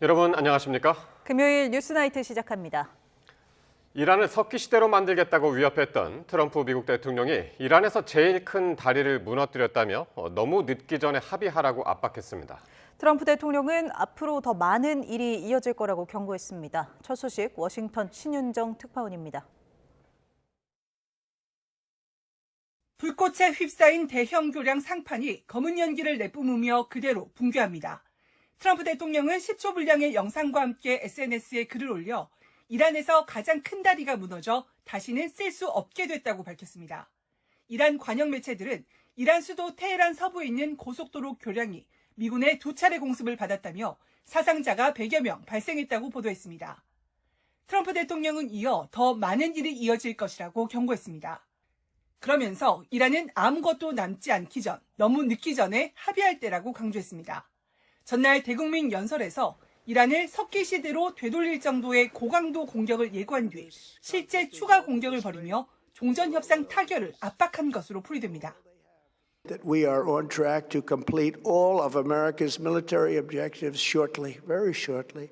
여러분 안녕하십니까? 금요일 뉴스나이트 시작합니다. 이란을 석기시대로 만들겠다고 위협했던 트럼프 미국 대통령이 이란에서 제일 큰 다리를 무너뜨렸다며 너무 늦기 전에 합의하라고 압박했습니다. 트럼프 대통령은 앞으로 더 많은 일이 이어질 거라고 경고했습니다. 첫 소식 워싱턴 신윤정 특파원입니다. 불꽃에 휩싸인 대형 교량 상판이 검은 연기를 내뿜으며 그대로 붕괴합니다. 트럼프 대통령은 10초 분량의 영상과 함께 SNS에 글을 올려 이란에서 가장 큰 다리가 무너져 다시는 쓸 수 없게 됐다고 밝혔습니다. 이란 관영 매체들은 이란 수도 테헤란 서부에 있는 고속도로 교량이 미군의 2차례 공습을 받았다며 사상자가 100여 명 발생했다고 보도했습니다. 트럼프 대통령은 이어 더 많은 일이 이어질 것이라고 경고했습니다. 그러면서 이란은 아무것도 남지 않기 전, 너무 늦기 전에 합의할 때라고 강조했습니다. 전날 대국민 연설에서 이란을 석기시대로 되돌릴 정도의 고강도 공격을 예고한 뒤 실제 추가 공격을 벌이며 종전협상 타결을 압박한 것으로 풀이됩니다. That we are on track to complete all of America's military objectives shortly, very shortly.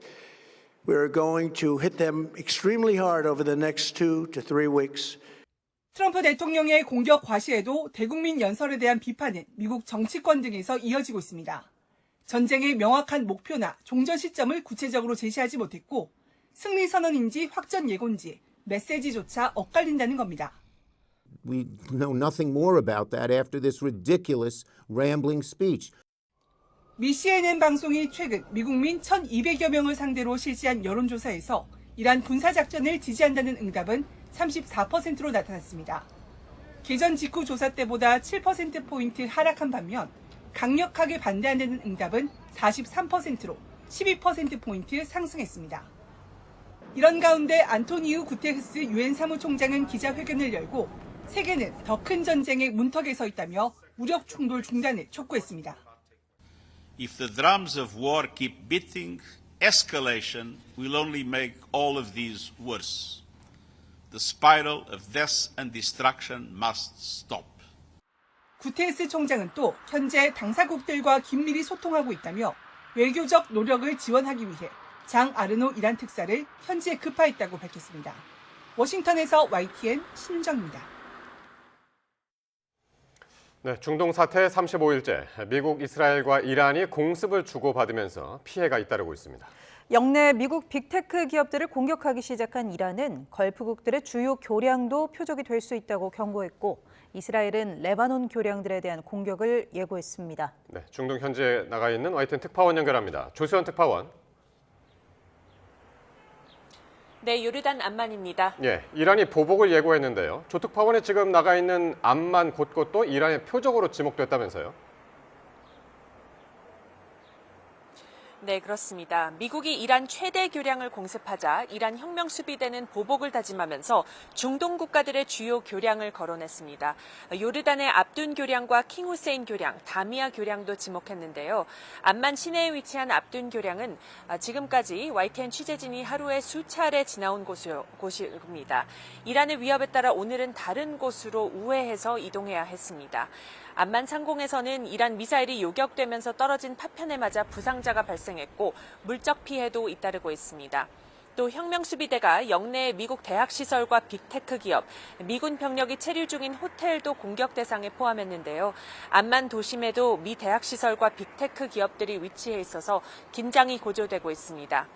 We are going to hit them extremely hard over the next 2 to 3 weeks. 트럼프 대통령의 공격 과시에도 대국민 연설에 대한 비판은 미국 정치권 등에서 이어지고 있습니다. 전쟁의 명확한 목표나 종전 시점을 구체적으로 제시하지 못했고 승리 선언인지 확전 예고인지 메시지조차 엇갈린다는 겁니다. We know nothing more about that after this ridiculous rambling speech. 미 CNN 방송이 최근 미국민 1,200여 명을 상대로 실시한 여론조사에서 이란 군사작전을 지지한다는 응답은 34%로 나타났습니다. 개전 직후 조사 때보다 7%포인트 하락한 반면 강력하게 반대한다는 응답은 43%로 12%포인트 상승했습니다. 이런 가운데 안토니우 구테르스 유엔 사무총장은 기자회견을 열고 세계는 더 큰 전쟁의 문턱에 서 있다며 무력 충돌 중단을 촉구했습니다. If the drums of war keep beating, escalation will only make all of these worse. The spiral of death and destruction must stop. 구테르스 총장은 또 현재 당사국들과 긴밀히 소통하고 있다며 외교적 노력을 지원하기 위해 장 아르노 이란 특사를 현지에 급파했다고 밝혔습니다. 워싱턴에서 YTN 신윤정입니다. 네, 중동 사태 35일째 미국, 이스라엘과 이란이 공습을 주고받으면서 피해가 잇따르고 있습니다. 역내 미국 빅테크 기업들을 공격하기 시작한 이란은 걸프국들의 주요 교량도 표적이 될 수 있다고 경고했고 이스라엘은 레바논 교량들에 대한 공격을 예고했습니다. 네, 중동 현지에 나가 있는 YTN 특파원 연결합니다. 조수연 특파원. 네, 요르단 암만입니다. 예, 이란이 보복을 예고했는데요. 조 특파원이 지금 나가 있는 암만 곳곳도 이란의 표적으로 지목됐다면서요? 네, 그렇습니다. 미국이 이란 최대 교량을 공습하자 이란 혁명수비대는 보복을 다짐하면서 중동 국가들의 주요 교량을 거론했습니다. 요르단의 압둔 교량과 킹후세인 교량, 다미아 교량도 지목했는데요. 암만 시내에 위치한 압둔 교량은 지금까지 YTN 취재진이 하루에 수차례 지나온 곳입니다. 이란의 위협에 따라 오늘은 다른 곳으로 우회해서 이동해야 했습니다. 암만 상공에서는 이란 미사일이 요격되면서 떨어진 파편에 맞아 부상자가 발생했고 물적 피해도 잇따르고 있습니다. 또 혁명수비대가 역내 미국 대학시설과 빅테크 기업, 미군 병력이 체류 중인 호텔도 공격 대상에 포함했는데요. 암만 도심에도 미 대학시설과 빅테크 기업들이 위치해 있어서 긴장이 고조되고 있습니다.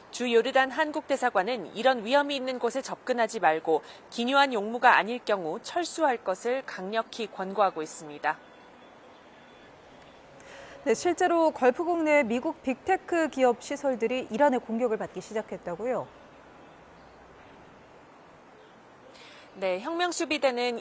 주 요르단 한국대사관은 이런 위험이 있는 곳에 접근하지 말고 기묘한 용무가 아닐 경우 철수할 것을 강력히 권고하고 있습니다. 네, 실제로 걸프국 내 미국 빅테크 기업 시설들이 이란의 공격을 받기 시작했다고요? 네, 혁명수비대는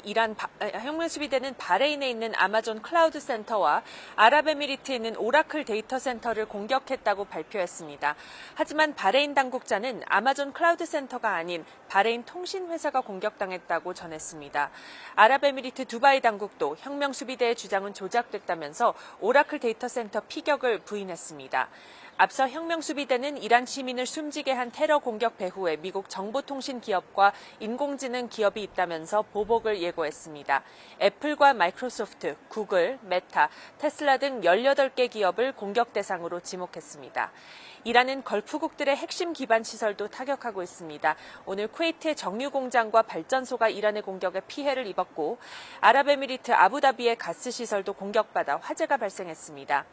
바레인에 있는 아마존 클라우드 센터와 아랍에미리트에 있는 오라클 데이터 센터를 공격했다고 발표했습니다. 하지만 바레인 당국자는 아마존 클라우드 센터가 아닌 바레인 통신회사가 공격당했다고 전했습니다. 아랍에미리트 두바이 당국도 혁명수비대의 주장은 조작됐다면서 오라클 데이터 센터 피격을 부인했습니다. 앞서 혁명수비대는 이란 시민을 숨지게 한 테러 공격 배후에 미국 정보통신 기업과 인공지능 기업이 있다면서 보복을 예고했습니다. 애플과 마이크로소프트, 구글, 메타, 테슬라 등 18개 기업을 공격 대상으로 지목했습니다. 이란은 걸프국들의 핵심 기반 시설도 타격하고 있습니다. 오늘 쿠웨이트의 정유 공장과 발전소가 이란의 공격에 피해를 입었고 아랍에미리트 아부다비의 가스 시설도 공격받아 화재가 발생했습니다.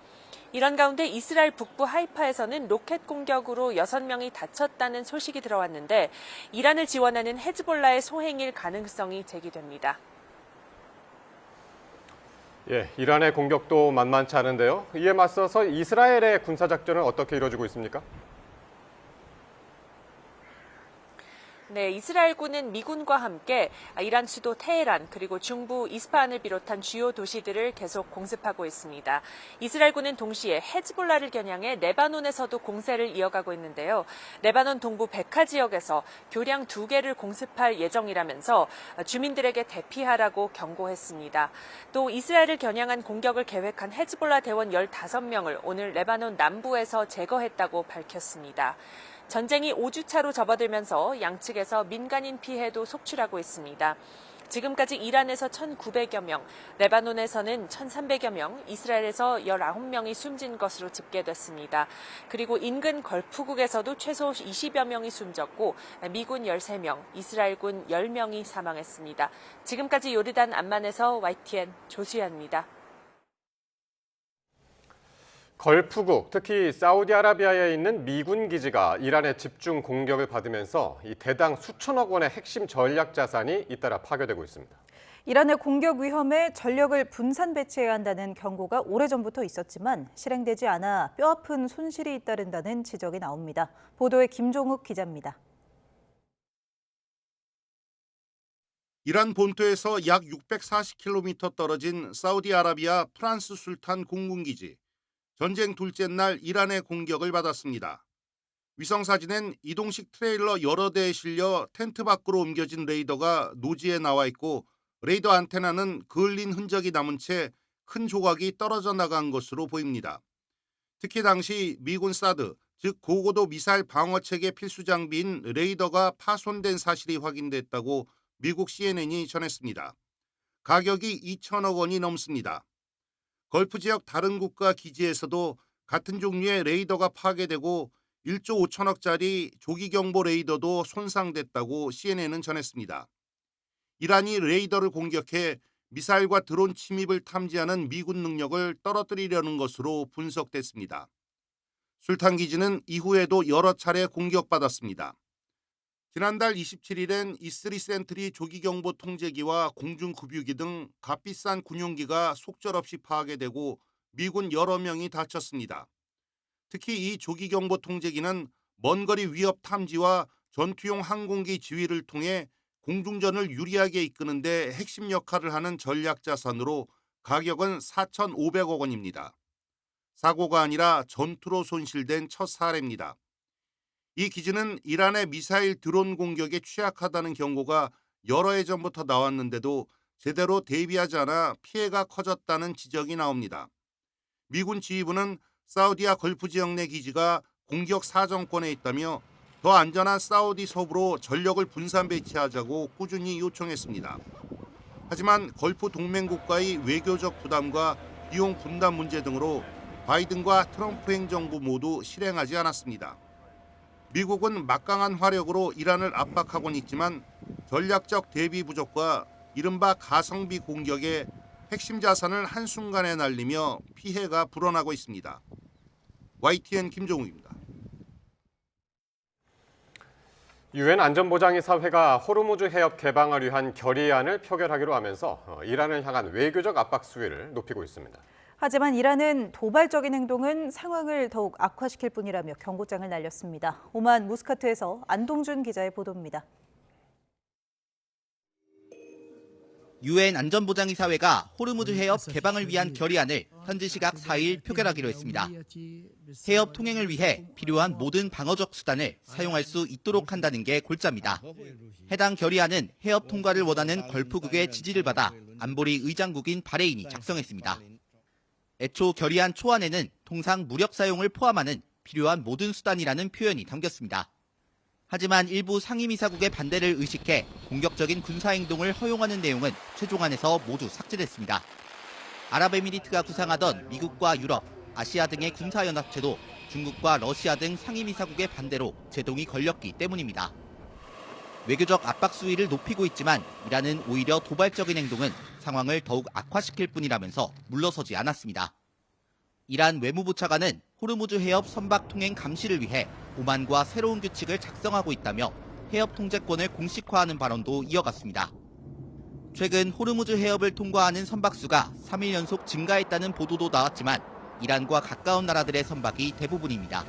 이런 가운데 이스라엘 북부 하이파에서는 로켓 공격으로 6명이 다쳤다는 소식이 들어왔는데 이란을 지원하는 헤즈볼라의 소행일 가능성이 제기됩니다. 예, 이란의 공격도 만만치 않은데요. 이에 맞서서 이스라엘의 군사작전은 어떻게 이루어지고 있습니까? 네, 이스라엘군은 미군과 함께 이란 수도 테헤란 그리고 중부 이스파한을 비롯한 주요 도시들을 계속 공습하고 있습니다. 이스라엘군은 동시에 헤즈볼라를 겨냥해 레바논에서도 공세를 이어가고 있는데요. 레바논 동부 베카 지역에서 교량 2개를 공습할 예정이라면서 주민들에게 대피하라고 경고했습니다. 또 이스라엘을 겨냥한 공격을 계획한 헤즈볼라 대원 15명을 오늘 레바논 남부에서 제거했다고 밝혔습니다. 전쟁이 5주차로 접어들면서 양측에서 민간인 피해도 속출하고 있습니다. 지금까지 이란에서 1,900여 명, 레바논에서는 1,300여 명, 이스라엘에서 19명이 숨진 것으로 집계됐습니다. 그리고 인근 걸프국에서도 최소 20여 명이 숨졌고 미군 13명, 이스라엘군 10명이 사망했습니다. 지금까지 요르단 암만에서 YTN 조수연입니다. 걸프국, 특히 사우디아라비아에 있는 미군 기지가 이란의 집중 공격을 받으면서 이 대당 수천억 원의 핵심 전략 자산이 잇따라 파괴되고 있습니다. 이란의 공격 위험에 전력을 분산 배치해야 한다는 경고가 오래전부터 있었지만 실행되지 않아 뼈아픈 손실이 잇따른다는 지적이 나옵니다. 보도에 김종욱 기자입니다. 이란 본토에서 약 640km 떨어진 사우디아라비아 프란스 술탄 공군기지. 전쟁 둘째 날 이란의 공격을 받았습니다. 위성사진엔 이동식 트레일러 여러 대에 실려 텐트 밖으로 옮겨진 레이더가 노지에 나와 있고 레이더 안테나는 그을린 흔적이 남은 채 큰 조각이 떨어져 나간 것으로 보입니다. 특히 당시 미군 사드, 즉 고고도 미사일 방어체계 필수 장비인 레이더가 파손된 사실이 확인됐다고 미국 CNN이 전했습니다. 가격이 2천억 원이 넘습니다. 걸프 지역 다른 국가 기지에서도 같은 종류의 레이더가 파괴되고 1조 5천억짜리 조기경보 레이더도 손상됐다고 CNN은 전했습니다. 이란이 레이더를 공격해 미사일과 드론 침입을 탐지하는 미군 능력을 떨어뜨리려는 것으로 분석됐습니다. 술탄 기지는 이후에도 여러 차례 공격받았습니다. 지난달 27일엔 E3 센트리 조기경보 통제기와 공중급유기 등 값비싼 군용기가 속절없이 파괴되고 미군 여러 명이 다쳤습니다. 특히 이 조기경보 통제기는 먼거리 위협 탐지와 전투용 항공기 지휘를 통해 공중전을 유리하게 이끄는 데 핵심 역할을 하는 전략자산으로 가격은 4,500억 원입니다. 사고가 아니라 전투로 손실된 첫 사례입니다. 이 기지는 이란의 미사일 드론 공격에 취약하다는 경고가 여러 해 전부터 나왔는데도 제대로 대비하지 않아 피해가 커졌다는 지적이 나옵니다. 미군 지휘부는 사우디아 걸프 지역 내 기지가 공격 사정권에 있다며 더 안전한 사우디 서부로 전력을 분산 배치하자고 꾸준히 요청했습니다. 하지만 걸프 동맹국가의 외교적 부담과 비용 분담 문제 등으로 바이든과 트럼프 행정부 모두 실행하지 않았습니다. 미국은 막강한 화력으로 이란을 압박하고는 있지만 전략적 대비 부족과 이른바 가성비 공격에 핵심 자산을 한순간에 날리며 피해가 불어나고 있습니다. YTN 김종욱입니다. 유엔 안전보장이사회가 호르무즈 해협 개방을 위한 결의안을 표결하기로 하면서 이란을 향한 외교적 압박 수위를 높이고 있습니다. 하지만 이란은 도발적인 행동은 상황을 더욱 악화시킬 뿐이라며 경고장을 날렸습니다. 오만 무스카트에서 안동준 기자의 보도입니다. 유엔 안전보장이사회가 호르무즈 해협 개방을 위한 결의안을 현지 시각 4일 표결하기로 했습니다. 해협 통행을 위해 필요한 모든 방어적 수단을 사용할 수 있도록 한다는 게 골자입니다. 해당 결의안은 해협 통과를 원하는 걸프국의 지지를 받아 안보리 의장국인 바레인이 작성했습니다. 애초 결의안 초안에는 통상 무력 사용을 포함하는 필요한 모든 수단이라는 표현이 담겼습니다. 하지만 일부 상임이사국의 반대를 의식해 공격적인 군사행동을 허용하는 내용은 최종안에서 모두 삭제됐습니다. 아랍에미리트가 구상하던 미국과 유럽, 아시아 등의 군사연합체도 중국과 러시아 등 상임이사국의 반대로 제동이 걸렸기 때문입니다. 외교적 압박 수위를 높이고 있지만 이란은 오히려 도발적인 행동은 상황을 더욱 악화시킬 뿐이라면서 물러서지 않았습니다. 이란 외무부 차관은 호르무즈 해협 선박 통행 감시를 위해 오만과 새로운 규칙을 작성하고 있다며 해협 통제권을 공식화하는 발언도 이어갔습니다. 최근 호르무즈 해협을 통과하는 선박수가 3일 연속 증가했다는 보도도 나왔지만 이란과 가까운 나라들의 선박이 대부분입니다.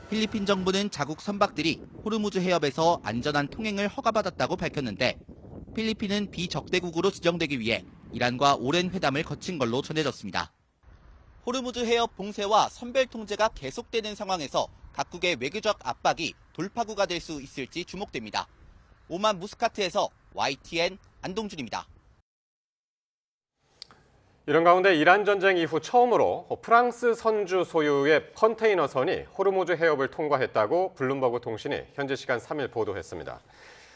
필리핀 정부는 자국 선박들이 호르무즈 해협에서 안전한 통행을 허가받았다고 밝혔는데 필리핀은 비적대국으로 지정되기 위해 이란과 오랜 회담을 거친 걸로 전해졌습니다. 호르무즈 해협 봉쇄와 선별 통제가 계속되는 상황에서 각국의 외교적 압박이 돌파구가 될 수 있을지 주목됩니다. 오만 무스카트에서 YTN 안동준입니다. 이런 가운데 이란 전쟁 이후 처음으로 프랑스 선주 소유의 컨테이너선이 호르무즈 해협을 통과했다고 블룸버그 통신이 현지 시간 3일 보도했습니다.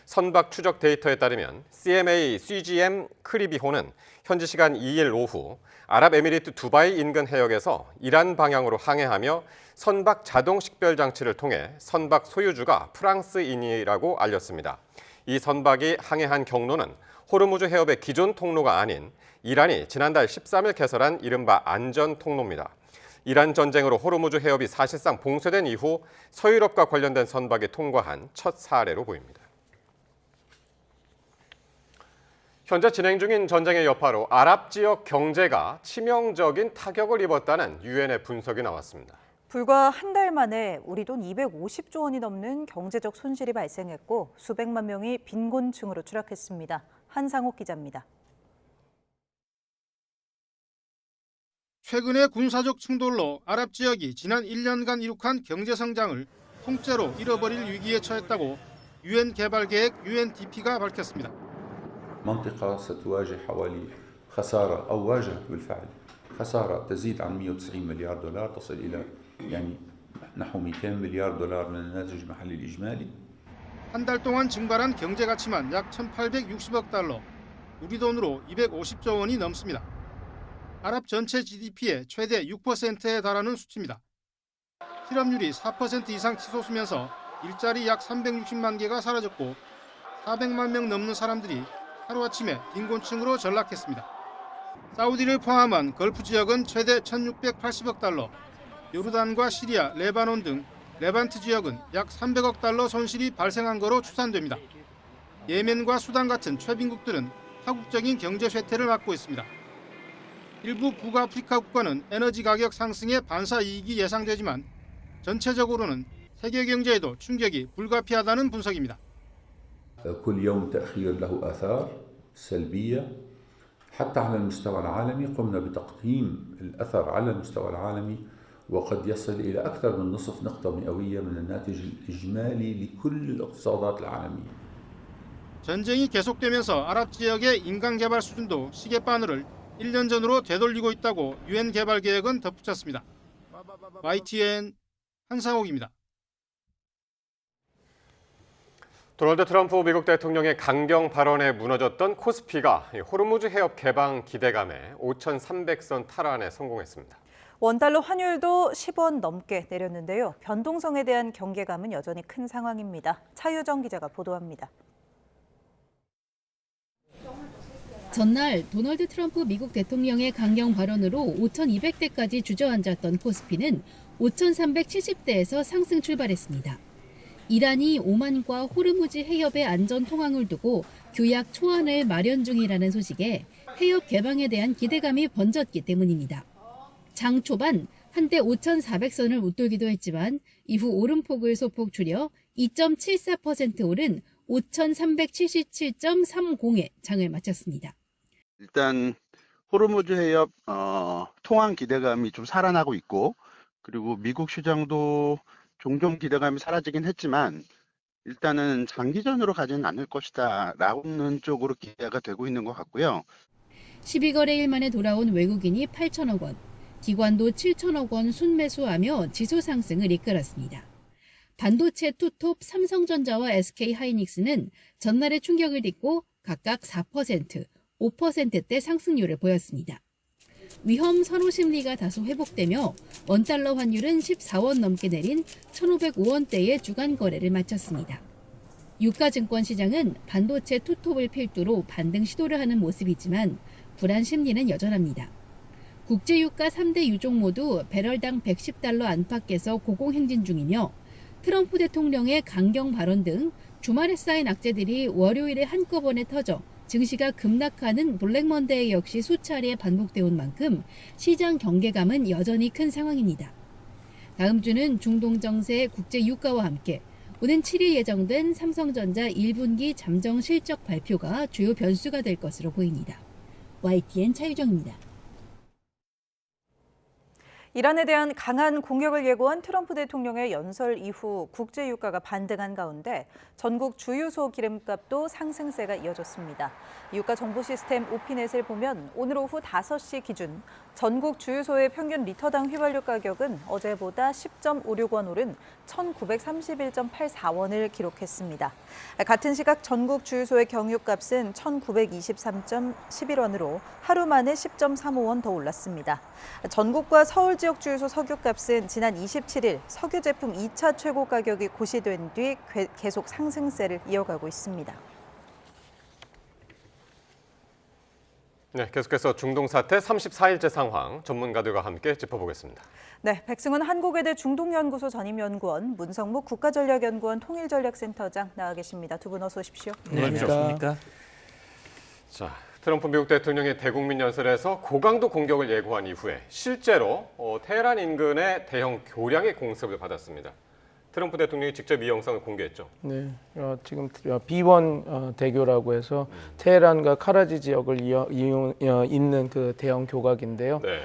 선박 추적 데이터에 따르면 CMA CGM 크리비호는 현지 시간 2일 오후 아랍에미리트 두바이 인근 해역에서 이란 방향으로 항해하며 선박 자동 식별 장치를 통해 선박 소유주가 프랑스인이라고 알렸습니다. 이 선박이 항해한 경로는 호르무즈 해협의 기존 통로가 아닌 이란이 지난달 13일 개설한 이른바 안전 통로입니다. 이란 전쟁으로 호르무즈 해협이 사실상 봉쇄된 이후 서유럽과 관련된 선박이 통과한 첫 사례로 보입니다. 현재 진행 중인 전쟁의 여파로 아랍 지역 경제가 치명적인 타격을 입었다는 유엔의 분석이 나왔습니다. 불과 한 달 만에 우리 돈 250조 원이 넘는 경제적 손실이 발생했고 수백만 명이 빈곤층으로 추락했습니다. 한상옥 기자입니다. 최근의 군사적 충돌로 아랍 지역이 지난 1년간 이룩한 경제 성장을 통째로 잃어버릴 위기에 처했다고 유엔 개발계획 UNDP가 밝혔습니다. منطقة ستواجه حوالي خسارة أو واجهت بالفعل خسارة تزيد عن 190 مليار دولار تصل إلى نحو 200 مليار دولار من الناتج المحلي الإجمالي. 한 달 동안 증발한 경제 가치만 약 1,860억 달러, 우리 돈으로 250조 원이 넘습니다. 아랍 전체 GDP의 최대 6%에 달하는 수치입니다. 실업률이 4% 이상 치솟으면서 일자리 약 360만 개가 사라졌고 400만 명 넘는 사람들이 하루아침에 빈곤층으로 전락했습니다. 사우디를 포함한 걸프 지역은 최대 1,680억 달러, 요르단과 시리아, 레바논 등 레반트 지역은 약 300억 달러 손실이 발생한 거로 추산됩니다. 예멘과 수단 같은 최빈국들은 파국적인 경제 쇠퇴를 맞고 있습니다. 일부 북아프리카 국가는 에너지 가격 상승에 반사 이익이 예상되지만 전체적으로는 세계 경제에도 충격이 불가피하다는 분석입니다. كل يوم تأخير له آثار سلبية حتى على المستوى العالمي قمنا بتقييم الأثر على المستوى العالمي وقد يصل إلى أكثر من نصف نقطة مئوية من الناتج الإجمالي لكل الاقتصادات العالمية. 전쟁이 계속되면서 아랍 지역의 인간 개발 수준도 시계바늘을 1년 전으로 되돌리고 있다고 유엔 개발 계획은 덧붙였습니다. YTN 한상옥입니다. 도널드 트럼프 미국 대통령의 강경 발언에 무너졌던 코스피가 호르무즈 해협 개방 기대감에 5,300선 탈환에 성공했습니다. 원달러 환율도 10원 넘게 내렸는데요. 변동성에 대한 경계감은 여전히 큰 상황입니다. 차유정 기자가 보도합니다. 전날 도널드 트럼프 미국 대통령의 강경 발언으로 5,200대까지 주저앉았던 코스피는 5,370대에서 상승 출발했습니다. 이란이 오만과 호르무즈 해협의 안전 통항을 두고 규약 초안을 마련 중이라는 소식에 해협 개방에 대한 기대감이 번졌기 때문입니다. 장 초반 한때 5,400선을 웃돌기도 했지만 이후 오름폭을 소폭 줄여 2.74% 오른 5,377.30에 장을 마쳤습니다. 일단 호르무즈 해협 통항 기대감이 좀 살아나고 있고 그리고 미국 시장도 종종 기대감이 사라지긴 했지만 일단은 장기전으로 가지는 않을 것이다 라는 쪽으로 기대가 되고 있는 것 같고요. 12거래일 만에 돌아온 외국인이 8천억 원, 기관도 7천억 원 순매수하며 지수 상승을 이끌었습니다. 반도체 투톱 삼성전자와 SK하이닉스는 전날의 충격을 딛고 각각 4%, 5%대 상승률을 보였습니다. 위험 선호 심리가 다소 회복되며 원달러 환율은 14원 넘게 내린 1,505원대의 주간 거래를 마쳤습니다. 유가증권 시장은 반도체 투톱을 필두로 반등 시도를 하는 모습이지만 불안 심리는 여전합니다. 국제유가 3대 유종 모두 배럴당 110달러 안팎에서 고공행진 중이며 트럼프 대통령의 강경 발언 등 주말에 쌓인 악재들이 월요일에 한꺼번에 터져 증시가 급락하는 블랙먼데이 역시 수차례 반복돼 온 만큼 시장 경계감은 여전히 큰 상황입니다. 다음 주는 중동 정세, 국제 유가와 함께 오는 7일 예정된 삼성전자 1분기 잠정 실적 발표가 주요 변수가 될 것으로 보입니다. YTN 차유정입니다. 이란에 대한 강한 공격을 예고한 트럼프 대통령의 연설 이후 국제 유가가 반등한 가운데 전국 주유소 기름값도 상승세가 이어졌습니다. 유가 정보 시스템 오피넷을 보면 오늘 오후 5시 기준 전국 주유소의 평균 리터당 휘발유 가격은 어제보다 10.56원 오른 1,931.84원을 기록했습니다. 같은 시각 전국 주유소의 경유값은 1,923.11원으로 하루 만에 10.35원 더 올랐습니다. 전국과 서울 지역 주유소 석유값은 지난 27일 석유 제품 2차 최고 가격이 고시된 뒤 계속 상승세를 이어가고 있습니다. 네, 계속해서 중동 사태 34일째 상황 전문가들과 함께 짚어보겠습니다. 네, 백승원 한국외대 중동연구소 전임연구원, 문성무 국가전략연구원 통일전략센터장 나와 계십니다. 두 분 어서 오십시오. 네, 안녕하십니까. 자, 트럼프 미국 대통령이 대국민 연설에서 고강도 공격을 예고한 이후에 실제로 테헤란 인근의 대형 교량의 공습을 받았습니다. 트럼프 대통령이 직접 이 영상을 공개했죠. 네, 지금 B1 대교라고 해서 테헤란과 카라지 지역을 잇는 그 대형 교각인데요. 네.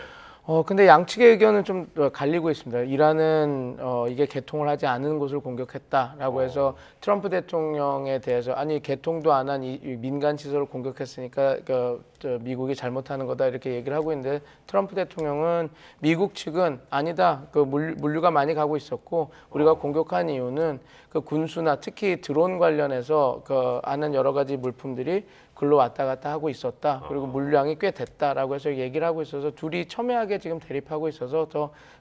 근데 양측의 의견은 좀 갈리고 있습니다. 이란은 이게 개통을 하지 않은 곳을 공격했다라고 해서 트럼프 대통령에 대해서 아니 개통도 안 한 이 민간 시설을 공격했으니까 미국이 잘못하는 거다 이렇게 얘기를 하고 있는데 트럼프 대통령은 미국 측은 아니다. 그 물류가 많이 가고 있었고 우리가 공격한 이유는 그 군수나 특히 드론 관련해서 하는 여러 가지 물품들이 글로 왔다 갔다 하고 있었다. 그리고 물량이 꽤 됐다라고 해서 얘기를 하고 있어서 둘이 첨예하게 지금 대립하고 있어서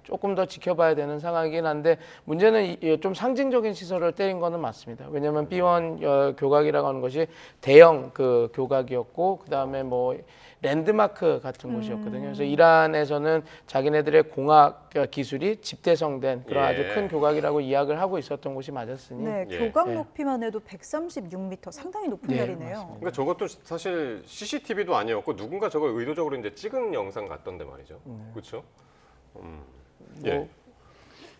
조금 더 지켜봐야 되는 상황이긴 한데 문제는 좀 상징적인 시설을 때린 거는 맞습니다. 왜냐하면 B1 교각이라고 하는 것이 대형 그 교각이었고 그다음에 뭐 랜드마크 같은 곳이었거든요. 그래서 이란에서는 자기네들의 공학 기술이 집대성된 그런 아주 큰 교각이라고 이야기를 하고 있었던 곳이 맞았으니. 네, 교각 높이만 해도 136m, 상당히 높은 자리네요. 그러니까 저것도 사실 CCTV도 아니었고 누군가 저걸 의도적으로 이제 찍은 영상 같던데 말이죠. 그렇죠?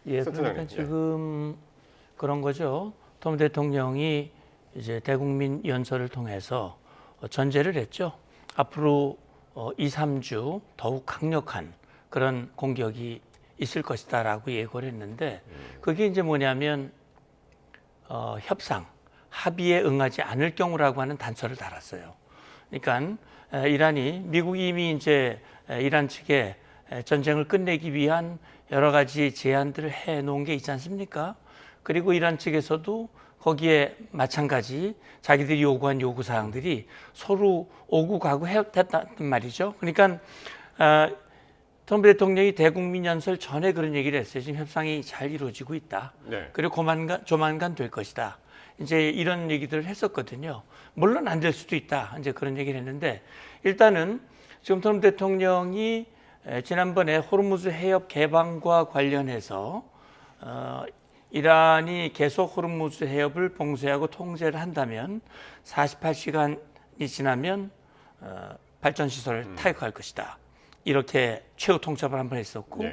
그러니까 지금 그런 거죠. 트럼프 대통령이 이제 대국민 연설을 통해서 전제를 했죠. 앞으로 2, 3주 더욱 강력한 그런 공격이 있을 것이다라고 예고를 했는데 그게 이제 뭐냐면 협상, 합의에 응하지 않을 경우라고 하는 단서를 달았어요. 그러니까 이란이 미국이 이미 이제 이란 측에 전쟁을 끝내기 위한 여러 가지 제안들을 해놓은 게 있지 않습니까? 그리고 이란 측에서도 거기에 마찬가지 자기들이 요구한 요구사항들이 서로 오고 가고 했단 말이죠. 그러니까 트럼프 대통령이 대국민 연설 전에 그런 얘기를 했어요. 지금 협상이 잘 이루어지고 있다. 네. 그리고 조만간 될 것이다. 이제 이런 얘기들을 했었거든요. 물론 안 될 수도 있다. 이제 그런 얘기를 했는데 일단은 지금 트럼프 대통령이 지난번에 호르무즈 해협 개방과 관련해서 이란이 계속 호르무즈 해협을 봉쇄하고 통제를 한다면 48시간이 지나면 발전 시설을 타격할 것이다. 이렇게 최후 통첩을 한번 했었고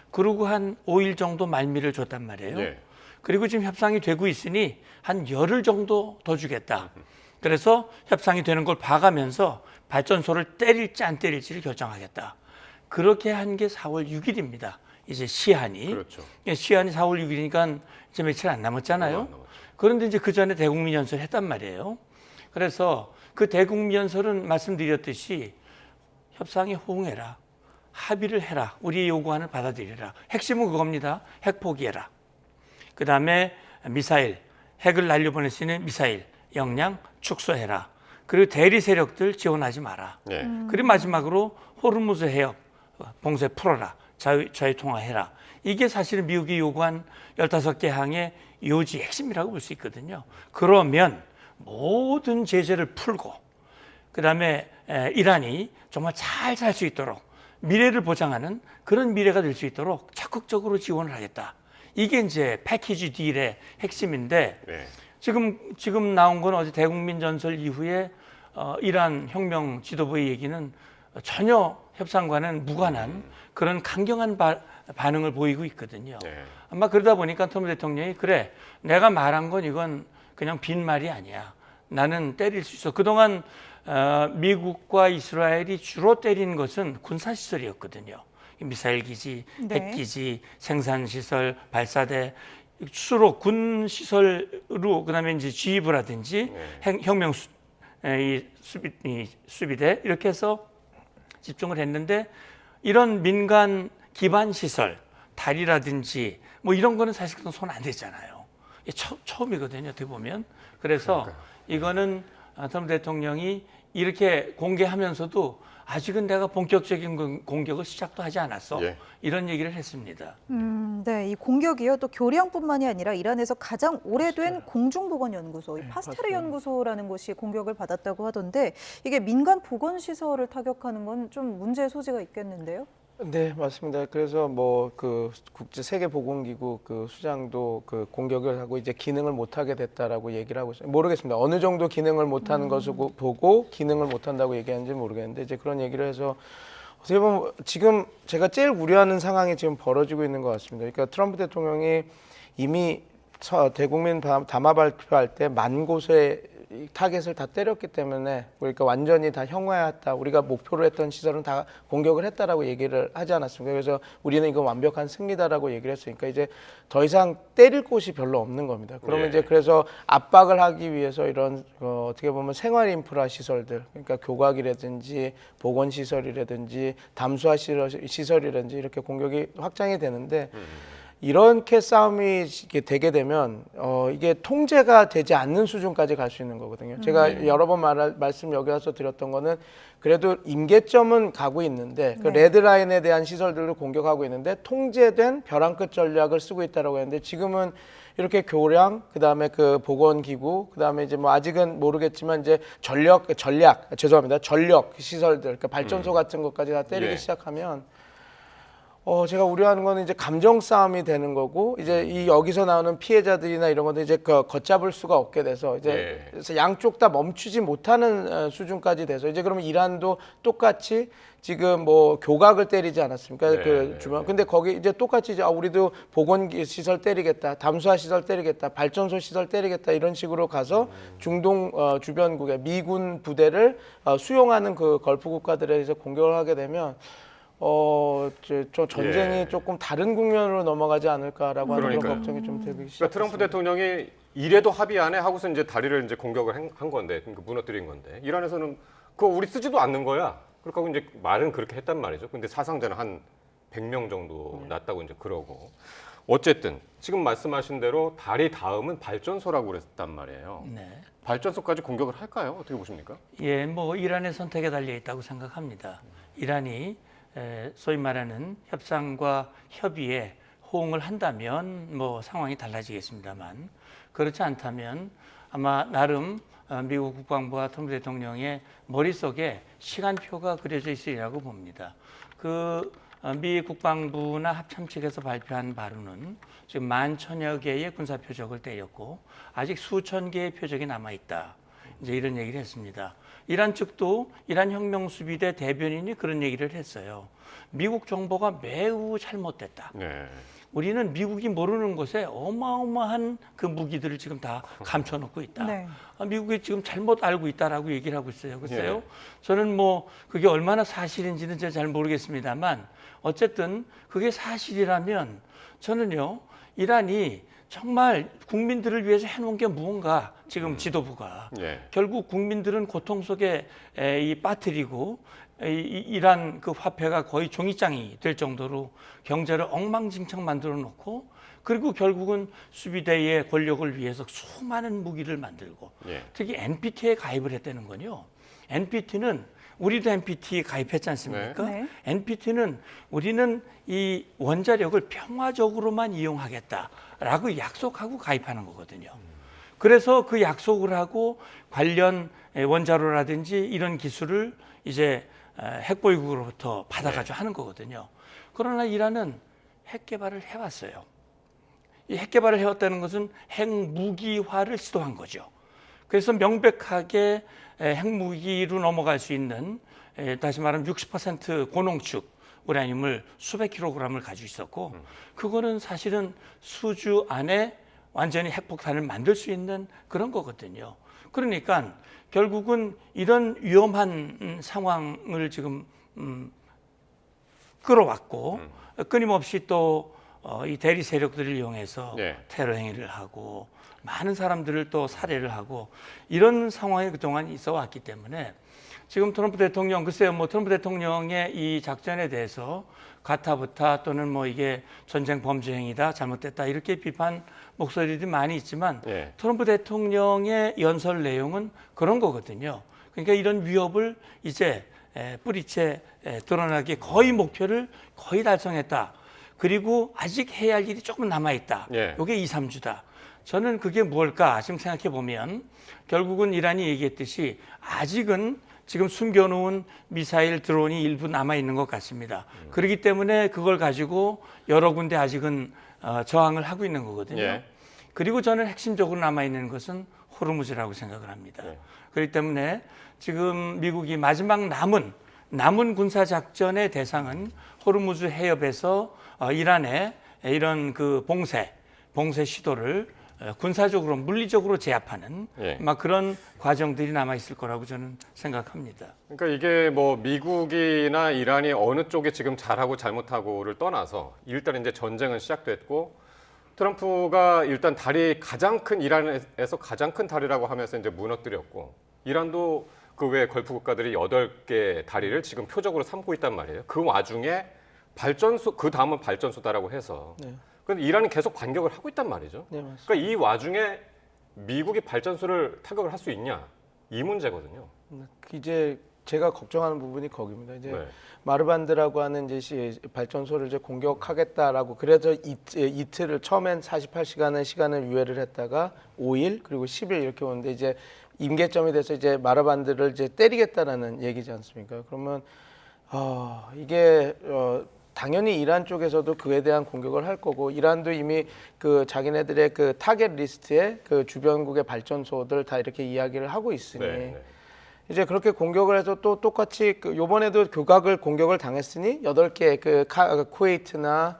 그리고 한 5일 정도 말미를 줬단 말이에요. 그리고 지금 협상이 되고 있으니 한 열흘 정도 더 주겠다. 그래서 협상이 되는 걸 봐가면서 발전소를 때릴지 안 때릴지를 결정하겠다. 그렇게 한 게 4월 6일입니다. 이제 시한이. 그렇죠. 시한이 4월 6일이니까 이제 며칠 안 남았잖아요. 그런데 이제 그 전에 대국민 연설을 했단 말이에요. 그래서 그 대국민 연설은 말씀드렸듯이 협상에 호응해라. 합의를 해라. 우리의 요구안을 받아들여라. 핵심은 그겁니다. 핵 포기해라. 그다음에 미사일, 핵을 날려보낼 수 있는 미사일 역량 축소해라. 그리고 대리 세력들 지원하지 마라. 네. 그리고 마지막으로 호르무즈 해협 봉쇄 풀어라. 자유 통화해라. 이게 사실은 미국이 요구한 15개 항의 요지 핵심이라고 볼 수 있거든요. 그러면 모든 제재를 풀고 그다음에 이란이 정말 잘 살 수 있도록 미래를 보장하는 그런 미래가 될 수 있도록 적극적으로 지원을 하겠다. 이게 이제 패키지 딜의 핵심인데 네. 지금 나온 건 어제 대국민 전설 이후에 이란 혁명 지도부의 얘기는 전혀 협상과는 무관한 그런 강경한 반응을 보이고 있거든요. 네. 아마 그러다 보니까 트럼프 대통령이 그래 내가 말한 건 이건 그냥 빈말이 아니야. 나는 때릴 수 있어. 그동안 미국과 이스라엘이 주로 때린 것은 군사시설이었거든요. 미사일 기지, 네. 핵 기지, 생산 시설, 발사대 주로 군 시설로 그다음에 이제 지휘부 라든지 혁명 수비대 이렇게 해서 집중을 했는데 이런 민간 기반 시설, 다리라든지 뭐 이런 거는 사실 손 안 대잖아요. 이게 처음이거든요. 어떻게 보면. 그래서 이거는 트럼프 대통령이 이렇게 공개하면서도 아직은 내가 본격적인 공격을 시작도 하지 않았어. 예. 이런 얘기를 했습니다. 네, 이 공격이요. 또 교량뿐만이 아니라 이란에서 가장 오래된 공중보건연구소, 이 파스테르 연구소라는 곳이 공격을 받았다고 하던데 이게 민간 보건시설을 타격하는 건 좀 문제의 소지가 있겠는데요? 네, 맞습니다. 그래서 뭐 그 국제 세계 보건기구 그 수장도 그 공격을 하고 이제 기능을 못 하게 됐다라고 얘기를 하고 있어요. 모르겠습니다. 어느 정도 기능을 못 하는 것을 보고 기능을 못 한다고 얘기하는지 모르겠는데 이제 그런 얘기를 해서 어떻게 보면 지금 제가 제일 우려하는 상황이 지금 벌어지고 있는 것 같습니다. 그러니까 트럼프 대통령이 이미 대국민 담화 발표할 때 만 곳의 타겟을 다 때렸기 때문에 그러니까 완전히 다 형화했다. 우리가 목표로 했던 시설은 다 공격을 했다라고 얘기를 하지 않았습니까? 그래서 우리는 이건 완벽한 승리다라고 얘기를 했으니까 이제 더 이상 때릴 곳이 별로 없는 겁니다. 그러면 이제 그래서 압박을 하기 위해서 이런 어떻게 보면 생활 인프라 시설들, 그러니까 교각이라든지 보건 시설이라든지 담수화 시설이라든지 이렇게 공격이 확장이 되는데. 이렇게 싸움이 되게 되면 이게 통제가 되지 않는 수준까지 갈 수 있는 거거든요. 제가 여러 번 말씀 여기 와서 드렸던 거는 그래도 임계점은 가고 있는데 그 레드라인에 대한 시설들을 공격하고 있는데 통제된 벼랑 끝 전략을 쓰고 있다라고 했는데 지금은 이렇게 교량, 그다음에 그 보건기구, 그다음에 이제 뭐 아직은 모르겠지만 이제 전력 시설들, 그러니까 발전소 같은 것까지 다 때리기 시작하면 제가 우려하는 거는 이제 감정 싸움이 되는 거고 이제 이 여기서 나오는 피해자들이나 이런 것들 이제 걷잡을 수가 없게 돼서 이제 그래서 양쪽 다 멈추지 못하는 수준까지 돼서 이제 그러면 이란도 똑같이 지금 뭐 교각을 때리지 않았습니까? 그 주변. 근데 거기 이제 똑같이 이제 우리도 보건 시설 때리겠다, 담수화 시설 때리겠다, 발전소 시설 때리겠다 이런 식으로 가서 중동 주변국의 미군 부대를 수용하는 그 걸프 국가들에서 공격을 하게 되면. 저 전쟁이 조금 다른 국면으로 넘어가지 않을까라고 하는 그런 걱정이 좀 들기 시작했습니다. 그러니까 트럼프 대통령이 이래도 합의 안 해 하고서 이제 다리를 이제 공격을 한 건데, 그러니까 무너뜨린 건데, 이란에서는 그거 우리 쓰지도 않는 거야. 그렇고 이제 말은 그렇게 했단 말이죠. 근데 사상자는 한 100명 정도 났다고 이제 그러고. 어쨌든 지금 말씀하신 대로 다리 다음은 발전소라고 그랬단 말이에요. 네. 발전소까지 공격을 할까요? 어떻게 보십니까? 예, 뭐 이란의 선택에 달려 있다고 생각합니다. 이란이 소위 말하는 협상과 협의에 호응을 한다면 뭐 상황이 달라지겠습니다만 그렇지 않다면 아마 나름 미국 국방부와 트럼프 대통령의 머릿속에 시간표가 그려져 있으리라고 봅니다. 미 국방부나 합참 측에서 발표한 바로는 지금 11,000여 개의 군사 표적을 때렸고 아직 수천 개의 표적이 남아 있다. 이제 이런 얘기를 했습니다. 이란 측도 이란 혁명수비대 대변인이 그런 얘기를 했어요. 미국 정보가 매우 잘못됐다. 우리는 미국이 모르는 곳에 어마어마한 그 무기들을 지금 다 감춰놓고 있다. 미국이 지금 잘못 알고 있다라고 얘기를 하고 있어요. 글쎄요. 저는 뭐 그게 얼마나 사실인지는 잘 모르겠습니다만 어쨌든 그게 사실이라면 저는요 이란이 정말 국민들을 위해서 해놓은 게 무언가 지금 지도부가 결국 국민들은 고통 속에 빠뜨리고 이란 그 화폐가 거의 종이장이 될 정도로 경제를 엉망진창 만들어 놓고 그리고 결국은 수비대의 권력을 위해서 수많은 무기를 만들고 예. 특히 NPT에 가입을 했다는 건요. NPT는 우리도 NPT에 가입했지 않습니까? 네. NPT는 우리는 이 원자력을 평화적으로만 이용하겠다라고 약속하고 가입하는 거거든요. 그래서 그 약속을 하고 관련 원자로라든지 이런 기술을 이제 핵보유국으로부터 받아가지고 하는 거거든요. 그러나 이란은 핵 개발을 해왔어요. 이 핵 개발을 해왔다는 것은 핵무기화를 시도한 거죠. 그래서 명백하게 핵무기로 넘어갈 수 있는 다시 말하면 60% 고농축 우라늄을 수백 킬로그램을 가지고 있었고 그거는 사실은 수주 안에 완전히 핵폭탄을 만들 수 있는 그런 거거든요. 그러니까 결국은 이런 위험한 상황을 지금 끌어왔고 끊임없이 또 이 대리 세력들을 이용해서 네. 테러 행위를 하고 많은 사람들을 또 살해를 하고 이런 상황이 그동안 있어 왔기 때문에 지금 트럼프 대통령 글쎄요 뭐 트럼프 대통령의 이 작전에 대해서 가타부타 또는 뭐 이게 전쟁 범죄 행위다 잘못됐다 이렇게 비판 목소리들이 많이 있지만 예. 트럼프 대통령의 연설 내용은 그런 거거든요. 그러니까 이런 위협을 이제 뿌리째 드러나게 거의 목표를 거의 달성했다. 그리고 아직 해야 할 일이 조금 남아있다. 예. 이게 2, 3주다. 저는 그게 무엇일까 지금 생각해 보면 결국은 이란이 얘기했듯이 아직은 지금 숨겨놓은 미사일 드론이 일부 남아있는 것 같습니다. 그렇기 때문에 그걸 가지고 여러 군데 아직은 저항을 하고 있는 거거든요. 예. 그리고 저는 핵심적으로 남아있는 것은 호르무즈라고 생각을 합니다. 예. 그렇기 때문에 지금 미국이 마지막 남은 군사작전의 대상은 호르무즈 해협에서 이란의 이런 그 봉쇄 시도를 군사적으로 물리적으로 제압하는 예. 막 그런 과정들이 남아 있을 거라고 저는 생각합니다. 그러니까 이게 뭐 미국이나 이란이 어느 쪽에 지금 잘하고 잘못하고를 떠나서 일단 이제 전쟁은 시작됐고 트럼프가 일단 다리 가장 큰 이란에서 가장 큰 다리라고 하면서 이제 무너뜨렸고 이란도 그 외 걸프 국가들이 8개 다리를 지금 표적으로 삼고 있단 말이에요. 그 와중에 발전소 그 다음은 발전소다라고 해서 네. 그런데 이란은 계속 반격을 하고 있단 말이죠. 네, 맞습니다. 그러니까 이 와중에 미국이 발전소를 타격을 할 수 있냐 이 문제거든요. 이제 제가 걱정하는 부분이 거기입니다. 이제 네. 마르반드라고 하는 이제 발전소를 이제 공격하겠다라고 그래서 이틀을 처음엔 48시간의 시간을 유예를 했다가 5일 그리고 10일 이렇게 오는데 이제 임계점이 돼서 이제 마르반드를 이제 때리겠다라는 얘기지 않습니까? 그러면 이게 당연히 이란 쪽에서도 그에 대한 공격을 할 거고 이란도 이미 그 자기네들의 그 타겟 리스트에 그 주변국의 발전소들 다 이렇게 이야기를 하고 있으니 네. 이제 그렇게 공격을 해서 또 똑같이 그 요번에도 교각을 공격을 당했으니 8개 그 쿠웨이트나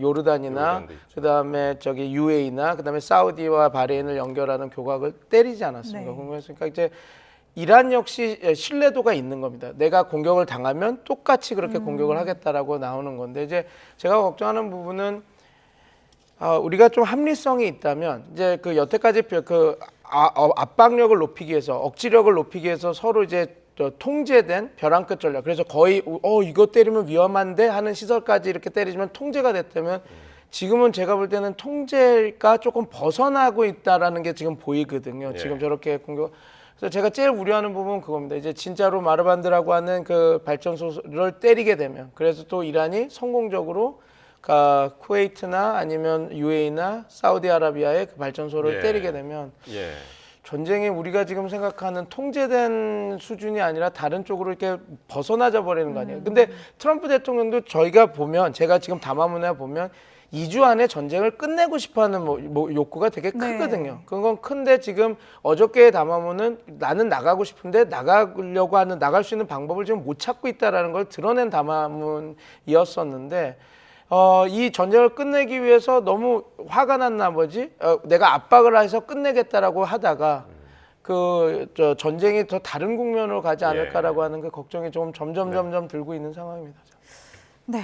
요르단이나 그다음에 저기 UAE나 그다음에 사우디와 바레인을 연결하는 교각을 때리지 않았습니까? 네. 그러니까 이제 이란 역시 신뢰도가 있는 겁니다. 내가 공격을 당하면 똑같이 그렇게 공격을 하겠다라고 나오는 건데 이제 제가 걱정하는 부분은 우리가 좀 합리성이 있다면 이제 그 여태까지 그 압박력을 높이기 위해서 억지력을 높이기 위해서 서로 이제 통제된 벼랑 끝 전략. 그래서 거의 이거 때리면 위험한데 하는 시설까지 이렇게 때리지만 통제가 됐다면 지금은 제가 볼 때는 통제가 조금 벗어나고 있다라는 게 지금 보이거든요. 예. 지금 저렇게 공격. 그래서 제가 제일 우려하는 부분은 그겁니다. 이제 진짜로 마르반드라고 하는 그 발전소를 때리게 되면 그래서 또 이란이 성공적으로 쿠웨이트나 아니면 UAE나 사우디아라비아의 그 발전소를 예. 때리게 되면 예. 전쟁이 우리가 지금 생각하는 통제된 수준이 아니라 다른 쪽으로 이렇게 벗어나져 버리는 거 아니에요. 근데 트럼프 대통령도 저희가 보면 제가 지금 담화문에 보면 2주 안에 전쟁을 끝내고 싶어하는 욕구가 되게 크거든요. 네. 그건 큰데 지금 어저께의 담화문은 나는 나가고 싶은데 나갈 수 있는 방법을 지금 못 찾고 있다라는 걸 드러낸 담화문이었었는데 이 전쟁을 끝내기 위해서 너무 화가 난 나머지 내가 압박을 해서 끝내겠다라고 하다가 전쟁이 더 다른 국면으로 가지 않을까라고 하는 그 걱정이 좀 점점 들고 있는 상황입니다. 네,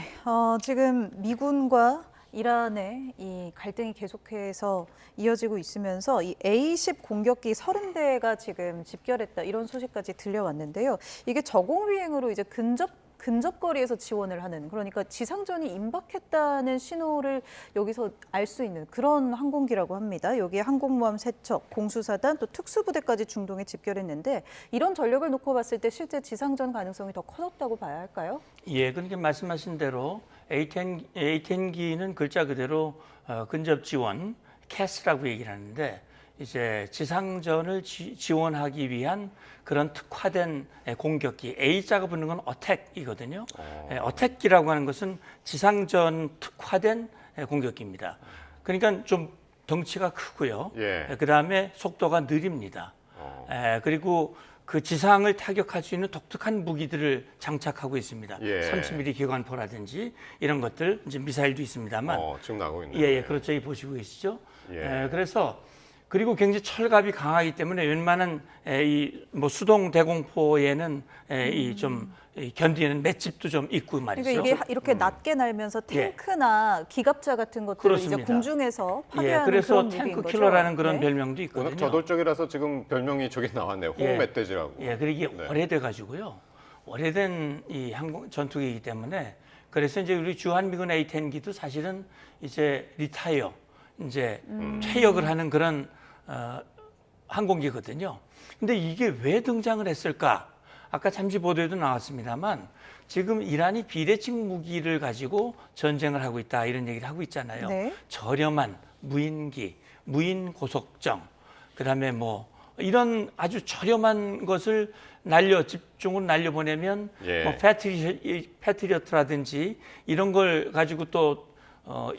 지금 미군과 이란의 이 갈등이 계속해서 이어지고 있으면서 이 A-10 공격기 30대가 지금 집결했다 이런 소식까지 들려왔는데요. 이게 저공비행으로 이제 근접거리에서 지원을 하는, 그러니까 지상전이 임박했다는 신호를 여기서 알 수 있는 그런 항공기라고 합니다. 여기에 항공모함 3척, 공수사단 또 특수부대까지 중동에 집결했는데 이런 전력을 놓고 봤을 때 실제 지상전 가능성이 더 커졌다고 봐야 할까요? 예, 그러니까 말씀하신 대로 A-10기는 글자 그대로 근접 지원, CAS라고 얘기를 하는데 이제 지상전을 지원하기 위한 그런 특화된 공격기, A자가 붙는 건 어택이거든요. 어택기라고 하는 것은 지상전 특화된 공격기입니다. 그러니까 좀 덩치가 크고요. 그다음에 속도가 느립니다. 그리고 그 지상을 타격할 수 있는 독특한 무기들을 장착하고 있습니다. 30mm 기관포라든지 이런 것들, 이제 미사일도 있습니다만. 지금 나오고 있네요. 예, 그렇죠. 이 보시고 계시죠. 그래서 그리고 굉장히 철갑이 강하기 때문에 웬만한 이 뭐 수동 대공포에는 이 좀 견디는 맷집도 좀 있고 말이죠. 그러니까 이게 이렇게 낮게 날면서 탱크나 기갑차 같은 것들을 이제 공중에서 파괴하는 그래서 그런 무기인 탱크 거죠. 킬러라는 그런 별명도 있거든요. 워낙 저돌적이라서 지금 별명이 저기 나왔네요. 홍멧돼지라고. 그리고 이게 오래돼 가지고요. 오래된 이 항공 전투기이기 때문에 그래서 이제 우리 주한미군 A-10기도 사실은 이제 리타이어, 이제 퇴역을 하는 그런 항공기거든요. 근데 이게 왜 등장을 했을까? 아까 잠시 보도에도 나왔습니다만 지금 이란이 비대칭 무기를 가지고 전쟁을 하고 있다 이런 얘기를 하고 있잖아요. 저렴한 무인기, 무인 고속정, 그다음에 뭐 이런 아주 저렴한 것을 집중으로 날려보내면 뭐 패트리어트라든지 이런 걸 가지고 또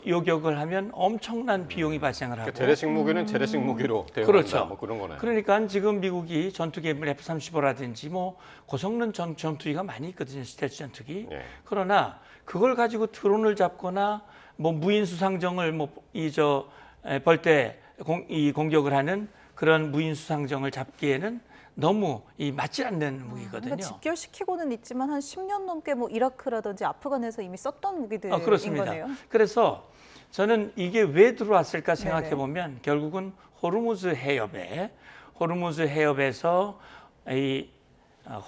요격을 하면 엄청난 비용이 발생을 하고. 재래식 무기는 재래식 무기로 대응한다. 그렇죠. 뭐 그런 거네요. 그러니까 지금 미국이 전투기 F-35라든지 뭐 고성능 전투기가 많이 있거든요. 스텔스 전투기. 그러나 그걸 가지고 드론을 잡거나 뭐 무인 수상정을 벌떼 공격을 하는 그런 무인 수상정을 잡기에는 너무 맞지 않는 무기거든요. 그러니까 집결시키고는 있지만 한 10년 넘게 뭐 이라크라든지 아프간에서 이미 썼던 무기들인 그렇습니다. 거네요. 그래서 저는 이게 왜 들어왔을까 생각해 보면 결국은 호르무즈 해협에서 이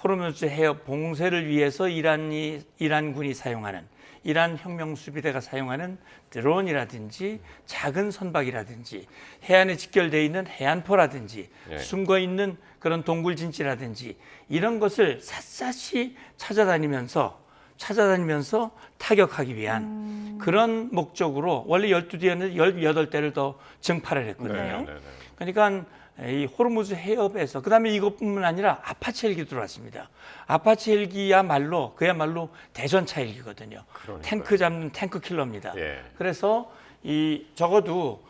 호르무즈 해협 봉쇄를 위해서 이란군이 사용하는 이란 혁명수비대가 사용하는 드론이라든지 작은 선박이라든지 해안에 직결되어 있는 해안포라든지 숨어 있는 그런 동굴진지라든지 이런 것을 샅샅이 찾아다니면서 타격하기 위한 그런 목적으로 원래 12대였는데 18대를 더 증파를 했거든요. 그러니까 이 호르무즈 해협에서 그다음에 이것뿐만 아니라 아파치 헬기 들어왔습니다. 아파치 헬기야말로 대전차 헬기거든요. 그러니까요. 탱크 잡는 탱크 킬러입니다. 그래서 적어도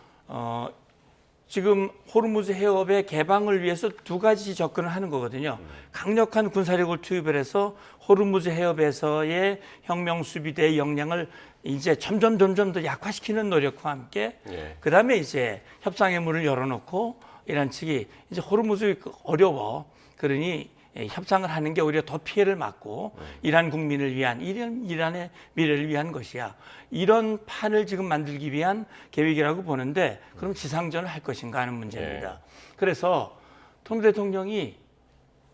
지금 호르무즈 해협의 개방을 위해서 두 가지 접근을 하는 거거든요. 강력한 군사력을 투입을 해서 호르무즈 해협에서의 혁명 수비대의 역량을 이제 점점 더 약화시키는 노력과 함께 그다음에 이제 협상의 문을 열어놓고 이란 측이 이제 호르무즈 어려워 그러니 협상을 하는 게 오히려 더 피해를 막고 이란 국민을 위한 이란의 미래를 위한 것이야. 이런 판을 지금 만들기 위한 계획이라고 보는데 그럼 지상전을 할 것인가 하는 문제입니다. 그래서 트럼프 대통령이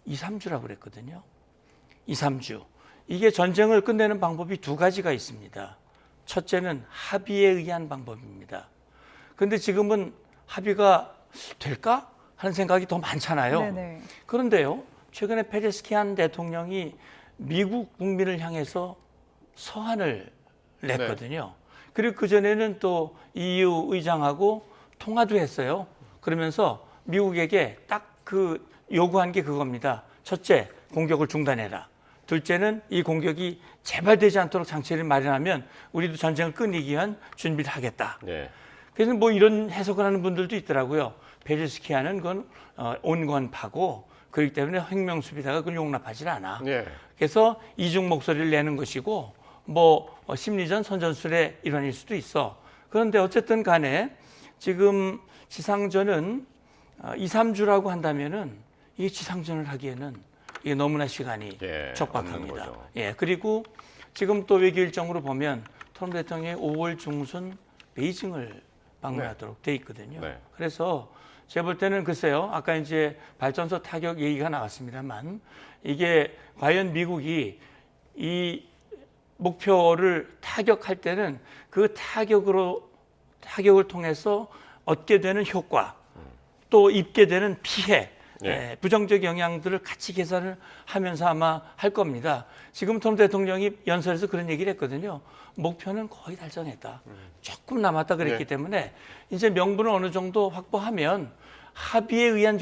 2-3주라고 그랬거든요. 2-3주. 이게 전쟁을 끝내는 방법이 두 가지가 있습니다. 첫째는 합의에 의한 방법입니다. 그런데 지금은 합의가 될까 하는 생각이 더 많잖아요. 그런데요. 최근에 페제스키안 대통령이 미국 국민을 향해서 서한을 냈거든요. 그리고 그전에는 또 EU 의장하고 통화도 했어요. 그러면서 미국에게 딱 그 요구한 게 그겁니다. 첫째, 공격을 중단해라. 둘째는 이 공격이 재발되지 않도록 장치를 마련하면 우리도 전쟁을 끝내기 위한 준비를 하겠다. 그래서 뭐 이런 해석을 하는 분들도 있더라고요. 페제스키안은 그건 온건파고 그렇기 때문에 혁명 수비대가 그걸 용납하지 않아. 그래서 이중 목소리를 내는 것이고 뭐 심리전 선전술의 일환일 수도 있어. 그런데 어쨌든 간에 지금 지상전은 2-3주라고 한다면은 이 지상전을 하기에는 이게 너무나 시간이 촉박합니다. 그리고 지금 또 외교 일정으로 보면 트럼프 대통령이 5월 중순 베이징을 방문하도록 돼 있거든요. 네. 그래서 제가 볼 때는 글쎄요, 아까 이제 발전소 타격 얘기가 나왔습니다만 이게 과연 미국이 이 목표를 타격할 때는 그 타격을 통해서 얻게 되는 효과, 또 입게 되는 피해, 부정적 영향들을 같이 계산을 하면서 아마 할 겁니다. 지금 트럼프 대통령이 연설에서 그런 얘기를 했거든요. 목표는 거의 달성했다. 조금 남았다 그랬기 때문에 이제 명분을 어느 정도 확보하면 합의에 의한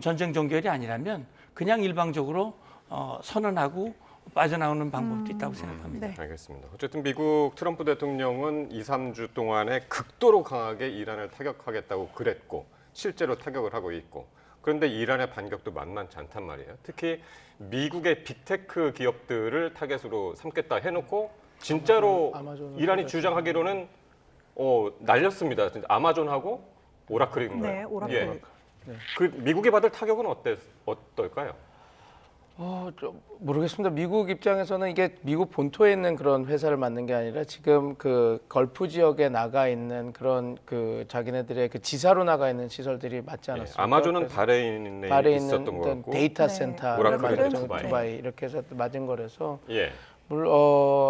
전쟁 종결이 아니라면 그냥 일방적으로 선언하고 빠져나오는 방법도 있다고 생각합니다. 알겠습니다. 어쨌든 미국 트럼프 대통령은 2, 3주 동안에 극도로 강하게 이란을 타격하겠다고 그랬고 실제로 타격을 하고 있고, 그런데 이란의 반격도 만만치 않단 말이에요. 특히 미국의 빅테크 기업들을 타겟으로 삼겠다 해놓고 진짜로 이란이 주장하기로는 날렸습니다. 아마존하고 오라클인가요? 네, 오라클. 그 미국이 받을 타격은 어떨까요? 모르겠습니다. 미국 입장에서는 이게 미국 본토에 있는 그런 회사를 만든 게 아니라 지금 그 걸프 지역에 나가 있는 그런 그 자기네들의 그 지사로 나가 있는 시설들이 맞지 않았습니까? 아마존은 바레인에 있었던 거고 데이터 센터를 만든 두바이 이렇게 해서 맞은 거라서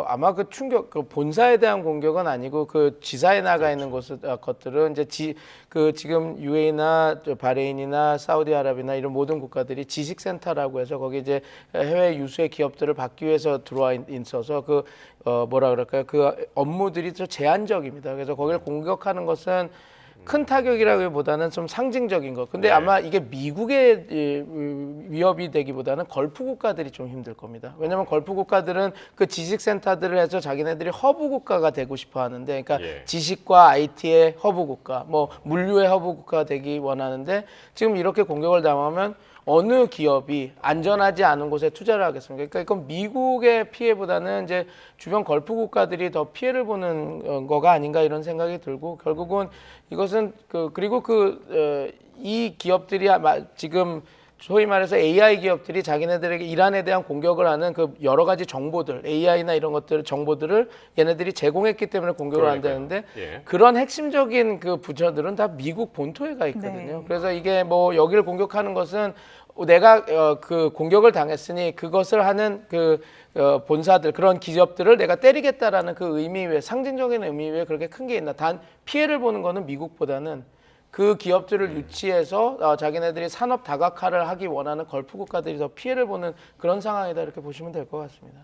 아마 그 충격, 그 본사에 대한 공격은 아니고 그 지사에 나가 있는 것들은 이제 지금 UAE나 바레인이나 사우디아라비아나 이런 모든 국가들이 지식센터라고 해서 거기 이제 해외 유수의 기업들을 받기 위해서 들어와 있어서 그 뭐라 그럴까요? 그 업무들이 좀 제한적입니다. 그래서 거기를 공격하는 것은 큰 타격이라기보다는 좀 상징적인 것. 근데 아마 이게 미국의 위협이 되기보다는 걸프 국가들이 좀 힘들 겁니다. 왜냐하면 걸프 국가들은 그 지식센터들을 해서 자기네들이 허브 국가가 되고 싶어 하는데, 그러니까 지식과 IT의 허브 국가, 뭐 물류의 허브 국가가 되기 원하는데, 지금 이렇게 공격을 당하면 어느 기업이 안전하지 않은 곳에 투자를 하겠습니까? 그러니까 이건 미국의 피해보다는 이제 주변 걸프 국가들이 더 피해를 보는 거가 아닌가 이런 생각이 들고, 결국은 이것은 그리고 이 기업들이 지금 소위 말해서 AI 기업들이 자기네들에게 이란에 대한 공격을 하는 그 여러 가지 정보들, AI나 이런 정보들을 얘네들이 제공했기 때문에 공격을 한다는데, 그런 핵심적인 그 부처들은 다 미국 본토에 가 있거든요. 그래서 이게 뭐 여기를 공격하는 것은 내가 그 공격을 당했으니 그것을 하는 그 본사들, 그런 기업들을 내가 때리겠다라는 그 의미 외에, 상징적인 의미 외에 그렇게 큰 게 있나. 단 피해를 보는 거는 미국보다는 그 기업들을 유치해서 자기네들이 산업 다각화를 하기 원하는 걸프 국가들이 더 피해를 보는 그런 상황이다, 이렇게 보시면 될 것 같습니다.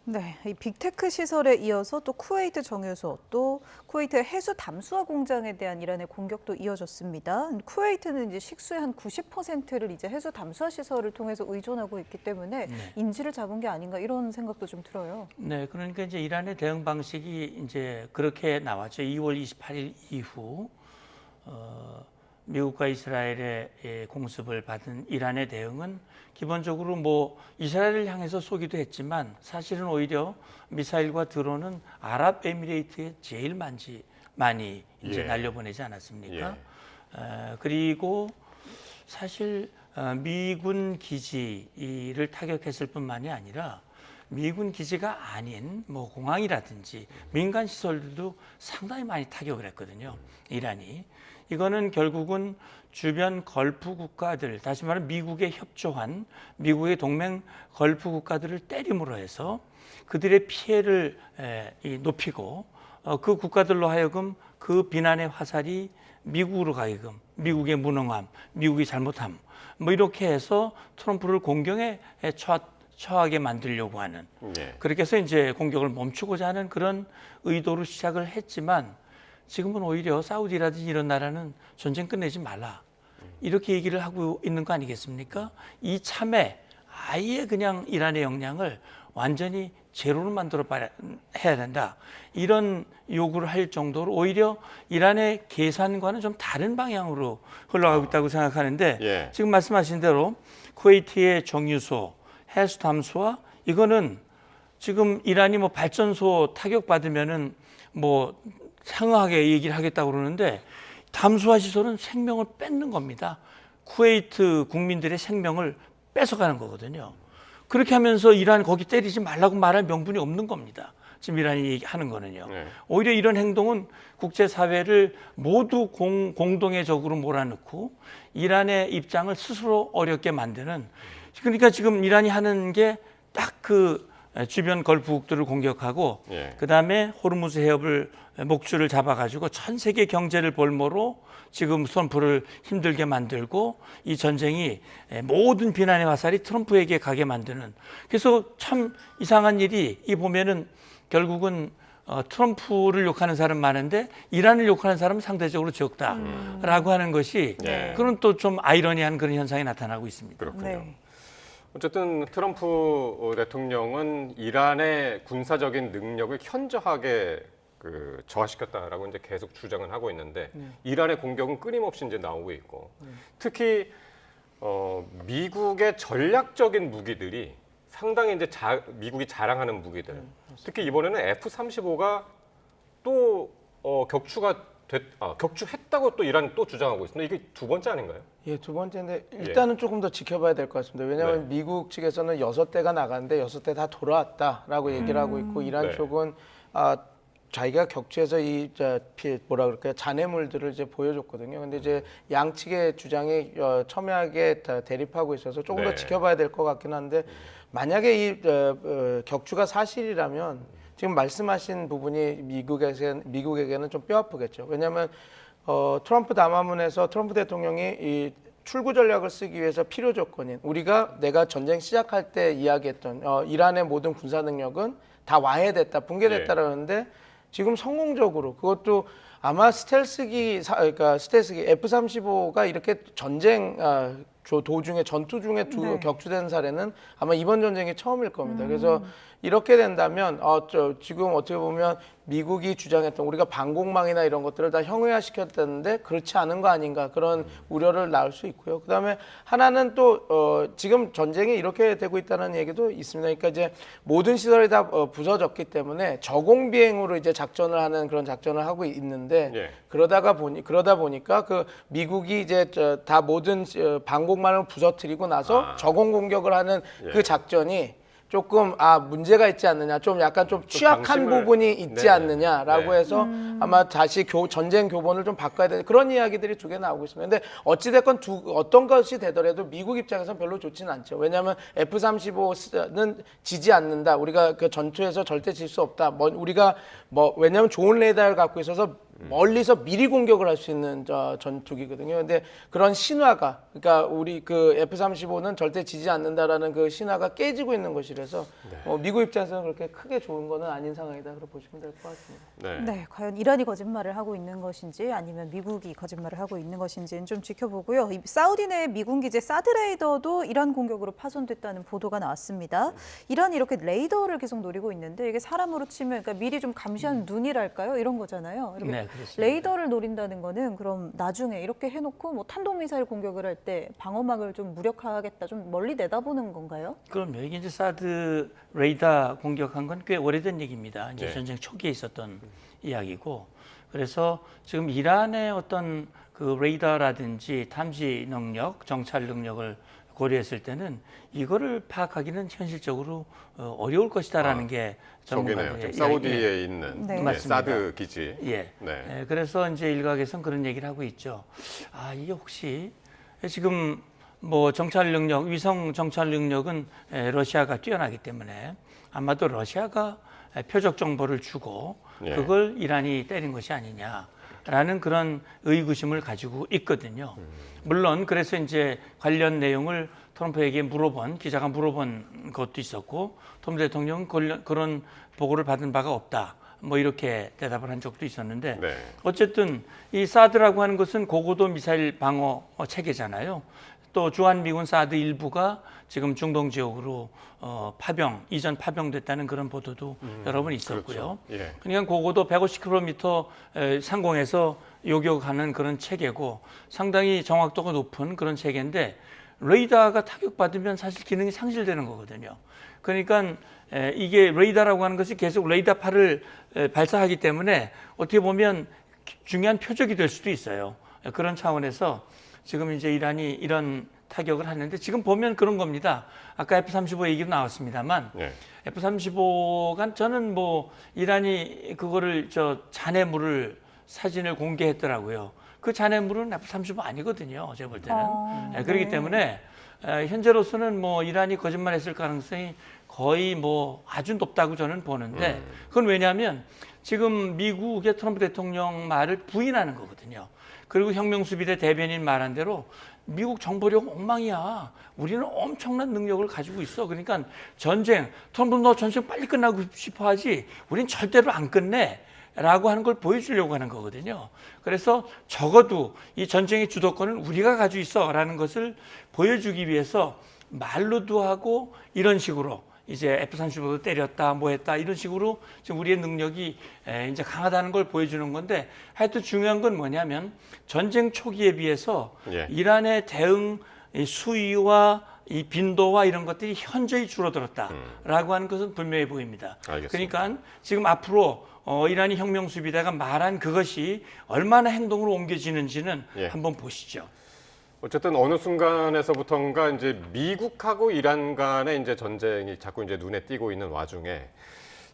네, 이 빅테크 시설에 이어서 또 쿠웨이트 정유소, 또 쿠웨이트 해수 담수화 공장에 대한 이란의 공격도 이어졌습니다. 쿠웨이트는 이제 식수의 한 90%를 이제 해수 담수화 시설을 통해서 의존하고 있기 때문에 인지를 잡은 게 아닌가 이런 생각도 좀 들어요. 네, 그러니까 이제 이란의 대응 방식이 이제 그렇게 나왔죠. 2월 28일 이후 미국과 이스라엘의 공습을 받은 이란의 대응은 기본적으로 뭐 이스라엘을 향해서 쏘기도 했지만 사실은 오히려 미사일과 드론은 아랍에미레이트에 제일 많이 이제 날려보내지 않았습니까? 그리고 사실 미군 기지를 타격했을 뿐만이 아니라 미군 기지가 아닌 뭐 공항이라든지 민간 시설들도 상당히 많이 타격을 했거든요. 이란이. 이거는 결국은 주변 걸프 국가들, 다시 말하면 미국에 협조한 미국의 동맹 걸프 국가들을 때림으로 해서 그들의 피해를 높이고 그 국가들로 하여금 그 비난의 화살이 미국으로 가게끔, 미국의 무능함, 미국이 잘못함, 뭐 이렇게 해서 트럼프를 공경에 처하게 만들려고 하는, 그렇게 해서 이제 공격을 멈추고자 하는 그런 의도로 시작을 했지만, 지금은 오히려 사우디라든지 이런 나라는 전쟁 끝내지 말라, 이렇게 얘기를 하고 있는 거 아니겠습니까? 이참에 아예 그냥 이란의 역량을 완전히 제로로 만들어 해야 된다, 이런 요구를 할 정도로 오히려 이란의 계산과는 좀 다른 방향으로 흘러가고 있다고 생각하는데, 지금 말씀하신 대로 쿠웨이트의 정유소, 해수 담수화, 이거는 지금 이란이 뭐 발전소 타격받으면은 뭐 상응하게 얘기를 하겠다고 그러는데, 담수화 시설은 생명을 뺏는 겁니다. 쿠웨이트 국민들의 생명을 뺏어가는 거거든요. 그렇게 하면서 이란 거기 때리지 말라고 말할 명분이 없는 겁니다. 지금 이란이 하는 거는요. 오히려 이런 행동은 국제사회를 모두 공동의 적으로 몰아넣고 이란의 입장을 스스로 어렵게 만드는, 그러니까 지금 이란이 하는 게 딱 그 주변 걸프국들을 공격하고 그다음에 호르무즈 해협을 목줄을 잡아가지고 전 세계 경제를 볼모로 지금 트럼프를 힘들게 만들고 이 전쟁이 모든 비난의 화살이 트럼프에게 가게 만드는, 그래서 참 이상한 일이 이 보면은 결국은 트럼프를 욕하는 사람 많은데 이란을 욕하는 사람은 상대적으로 적다라고 하는 것이 그런 또 좀 아이러니한 그런 현상이 나타나고 있습니다. 그렇군요. 어쨌든 트럼프 대통령은 이란의 군사적인 능력을 현저하게 저하시켰다라고 이제 계속 주장을 하고 있는데 이란의 공격은 끊임없이 이제 나오고 있고 특히 미국의 전략적인 무기들이 상당히 이제 미국이 자랑하는 무기들, 특히 이번에는 F-35가 또 격추했다고 또 이란이 또 주장하고 있습니다. 이게 두 번째 아닌가요? 예, 두 번째인데 일단은 조금 더 지켜봐야 될 것 같습니다. 왜냐하면 미국 측에서는 6대가 나갔는데 6대 다 돌아왔다라고 얘기를 하고 있고 이란 쪽은 자기가 격추해서 뭐라 그럴까요? 잔해물들을 이제 보여줬거든요. 근데 이제 양측의 주장이 첨예하게 대립하고 있어서 조금 더 지켜봐야 될 것 같긴 한데 만약에 이 격추가 사실이라면 지금 말씀하신 부분이 미국에게는 좀 뼈아프겠죠. 왜냐하면 트럼프 담화문에서 트럼프 대통령이 이 출구 전략을 쓰기 위해서 필요 조건인 내가 전쟁 시작할 때 이야기했던 이란의 모든 군사 능력은 다 와해됐다, 붕괴됐다라는데 지금 성공적으로 그것도 아마 스텔스기 F-35가 이렇게 전쟁 도중에 전투 중에 격추된 사례는 아마 이번 전쟁이 처음일 겁니다. 그래서 이렇게 된다면 지금 어떻게 보면 미국이 주장했던 우리가 방공망이나 이런 것들을 다 형해화시켰다는데 그렇지 않은 거 아닌가 그런 우려를 낳을 수 있고요. 그다음에 하나는 또 지금 전쟁이 이렇게 되고 있다는 얘기도 있습니다. 그러니까 이제 모든 시설이 다 부서졌기 때문에 저공 비행으로 이제 작전을 하는 그런 작전을 하고 있는데 그러다 보니까 그 미국이 이제 다 모든 방공망을 부서뜨리고 나서 저공 공격을 하는 그 작전이 조금 문제가 있지 않느냐, 좀 약간 좀 취약한 부분이 있지 않느냐라고 해서 아마 다시 전쟁 교본을 좀 바꿔야 되는 그런 이야기들이 두 개 나오고 있습니다. 근데 어찌됐건 어떤 것이 되더라도 미국 입장에서는 별로 좋지는 않죠. 왜냐하면 F-35는 지지 않는다. 우리가 그 전투에서 절대 질 수 없다. 왜냐하면 좋은 레이더를 갖고 있어서 멀리서 미리 공격을 할 수 있는 전투기거든요. 근데 그런 신화가, 그러니까 우리 그 F-35는 절대 지지 않는다라는 그 신화가 깨지고 있는 것이라서 미국 입장에서는 그렇게 크게 좋은 거는 아닌 상황이다. 그렇게 보시면 될 것 같습니다. 네, 과연 이란이 거짓말을 하고 있는 것인지 아니면 미국이 거짓말을 하고 있는 것인지는 좀 지켜보고요. 사우디 내 미군 기지 사드 레이더도 이란 공격으로 파손됐다는 보도가 나왔습니다. 이란이 이렇게 레이더를 계속 노리고 있는데 이게 사람으로 치면 그러니까 미리 좀 감시하는 눈이랄까요? 이런 거잖아요. 이렇게 레이더를 노린다는 거는 그럼 나중에 이렇게 해놓고 뭐 탄도미사일 공격을 할 때 방어막을 좀 무력화하겠다, 좀 멀리 내다보는 건가요? 그럼요. 이게 이제 사드 레이더 공격한 건 꽤 오래된 얘기입니다. 이제 전쟁 초기에 있었던 이야기고, 그래서 지금 이란의 어떤 그 레이더라든지 탐지 능력, 정찰 능력을 고려했을 때는 이거를 파악하기는 현실적으로 어려울 것이다라는 게 전문가들의 사우디에 있는 사드 기지. 그래서 이제 일각에서는 그런 얘기를 하고 있죠. 이게 혹시 지금 뭐 정찰 능력, 위성 정찰 능력은 러시아가 뛰어나기 때문에 아마도 러시아가 표적 정보를 주고 그걸 이란이 때린 것이 아니냐라는 그런 의구심을 가지고 있거든요. 물론 그래서 이제 관련 내용을 트럼프에게 기자가 물어본 것도 있었고, 트럼프 대통령은 그런 보고를 받은 바가 없다. 뭐 이렇게 대답을 한 적도 있었는데 어쨌든 이 사드라고 하는 것은 고고도 미사일 방어 체계잖아요. 또 주한미군 사드 일부가 지금 중동 지역으로 이전 파병됐다는 그런 보도도 여러 번 있었고요. 그러니까 고고도 150km 상공에서 요격하는 그런 체계고 상당히 정확도가 높은 그런 체계인데 레이더가 타격받으면 사실 기능이 상실되는 거거든요. 그러니까 이게 레이더라고 하는 것이 계속 레이더파를 발사하기 때문에 어떻게 보면 중요한 표적이 될 수도 있어요. 그런 차원에서 지금 이제 이란이 이런 타격을 하는데 지금 보면 그런 겁니다. 아까 F-35 얘기도 나왔습니다만 네. F-35가 저는 뭐 이란이 그거를 잔해물을 사진을 공개했더라고요. 그 잔해물은 F-35 아니거든요. 제가 볼 때는. 네, 그렇기 때문에 현재로서는 뭐 이란이 거짓말했을 가능성이 거의 뭐 아주 높다고 저는 보는데 그건 왜냐하면 지금 미국의 트럼프 대통령 말을 부인하는 거거든요. 그리고 혁명수비대 대변인 말한 대로 미국 정보력 엉망이야. 우리는 엄청난 능력을 가지고 있어. 그러니까 전쟁, 트럼프 너 전쟁 빨리 끝나고 싶어 하지. 우린 절대로 안 끝내. 라고 하는 걸 보여주려고 하는 거거든요. 그래서 적어도 이 전쟁의 주도권은 우리가 가지고 있어 라는 것을 보여주기 위해서 말로도 하고 이런 식으로 이제 F-35도 때렸다 뭐 했다 이런 식으로 지금 우리의 능력이 이제 강하다는 걸 보여주는 건데 하여튼 중요한 건 뭐냐면 전쟁 초기에 비해서 이란의 대응 수위와 이 빈도와 이런 것들이 현저히 줄어들었다라고 하는 것은 분명해 보입니다. 알겠습니다. 그러니까 지금 앞으로 이란이 혁명수비대가 말한 그것이 얼마나 행동으로 옮겨지는지는 한번 보시죠. 어쨌든 어느 순간에서부턴가 이제 미국하고 이란 간의 이제 전쟁이 자꾸 이제 눈에 띄고 있는 와중에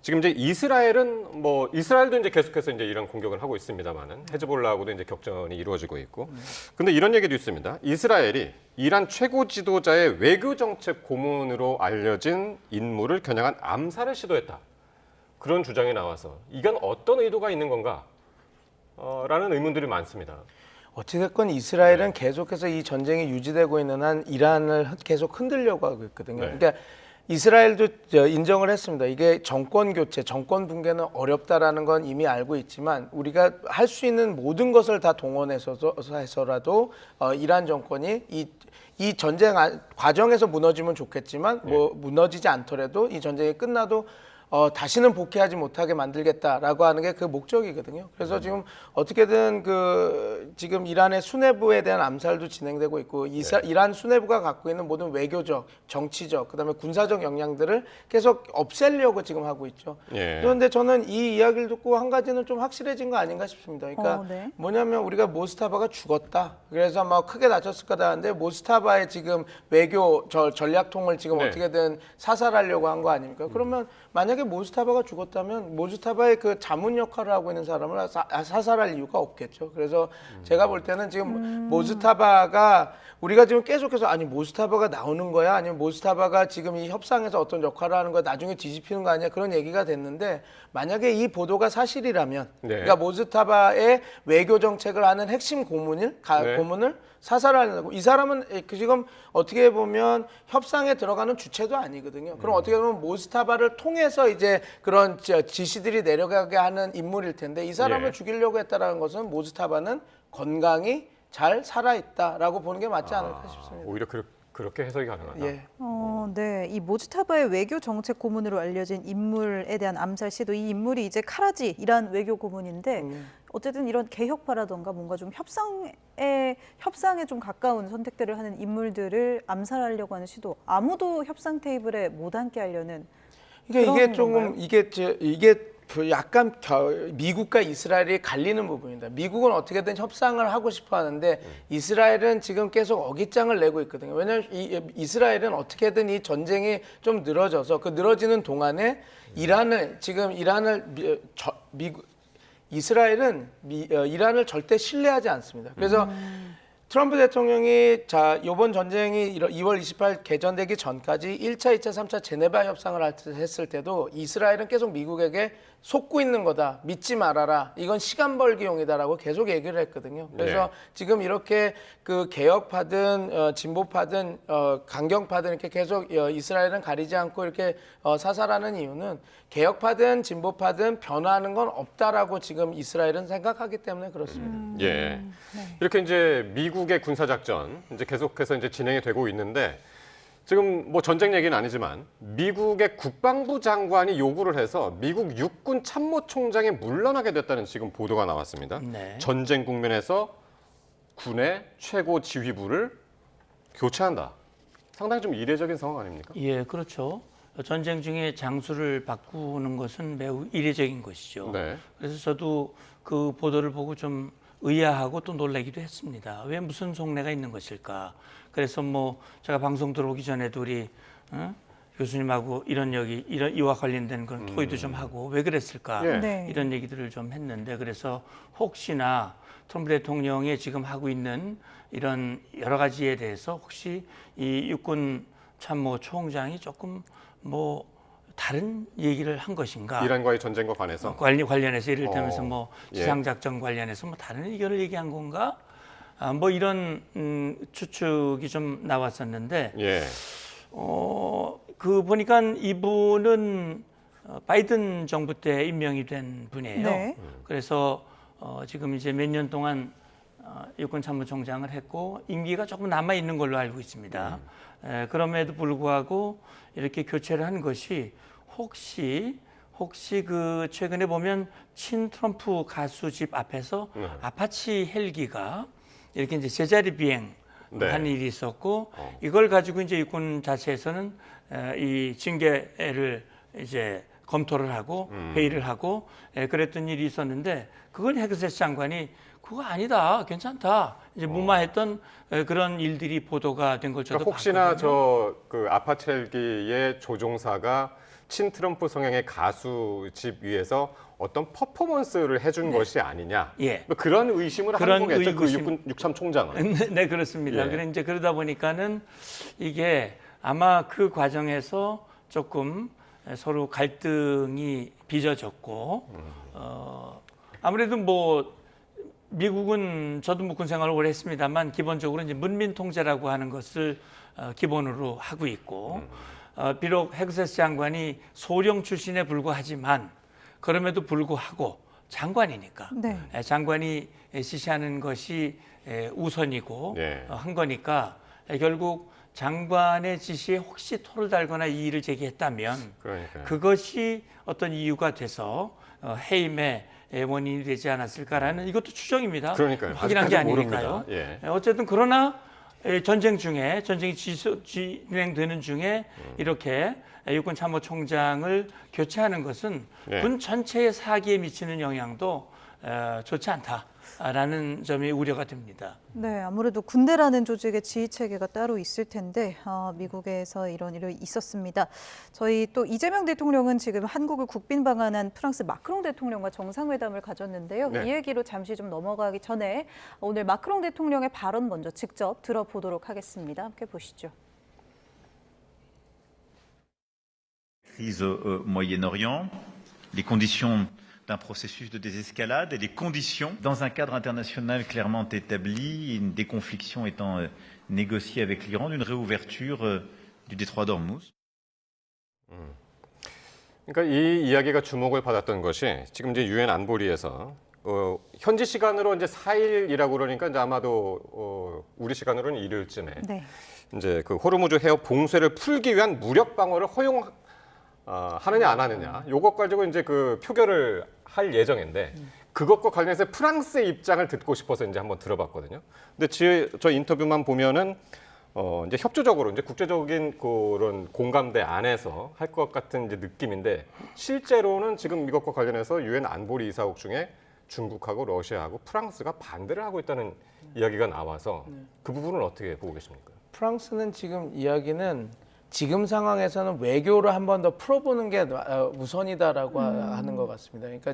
지금 이제 이스라엘은 뭐 이스라엘도 이제 계속해서 이제 이란 공격을 하고 있습니다만은 헤즈볼라하고도 이제 격전이 이루어지고 있고. 근데 이런 얘기도 있습니다. 이스라엘이 이란 최고 지도자의 외교 정책 고문으로 알려진 인물을 겨냥한 암살을 시도했다. 그런 주장이 나와서 이건 어떤 의도가 있는 건가? 라는 의문들이 많습니다. 어찌됐건 이스라엘은 계속해서 이 전쟁이 유지되고 있는 한 이란을 계속 흔들려고 하고 있거든요. 그러니까 이스라엘도 인정을 했습니다. 이게 정권 교체, 정권 붕괴는 어렵다라는 건 이미 알고 있지만 우리가 할 수 있는 모든 것을 다 동원해서라도 이란 정권이 이 전쟁 과정에서 무너지면 좋겠지만 뭐 무너지지 않더라도 이 전쟁이 끝나도 다시는 복귀하지 못하게 만들겠다라고 하는 게 그 목적이거든요. 그래서 지금 어떻게든 지금 이란의 수뇌부에 대한 암살도 진행되고 있고 이란 수뇌부가 갖고 있는 모든 외교적, 정치적, 그다음에 군사적 역량들을 계속 없애려고 지금 하고 있죠. 그런데 저는 이 이야기를 듣고 한 가지는 좀 확실해진 거 아닌가 싶습니다. 그러니까 뭐냐면 우리가 모스타바가 죽었다. 그래서 막 크게 다쳤을 거다 하는데 모스타바의 지금 외교 전략통을 지금 어떻게든 사살하려고 한 거 아닙니까? 그러면 만약에 모스타바가 죽었다면 모스타바의 그 자문 역할을 하고 있는 사람을 사살할 이유가 없겠죠. 그래서 제가 볼 때는 지금 모스타바가 우리가 지금 계속해서 아니 모스타바가 나오는 거야? 아니면 모스타바가 지금 이 협상에서 어떤 역할을 하는 거야? 나중에 뒤집히는 거 아니야? 그런 얘기가 됐는데 만약에 이 보도가 사실이라면 그러니까 모스타바의 외교 정책을 하는 핵심 고문을 사살하려고 이 사람은 지금 어떻게 보면 협상에 들어가는 주체도 아니거든요. 그럼 어떻게 보면 모스타바를 통해서 이제 그런 지시들이 내려가게 하는 인물일 텐데 이 사람을 죽이려고 했다라는 것은 모스타바는 건강히 잘 살아있다라고 보는 게 맞지 않을까 싶습니다. 오히려 그렇게 해석이 가능하다. 네, 이 모스타바의 외교 정책 고문으로 알려진 인물에 대한 암살 시도, 이 인물이 이제 카라지 이란 외교 고문인데 어쨌든 이런 개혁파라던가 뭔가 좀 협상에 좀 가까운 선택들을 하는 인물들을 암살하려고 하는 시도, 아무도 협상 테이블에 못 앉게 하려는. 이게 조금 이게 약간 미국과 이스라엘이 갈리는 부분입니다. 미국은 어떻게든 협상을 하고 싶어 하는데 이스라엘은 지금 계속 어깃장을 내고 있거든요. 왜냐하면 이스라엘은 어떻게든 이 전쟁이 좀 늘어져서 그 늘어지는 동안에 이스라엘은 이란을 절대 신뢰하지 않습니다. 그래서 트럼프 대통령이 이번 전쟁이 2월 28일 개전되기 전까지 1차, 2차, 3차 제네바 협상을 했을 때도 이스라엘은 계속 미국에게 속고 있는 거다. 믿지 말아라. 이건 시간 벌기용이다라고 계속 얘기를 했거든요. 그래서 지금 이렇게 그 개혁파든 진보파든 강경파든 이렇게 계속 이스라엘은 가리지 않고 이렇게 사살하는 이유는 개혁파든 진보파든 변화하는 건 없다라고 지금 이스라엘은 생각하기 때문에 그렇습니다. 이렇게 이제 미국의 군사작전 이제 계속해서 이제 진행이 되고 있는데 지금 뭐 전쟁 얘기는 아니지만 미국의 국방부 장관이 요구를 해서 미국 육군 참모총장이 물러나게 됐다는 지금 보도가 나왔습니다. 전쟁 국면에서 군의 최고 지휘부를 교체한다. 상당히 좀 이례적인 상황 아닙니까? 예, 그렇죠. 전쟁 중에 장수를 바꾸는 것은 매우 이례적인 것이죠. 그래서 저도 그 보도를 보고 좀 의아하고 또 놀라기도 했습니다. 왜 무슨 속내가 있는 것일까? 그래서 뭐 제가 방송 들어오기 전에도 우리 교수님하고 이와 관련된 그런 토의도 좀 하고 왜 그랬을까? 네. 이런 얘기들을 좀 했는데 그래서 혹시나 트럼프 대통령이 지금 하고 있는 이런 여러 가지에 대해서 혹시 이 육군 참모 총장이 조금 뭐 다른 얘기를 한 것인가? 이란과의 전쟁과 관해서 관련해서 이를테면서 뭐 예. 지상작전 관련해서 뭐 다른 의견을 얘기한 건가? 뭐 이런 추측이 좀 나왔었는데 예. 그 보니까 이분은 바이든 정부 때 임명이 된 분이에요. 네. 그래서 지금 이제 몇 년 동안 육군 참모총장을 했고 임기가 조금 남아 있는 걸로 알고 있습니다. 그럼에도 불구하고 이렇게 교체를 한 것이 혹시 그 최근에 보면 친 트럼프 가수 집 앞에서 아파치 헬기가 이렇게 이제 제자리 비행 한 일이 있었고 이걸 가지고 이제 육군 자체에서는 이 징계를 이제 검토를 하고 회의를 하고 그랬던 일이 있었는데 그걸 헤그세스 장관이 그거 아니다, 괜찮다. 이제 무마했던 그런 일들이 보도가 된 걸 저도 그러니까 혹시나 봤거든요. 그 아파트 헬기의 조종사가 친 트럼프 성향의 가수 집 위에서 어떤 퍼포먼스를 해준 것이 아니냐. 예. 뭐 그런 의심을 그런 한 거겠죠. 그 의구심. 육참 총장은. 네, 그렇습니다. 예. 그래 이제 그러다 보니까는 이게 아마 그 과정에서 조금 서로 갈등이 빚어졌고 아무래도 뭐 미국은 저도 묵군 생활을 오래 했습니다만 기본적으로 이제 문민 통제라고 하는 것을 기본으로 하고 있고 비록 헤그세스 장관이 소령 출신에 불과하지만 그럼에도 불구하고 장관이니까 네. 장관이 지시하는 것이 우선이고 네. 한 거니까 결국 장관의 지시에 혹시 토를 달거나 이의를 제기했다면 그러니까요. 그것이 어떤 이유가 돼서 해임의 원인이 되지 않았을까라는 이것도 추정입니다. 그러니까요. 확인한 게 아직까지 아니니까요. 모릅니다. 예. 어쨌든 그러나 전쟁이 진행되는 중에 이렇게 육군 참모총장을 교체하는 것은 네. 군 전체의 사기에 미치는 영향도 좋지 않다라는 점이 우려가 됩니다. 네, 아무래도 군대라는 조직의 지휘 체계가 따로 있을 텐데 미국에서 이런 일이 있었습니다. 저희 또 이재명 대통령은 지금 한국을 국빈 방한한 프랑스 마크롱 대통령과 정상회담을 가졌는데요. 네. 이 얘기로 잠시 좀 넘어가기 전에 오늘 마크롱 대통령의 발언 먼저 직접 들어보도록 하겠습니다. 함께 보시죠. Crise au Moyen-Orient, les conditions d'un processus de désescalade et les conditions dans un cadre international clairement établi, une déconfliction étant négociée avec l'Iran, d'une réouverture du détroit d'Ormuz. 그러니까 이 이야기가 주목을 받았던 것이 지금 이제 유엔 안보리에서 현지 시간으로 이제 4일이라고 그러니까 이제 아마도 우리 시간으로는 일요일쯤에 네. 이제 그 호르무즈 해협 봉쇄를 풀기 위한 무력 방어를 하느냐 안 하느냐 요것 가지고 이제 그 표결을 할 예정인데 그것과 관련해서 프랑스의 입장을 듣고 싶어서 이제 한번 들어봤거든요. 근데 저 인터뷰만 보면은 이제 협조적으로 이제 국제적인 그런 공감대 안에서 할 것 같은 이제 느낌인데 실제로는 지금 이것과 관련해서 유엔 안보리 이사국 중에 중국하고 러시아하고 프랑스가 반대를 하고 있다는 이야기가 나와서 그 부분은 어떻게 보고 계십니까? 프랑스는 지금 이야기는 지금 상황에서는 외교를 한 번 더 풀어보는 게 우선이다라고 하는 것 같습니다. 그러니까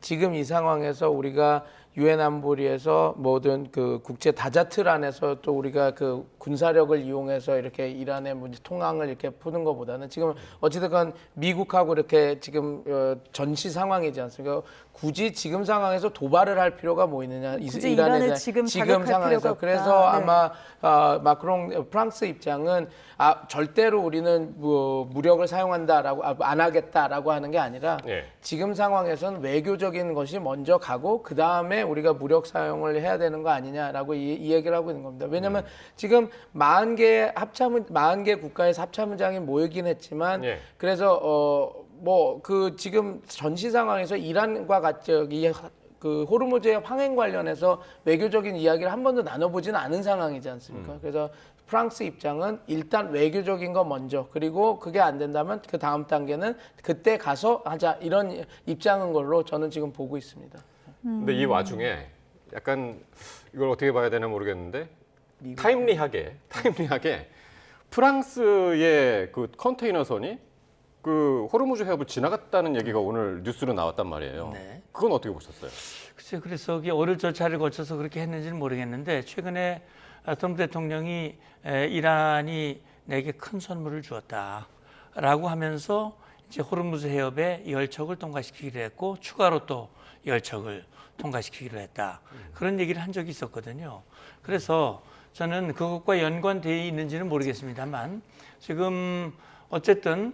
지금 이 상황에서 우리가 유엔 안보리에서 모든 그 국제 다자틀 안에서 또 우리가 그 군사력을 이용해서 이렇게 이란의 문제 통항을 이렇게 푸는 것보다는 지금 어찌됐건 미국하고 이렇게 지금 전시 상황이지 않습니까? 굳이 지금 상황에서 도발을 할 필요가 뭐 있느냐? 굳이 이란을 지금 자극할 필요가 없다. 그래서 네. 아마 마크롱 프랑스 입장은 절대로 우리는 뭐 무력을 사용한다라고 안 하겠다라고 하는 게 아니라 예. 지금 상황에서는 외교적인 것이 먼저 가고 그 다음에 우리가 무력 사용을 해야 되는 거 아니냐라고 이 얘기를 하고 있는 겁니다. 왜냐하면 지금 40개 국가에서 합참의장이 모이긴 했지만 예. 그래서 뭐 그 지금 전시 상황에서 이란과 같이 그 호르무즈의 항행 관련해서 외교적인 이야기를 한 번도 나눠보지는 않은 상황이지 않습니까? 그래서 프랑스 입장은 일단 외교적인 거 먼저 그리고 그게 안 된다면 그 다음 단계는 그때 가서 하자 이런 입장인 걸로 저는 지금 보고 있습니다. 근데 이 와중에 약간 이걸 어떻게 봐야 되나 모르겠는데 타임리하게 프랑스의 그 컨테이너선이 그 호르무즈 해협을 지나갔다는 얘기가 오늘 뉴스로 나왔단 말이에요. 네. 그건 어떻게 보셨어요? 글쎄요, 그래서 이게 어느 절차를 거쳐서 그렇게 했는지는 모르겠는데 최근에 트럼프 대통령이 이란이 내게 큰 선물을 주었다라고 하면서 이제 호르무즈 해협에 열척을 통과시키기로 했고 추가로 또 열척을 통과시키기로 했다. 그런 얘기를 한 적이 있었거든요. 그래서 저는 그것과 연관되어 있는지는 모르겠습니다만 지금 어쨌든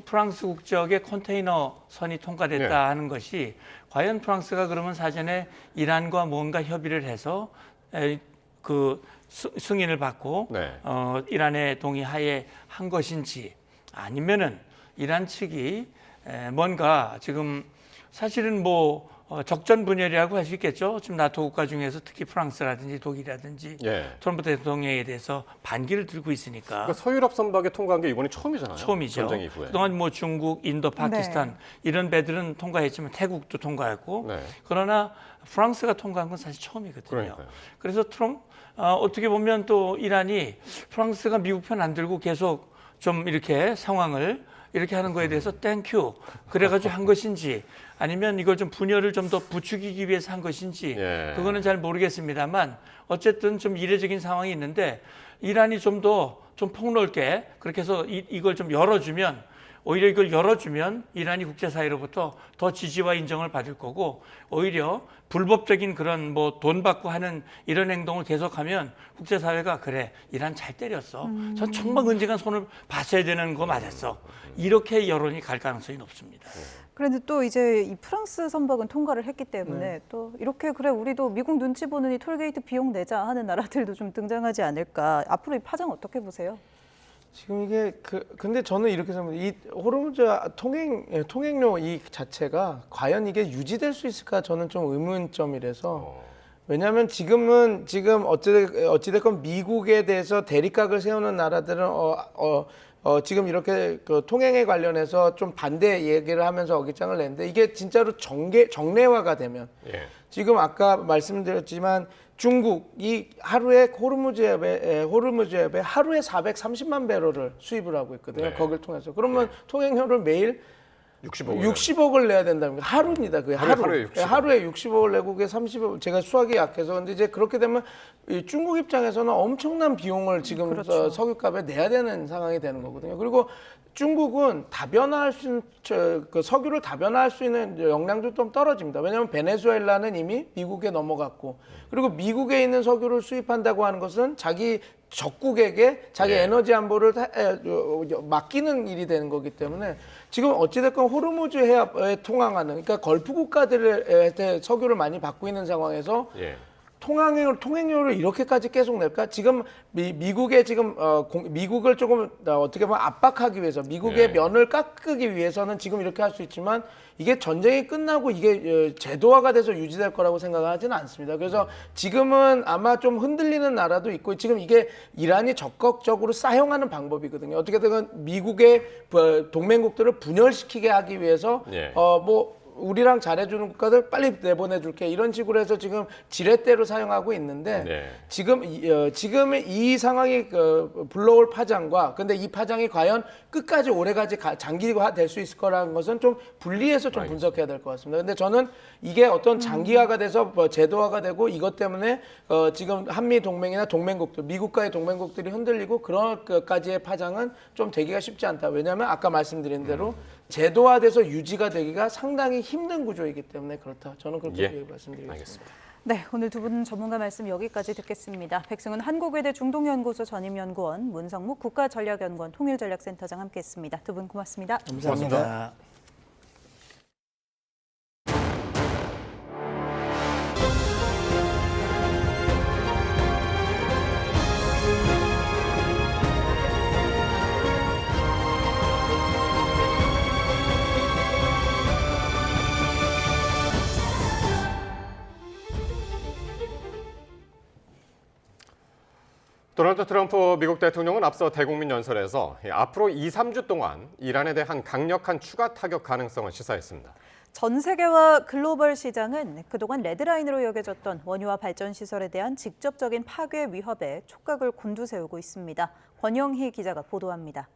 프랑스 국적의 컨테이너 선이 통과됐다 네. 하는 것이 과연 프랑스가 그러면 사전에 이란과 뭔가 협의를 해서 그 승인을 받고 네. 이란의 동의하에 한 것인지 아니면은 이란 측이 뭔가 지금 사실은 뭐 적전 분열이라고 할 수 있겠죠. 지금 나토 국가 중에서 특히 프랑스라든지 독일이라든지 예. 트럼프 대통령에 대해서 반기를 들고 있으니까. 그러니까 서유럽 선박에 통과한 게 이번이 처음이잖아요. 처음이죠. 전쟁 이후에. 그동안 뭐 중국, 인도, 파키스탄 네. 이런 배들은 통과했지만 태국도 통과했고 네. 그러나 프랑스가 통과한 건 사실 처음이거든요. 그러니까요. 그래서 어떻게 보면 또 이란이 프랑스가 미국 편 안 들고 계속 좀 이렇게 상황을 이렇게 하는 거에 대해서 땡큐 그래가지고 한 것인지 아니면 이걸 좀 분열을 좀 더 부추기기 위해서 한 것인지 예. 그거는 잘 모르겠습니다만 어쨌든 좀 이례적인 상황이 있는데 이란이 좀 더 좀 폭넓게 그렇게 해서 이걸 좀 열어주면 오히려 이걸 열어주면 이란이 국제사회로부터 더 지지와 인정을 받을 거고 오히려 불법적인 그런 뭐 돈 받고 하는 이런 행동을 계속하면 국제사회가 그래 이란 잘 때렸어. 전 정말 은직한 손을 봤어야 되는 거 맞았어. 이렇게 여론이 갈 가능성이 높습니다. 그런데 또 이제 이 프랑스 선박은 통과를 했기 때문에 또 이렇게 그래 우리도 미국 눈치 보느니 톨게이트 비용 내자 하는 나라들도 좀 등장하지 않을까. 앞으로 이 파장 어떻게 보세요? 지금 이게 근데 저는 이렇게 생각합니다. 이 호르무즈 통행료 이 자체가 과연 이게 유지될 수 있을까 저는 좀 의문점이라서 왜냐하면 지금 어찌됐건 미국에 대해서 대립각을 세우는 나라들은 지금 이렇게 그 통행에 관련해서 좀 반대 얘기를 하면서 어깃장을 냈는데 이게 진짜로 정례화가 되면 지금 아까 말씀드렸지만 중국이 하루에 호르무즈 해협에 하루에 430만 배럴을 수입을 하고 있거든요. 거길 통해서. 그러면 통행료를 매일 60억을 내야 된다는 거 하루입니다. 그게 하루에 60억을 내고 그게 30억 제가 수학이 약해서 근데 이제 그렇게 되면 이 중국 입장에서는 엄청난 비용을 지금 그렇죠. 석유값에 내야 되는 상황이 되는 거거든요. 그리고 중국은 다변화할 수 있는 그 석유를 다변화할 수 있는 역량도 좀 떨어집니다. 왜냐하면 베네수엘라는 이미 미국에 넘어갔고 그리고 미국에 있는 석유를 수입한다고 하는 것은 자기 적국에게 자기 에너지 안보를 맡기는 일이 되는 거기 때문에 지금 어찌됐건 호르무즈 해협에 통항하는 그러니까 걸프 국가들의 석유를 많이 받고 있는 상황에서 통행료를 이렇게까지 계속 낼까? 지금 미국의 지금 미국을 조금 어떻게 보면 압박하기 위해서 미국의 면을 깎기 위해서는 지금 이렇게 할 수 있지만 이게 전쟁이 끝나고 이게 제도화가 돼서 유지될 거라고 생각하지는 않습니다. 그래서 지금은 아마 좀 흔들리는 나라도 있고 지금 이게 이란이 적극적으로 사용하는 방법이거든요. 어떻게든 미국의 동맹국들을 분열시키게 하기 위해서 우리랑 잘해주는 국가들 빨리 내보내줄게 이런 식으로 해서 지금 지렛대로 사용하고 있는데 지금의 이 상황이 불러올 파장과 근데 이 파장이 과연 끝까지 오래가지 장기화 될 수 있을 거라는 것은 좀 분리해서 좀 분석해야 될 것 같습니다. 근데 저는 이게 어떤 장기화가 돼서 제도화가 되고 이것 때문에 지금 한미 동맹이나 동맹국들 미국과의 동맹국들이 흔들리고 그런 것까지의 파장은 좀 되기가 쉽지 않다. 왜냐하면 아까 말씀드린 대로 제도화돼서 유지가 되기가 상당히 힘든 구조이기 때문에 그렇다. 저는 그렇게 말씀드리겠습니다. 알겠습니다. 네, 오늘 두 분 전문가 말씀 여기까지 듣겠습니다. 백승훈 한국외대 중동연구소 전임연구원, 문성묵 국가전략연구원 통일전략센터장 함께했습니다. 두 분 고맙습니다. 감사합니다. 도널드 트럼프 미국 대통령은 앞서 대국민 연설에서 앞으로 2, 3주 동안 이란에 대한 강력한 추가 타격 가능성을 시사했습니다. 전 세계와 글로벌 시장은 그동안 레드라인으로 여겨졌던 원유와 발전시설에 대한 직접적인 파괴 위협에 촉각을 곤두세우고 있습니다. 권영희 기자가 보도합니다.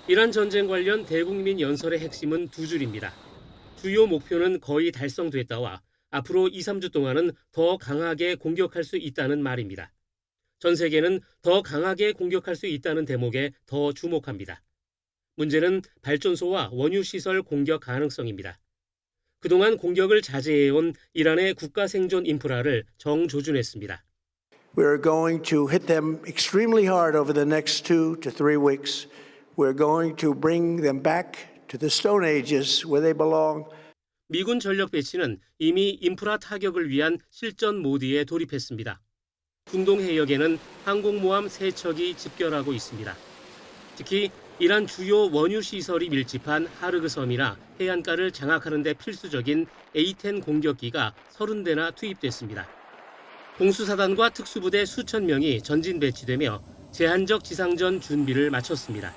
이란 전쟁 관련 대국민 연설의 핵심은 두 줄입니다. 주요 목표는 거의 달성됐다와 앞으로 2, 3주 동안은 더 강하게 공격할 수 있다는 말입니다. 전 세계는 더 강하게 공격할 수 있다는 대목에 더 주목합니다. 문제는 발전소와 원유시설 공격 가능성입니다. 그동안 공격을 자제해온 이란의 국가 생존 인프라를 정조준했습니다. We're going to hit them extremely hard over the next 2 to 3 weeks. We're going to bring them back to the Stone Ages where they belong. 미군 전력 배치는 이미 인프라 타격을 위한 실전 모드에 돌입했습니다. 중동 해역에는 항공모함 3척이 집결하고 있습니다. 특히 이란 주요 원유 시설이 밀집한 하르그 섬이나 해안가를 장악하는 데 필수적인 A-10 공격기가 30대나 투입됐습니다. 공수사단과 특수부대 수천 명이 전진 배치되며 제한적 지상전 준비를 마쳤습니다.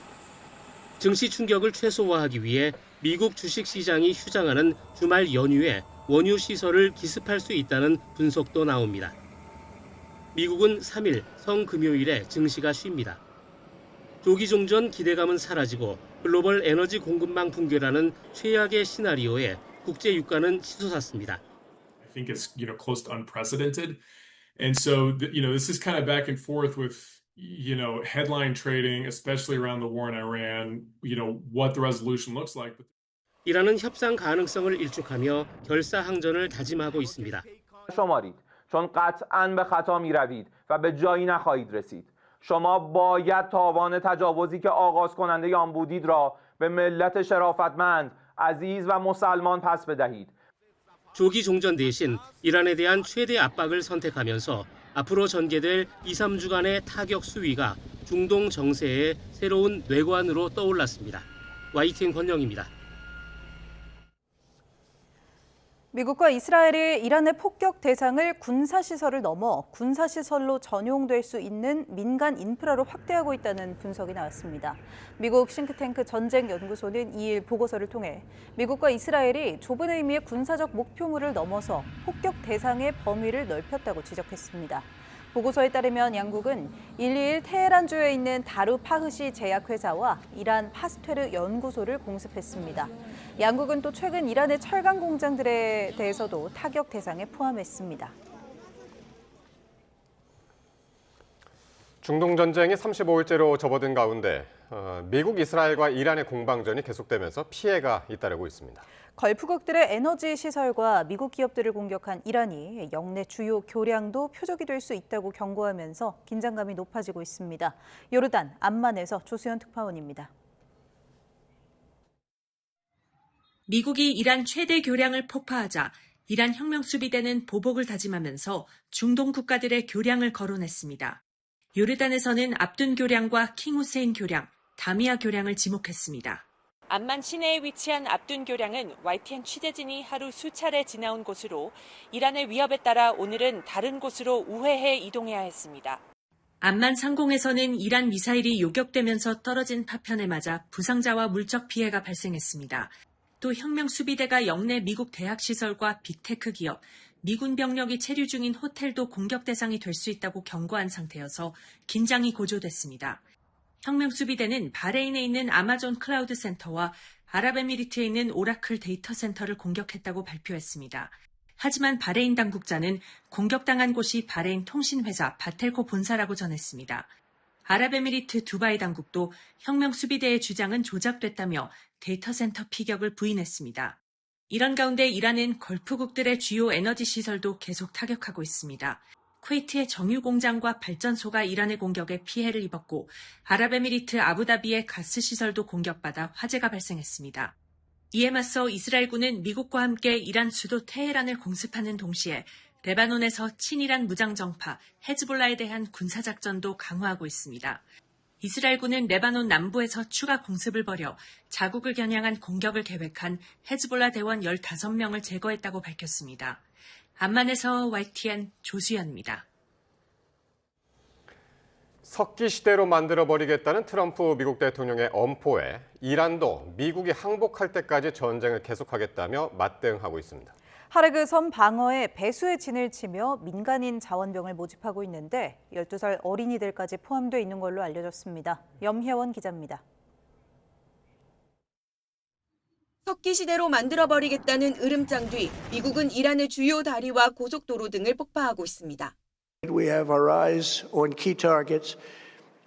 증시 충격을 최소화하기 위해 미국 주식시장이 휴장하는 주말 연휴에 원유 시설을 기습할 수 있다는 분석도 나옵니다. 미국은 3일 성금요일에 증시가 쉽니다. 조기 종전 기대감은 사라지고 글로벌 에너지 공급망 붕괴라는 최악의 시나리오에 국제 유가는 치솟았습니다. I think it's close to unprecedented, and so this is kind of back and forth with headline trading, especially around the war in Iran. What the resolution looks like. 이란은 협상 가능성을 일축하며 결사항전을 다짐하고 있습니다. شمارید چون قطعاً به خطا می‌روید و به جایی نخواهید رسید. شما باید تاوان تجاوزی که آغاز کننده آن بودید را به ملت شرافتمند، عزیز و مسلمان پس بدهید. 조기 종전 대신 이란에 대한 최대 압박을 선택하면서 앞으로 전개될 2, 3주간의 타격 수위가 중동 정세의 새로운 뇌관으로 떠올랐습니다. YTN 권영입니다. 미국과 이스라엘이 이란의 폭격 대상을 군사시설을 넘어 군사시설로 전용될 수 있는 민간 인프라로 확대하고 있다는 분석이 나왔습니다. 미국 싱크탱크 전쟁연구소는 2일 보고서를 통해 미국과 이스라엘이 좁은 의미의 군사적 목표물을 넘어서 폭격 대상의 범위를 넓혔다고 지적했습니다. 보고서에 따르면 양국은 121 테헤란주에 있는 다루파흐시 제약회사와 이란 파스테르 연구소를 공습했습니다. 양국은 또 최근 이란의 철강 공장들에 대해서도 타격 대상에 포함했습니다. 중동 전쟁이 35일째로 접어든 가운데 미국, 이스라엘과 이란의 공방전이 계속되면서 피해가 잇따르고 있습니다. 걸프국들의 에너지 시설과 미국 기업들을 공격한 이란이 역내 주요 교량도 표적이 될 수 있다고 경고하면서 긴장감이 높아지고 있습니다. 요르단 암만에서 조수연 특파원입니다. 미국이 이란 최대 교량을 폭파하자 이란 혁명수비대는 보복을 다짐하면서 중동 국가들의 교량을 거론했습니다. 요르단에서는 압둔 교량과 킹 후세인 교량, 다미아 교량을 지목했습니다. 암만 시내에 위치한 압둔 교량은 YTN 취재진이 하루 수차례 지나온 곳으로 이란의 위협에 따라 오늘은 다른 곳으로 우회해 이동해야 했습니다. 암만 상공에서는 이란 미사일이 요격되면서 떨어진 파편에 맞아 부상자와 물적 피해가 발생했습니다. 또 혁명수비대가 역내 미국 대학시설과 빅테크 기업, 미군 병력이 체류 중인 호텔도 공격 대상이 될 수 있다고 경고한 상태여서 긴장이 고조됐습니다. 혁명수비대는 바레인에 있는 아마존 클라우드 센터와 아랍에미리트에 있는 오라클 데이터 센터를 공격했다고 발표했습니다. 하지만 바레인 당국자는 공격당한 곳이 바레인 통신회사 바텔코 본사라고 전했습니다. 아랍에미리트 두바이 당국도 혁명수비대의 주장은 조작됐다며 데이터 센터 피격을 부인했습니다. 이런 가운데 이란은 걸프국들의 주요 에너지 시설도 계속 타격하고 있습니다. 쿠웨이트의 정유 공장과 발전소가 이란의 공격에 피해를 입었고 아랍에미리트 아부다비의 가스 시설도 공격받아 화재가 발생했습니다. 이에 맞서 이스라엘군은 미국과 함께 이란 수도 테헤란을 공습하는 동시에 레바논에서 친이란 무장정파 헤즈볼라에 대한 군사작전도 강화하고 있습니다. 이스라엘군은 레바논 남부에서 추가 공습을 벌여 자국을 겨냥한 공격을 계획한 헤즈볼라 대원 15명을 제거했다고 밝혔습니다. 암만에서 YTN 조수연입니다. 석기 시대로 만들어버리겠다는 트럼프 미국 대통령의 엄포에 이란도 미국이 항복할 때까지 전쟁을 계속하겠다며 맞대응하고 있습니다. 하르그 섬 방어에 배수의 진을 치며 민간인 자원병을 모집하고 있는데 12살 어린이들까지 포함되어 있는 걸로 알려졌습니다. 염혜원 기자입니다. 석기 시대로 만들어버리겠다는 으름장 뒤 미국은 이란의 주요 다리와 고속도로 등을 폭파하고 있습니다. We have our eyes on key targets.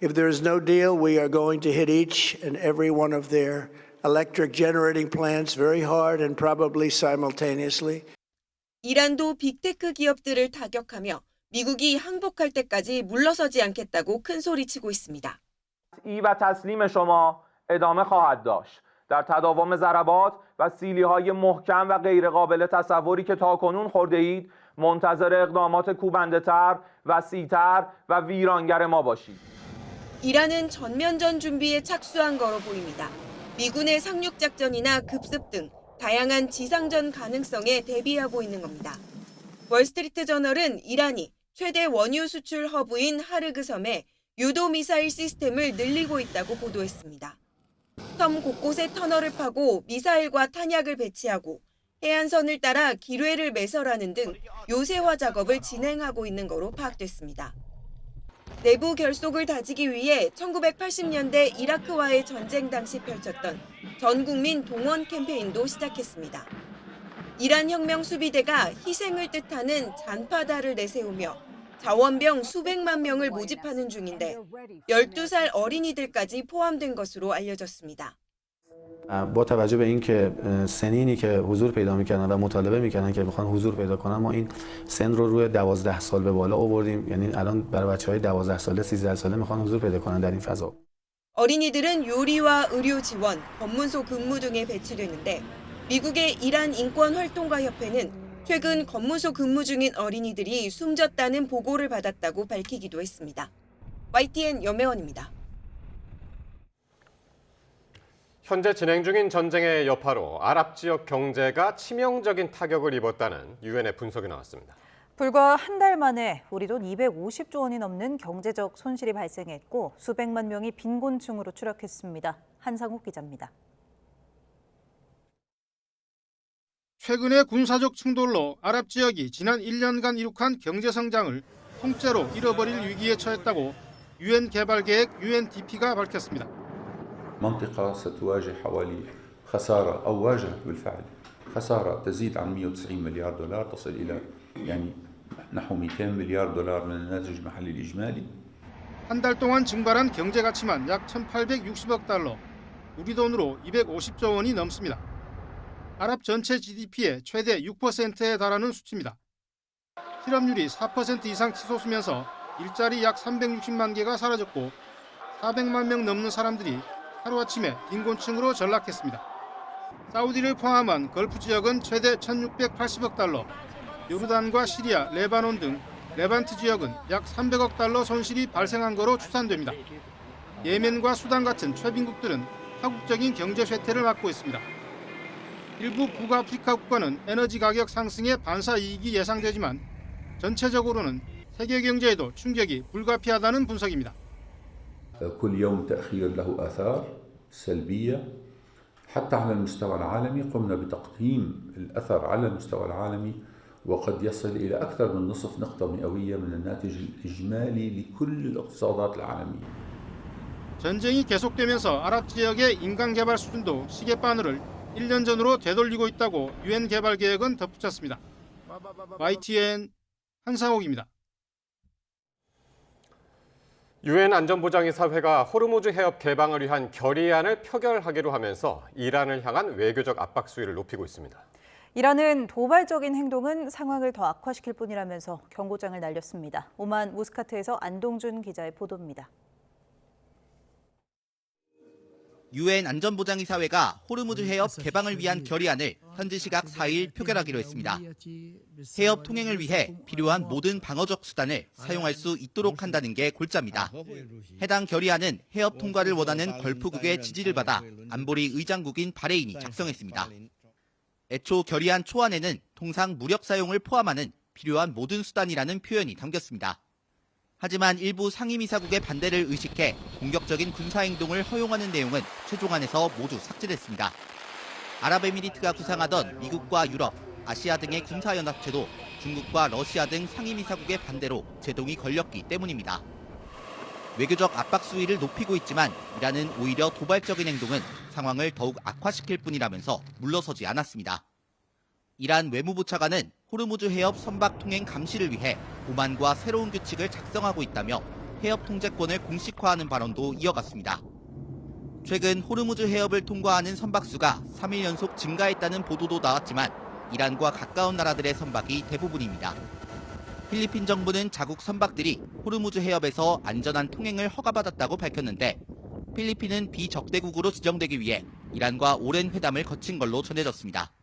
If there is no deal, we are going to hit each and every one of their electric generating plants very hard and probably simultaneously. 이란도 빅테크 기업들을 타격하며 미국이 항복할 때까지 물러서지 않겠다고 큰 소리치고 있습니다. ای و تسلیم شما ادامه خواهد داشت. در تداوم ضربات و سیلی‌های محکم و غیرقابل تصوری که تاکنون خورده اید منتظر اقدامات کوبنده‌تر، وسیع‌تر و ویرانگر ما باشید. 이란은 전면전 준비에 착수한 거로 보입니다. 미군의 상륙 작전이나 급습 등 다양한 지상전 가능성에 대비하고 있는 겁니다. 월스트리트 저널은 이란이 최대 원유 수출 허브인 하르그 섬에 유도 미사일 시스템을 늘리고 있다고 보도했습니다. 섬 곳곳에 터널을 파고 미사일과 탄약을 배치하고 해안선을 따라 기뢰를 매설하는 등 요새화 작업을 진행하고 있는 거로 파악됐습니다. 내부 결속을 다지기 위해 1980년대 이라크와의 전쟁 당시 펼쳤던 전국민 동원 캠페인도 시작했습니다. 이란 혁명 수비대가 희생을 뜻하는 잔파다를 내세우며 자원병 수백만 명을 모집하는 중인데 12살 어린이들까지 포함된 것으로 알려졌습니다. با توجه به اینکه سنینی که حضور پیدا می‌کردن و مطالبه می‌کردن که بخوان حضور پیدا کنن ما این سن رو روی 12 سال به بالا آوردیم یعنی الان برای بچه‌های 12 ساله 13 ساله می‌خوان حضور پیدا کنن در این فضا. 어린이들은 요리와 의료 지원, 검문소 근무 등에 배치되는데 미국의 이란 인권 활동가 협회는 최근 검문소 근무 중인 어린이들이 숨졌다는 보고를 받았다고 밝히기도 했습니다. YTN 염혜원입니다. 현재 진행 중인 전쟁의 여파로 아랍 지역 경제가 치명적인 타격을 입었다는 유엔의 분석이 나왔습니다. 불과 한 달 만에 우리 돈 250조 원이 넘는 경제적 손실이 발생했고 수백만 명이 빈곤층으로 추락했습니다. 한상욱 기자입니다. 최근의 군사적 충돌로 아랍 지역이 지난 1년간 이룩한 경제 성장을 통째로 잃어버릴 위기에 처했다고 유엔 개발계획 UNDP가 밝혔습니다. منطقة ستواجه حوالي خسارة أو واجهت بالفعل خسارة تزيد عن 190 مليار دولار تصل إلى يعني نحو 200 مليار دولار من الناتج المحلي الإجمالي. 한 달 동안 증발한 경제 가치만 약 1,860억 달러, 우리 돈으로 250조 원이 넘습니다. 아랍 전체 GDP의 최대 6%에 달하는 수치입니다. 실업률이 4% 이상 치솟으면서 일자리 약 360만 개가 사라졌고 400만 명 넘는 사람들이 하루아침에 빈곤층으로 전락했습니다. 사우디를 포함한 걸프 지역은 최대 1,680억 달러, 요르단과 시리아, 레바논 등 레반트 지역은 약 300억 달러 손실이 발생한 거로 추산됩니다. 예멘과 수단 같은 최빈국들은 파국적인 경제 쇠퇴를 맞고 있습니다. 일부 북아프리카 국가는 에너지 가격 상승에 반사 이익이 예상되지만 전체적으로는 세계 경제에도 충격이 불가피하다는 분석입니다. كل يوم تأخير له آثار سلبية حتى على المستوى العالمي قمنا بتقييم الأثر على المستوى العالمي وقد يصل إلى أكثر من نصف نقطة مئوية من الناتج الإجمالي لكل الاقتصادات العالمية. 전쟁이 계속되면서 아랍 지역의 인간 개발 수준도 시계바늘을 1년 전으로 되돌리고 있다고 유엔 개발 계획은 덧붙였습니다. YTN 한상욱입니다. 유엔 안전보장이사회가 호르무즈 해협 개방을 위한 결의안을 표결하기로 하면서 이란을 향한 외교적 압박 수위를 높이고 있습니다. 이란은 도발적인 행동은 상황을 더 악화시킬 뿐이라면서 경고장을 날렸습니다. 오만 무스카트에서 안동준 기자의 보도입니다. 유엔 안전보장이사회가 호르무즈 해협 개방을 위한 결의안을 현지 시각 4일 표결하기로 했습니다. 해협 통행을 위해 필요한 모든 방어적 수단을 사용할 수 있도록 한다는 게 골자입니다. 해당 결의안은 해협 통과를 원하는 걸프국의 지지를 받아 안보리 의장국인 바레인이 작성했습니다. 애초 결의안 초안에는 통상 무력 사용을 포함하는 필요한 모든 수단이라는 표현이 담겼습니다. 하지만 일부 상임이사국의 반대를 의식해 공격적인 군사행동을 허용하는 내용은 최종안에서 모두 삭제됐습니다. 아랍에미리트가 구상하던 미국과 유럽, 아시아 등의 군사연합체도 중국과 러시아 등 상임이사국의 반대로 제동이 걸렸기 때문입니다. 외교적 압박 수위를 높이고 있지만 이란은 오히려 도발적인 행동은 상황을 더욱 악화시킬 뿐이라면서 물러서지 않았습니다. 이란 외무부 차관은 호르무즈 해협 선박 통행 감시를 위해 오만과 새로운 규칙을 작성하고 있다며 해협 통제권을 공식화하는 발언도 이어갔습니다. 최근 호르무즈 해협을 통과하는 선박수가 3일 연속 증가했다는 보도도 나왔지만 이란과 가까운 나라들의 선박이 대부분입니다. 필리핀 정부는 자국 선박들이 호르무즈 해협에서 안전한 통행을 허가받았다고 밝혔는데 필리핀은 비적대국으로 지정되기 위해 이란과 오랜 회담을 거친 걸로 전해졌습니다.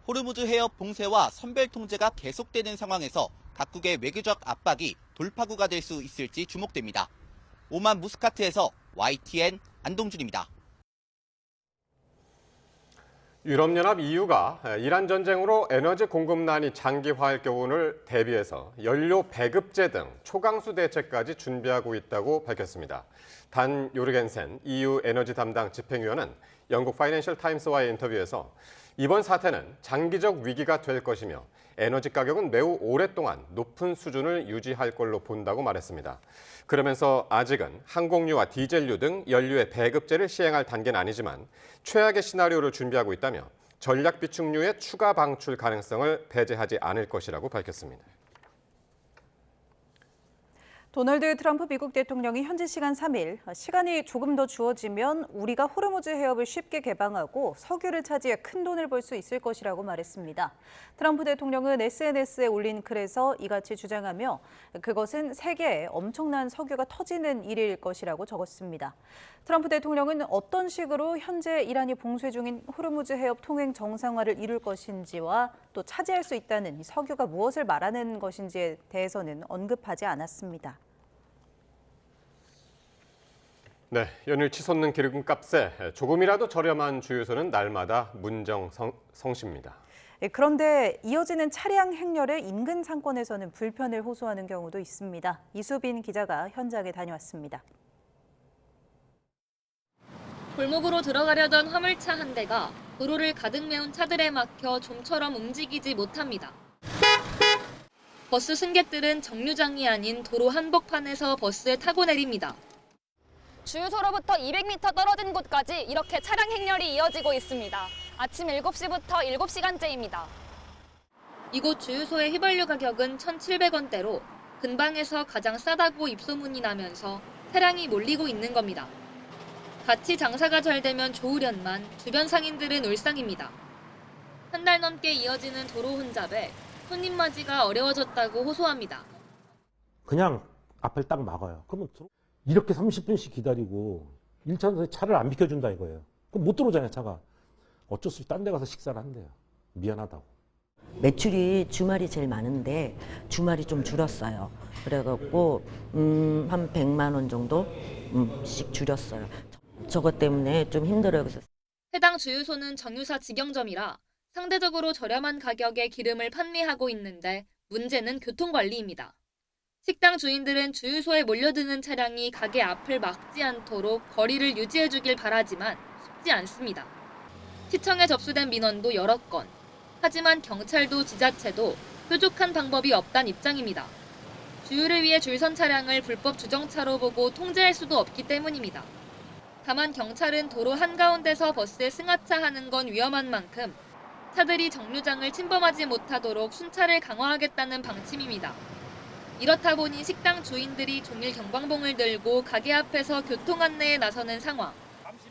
호르무즈 해협 봉쇄와 선별 통제가 계속되는 상황에서 각국의 외교적 압박이 돌파구가 될 수 있을지 주목됩니다. 오만 무스카트에서 YTN 안동준입니다. 유럽연합 EU가 이란 전쟁으로 에너지 공급난이 장기화할 경우를 대비해서 연료 배급제 등 초강수 대책까지 준비하고 있다고 밝혔습니다. 단 요르겐센 EU 에너지 담당 집행위원은 영국 파이낸셜 타임스와의 인터뷰에서 이번 사태는 장기적 위기가 될 것이며 에너지 가격은 매우 오랫동안 높은 수준을 유지할 걸로 본다고 말했습니다. 그러면서 아직은 항공유와 디젤유 등 연료의 배급제를 시행할 단계는 아니지만 최악의 시나리오를 준비하고 있다며 전략 비축유의 추가 방출 가능성을 배제하지 않을 것이라고 밝혔습니다. 도널드 트럼프 미국 대통령이 현지 시간 3일 시간이 조금 더 주어지면 우리가 호르무즈 해협을 쉽게 개방하고 석유를 차지해 큰 돈을 벌 수 있을 것이라고 말했습니다. 트럼프 대통령은 SNS에 올린 글에서 이같이 주장하며 그것은 세계에 엄청난 석유가 터지는 일일 것이라고 적었습니다. 트럼프 대통령은 어떤 식으로 현재 이란이 봉쇄 중인 호르무즈 해협 통행 정상화를 이룰 것인지와 또 차지할 수 있다는 석유가 무엇을 말하는 것인지에 대해서는 언급하지 않았습니다. 네, 연일 치솟는 기름값에 조금이라도 저렴한 주유소는 날마다 문정성시입니다. 그런데 이어지는 차량 행렬에 인근 상권에서는 불편을 호소하는 경우도 있습니다. 이수빈 기자가 현장에 다녀왔습니다. 골목으로 들어가려던 화물차 한 대가 도로를 가득 메운 차들에 막혀 좀처럼 움직이지 못합니다. 버스 승객들은 정류장이 아닌 도로 한복판에서 버스에 타고 내립니다. 주유소로부터 200m 떨어진 곳까지 이렇게 차량 행렬이 이어지고 있습니다. 아침 7시부터 7시간째입니다. 이곳 주유소의 휘발유 가격은 1,700원대로 근방에서 가장 싸다고 입소문이 나면서 차량이 몰리고 있는 겁니다. 같이 장사가 잘 되면 좋으련만 주변 상인들은 울상입니다. 한 달 넘게 이어지는 도로 혼잡에 손님 맞이가 어려워졌다고 호소합니다. 그냥 앞을 딱 막아요. 그러면 이렇게 30분씩 기다리고 1차선에 차를 안 비켜준다 이거예요. 그럼 못 들어오잖아요, 차가. 어쩔 수 없이 딴 데 가서 식사를 한대요. 미안하다고. 매출이 주말이 제일 많은데 주말이 좀 줄었어요. 그래갖고 한 100만 원 정도씩 줄였어요. 저것 때문에 좀 힘들어요. 그래서 해당 주유소는 정유사 직영점이라 상대적으로 저렴한 가격에 기름을 판매하고 있는데 문제는 교통관리입니다. 식당 주인들은 주유소에 몰려드는 차량이 가게 앞을 막지 않도록 거리를 유지해주길 바라지만 쉽지 않습니다. 시청에 접수된 민원도 여러 건. 하지만 경찰도 지자체도 뾰족한 방법이 없단 입장입니다. 주유를 위해 줄선 차량을 불법 주정차로 보고 통제할 수도 없기 때문입니다. 다만 경찰은 도로 한가운데서 버스에 승하차하는 건 위험한 만큼 차들이 정류장을 침범하지 못하도록 순찰을 강화하겠다는 방침입니다. 이렇다 보니 식당 주인들이 종일 경광봉을 들고 가게 앞에서 교통 안내에 나서는 상황.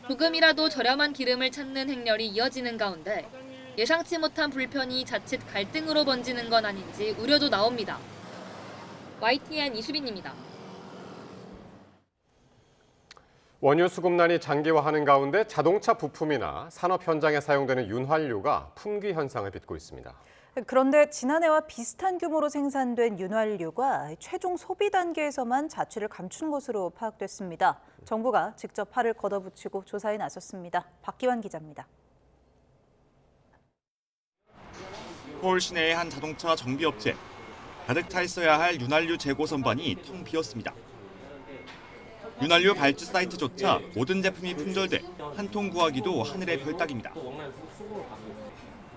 조금이라도 저렴한 기름을 찾는 행렬이 이어지는 가운데 예상치 못한 불편이 자칫 갈등으로 번지는 건 아닌지 우려도 나옵니다. YTN 이수빈입니다. 원유 수급난이 장기화하는 가운데 자동차 부품이나 산업 현장에 사용되는 윤활유가 품귀 현상을 빚고 있습니다. 그런데 지난해와 비슷한 규모로 생산된 윤활유가 최종 소비 단계에서만 자취를 감춘 것으로 파악됐습니다. 정부가 직접 팔을 걷어붙이고 조사에 나섰습니다. 박기환 기자입니다. 서울 시내의 한 자동차 정비업체. 가득 차 있어야 할 윤활유 재고 선반이 텅 비었습니다. 윤활유 발주 사이트조차 모든 제품이 품절돼 한 통 구하기도 하늘의 별따기입니다.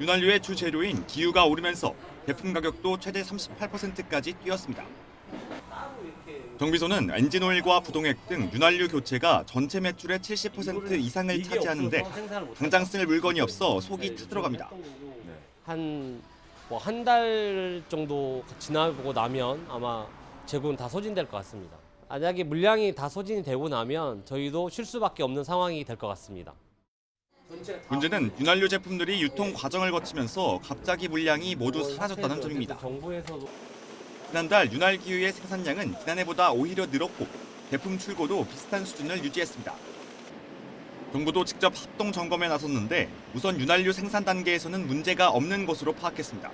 윤활유의 주 재료인 기유가 오르면서 제품 가격도 최대 38%까지 뛰었습니다. 정비소는 엔진오일과 부동액 등 윤활유 교체가 전체 매출의 70% 이상을 차지하는데 당장 쓸 물건이 없어 속이 타들어갑니다. 한 달 정도 지나고 나면 아마 재고는 다 소진될 것 같습니다. 만약에 물량이 다 소진이 되고 나면 저희도 쉴 수밖에 없는 상황이 될 것 같습니다. 문제는 윤활유 제품들이 유통 과정을 거치면서 갑자기 물량이 모두 사라졌다는 점입니다. 지난달 윤활기유의 생산량은 지난해보다 오히려 늘었고 제품 출고도 비슷한 수준을 유지했습니다. 정부도 직접 합동 점검에 나섰는데 우선 윤활유 생산 단계에서는 문제가 없는 것으로 파악했습니다.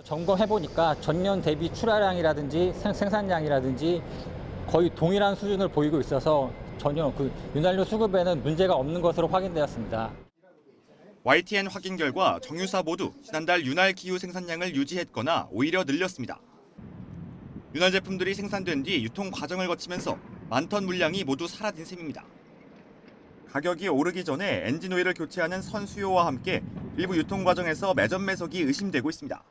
점검해보니까 전년 대비 출하량이라든지 생산량이라든지 거의 동일한 수준을 보이고 있어서 전혀 윤활유 수급에는 문제가 없는 것으로 확인되었습니다. YTN 확인 결과 정유사 모두 지난달 윤활기유 생산량을 유지했거나 오히려 늘렸습니다. 윤활 제품들이 생산된 뒤 유통 과정을 거치면서 많던 물량이 모두 사라진 셈입니다. 가격이 오르기 전에 엔진오일을 교체하는 선 수요와 함께 일부 유통 과정에서 매점 매석이 의심되고 있습니다.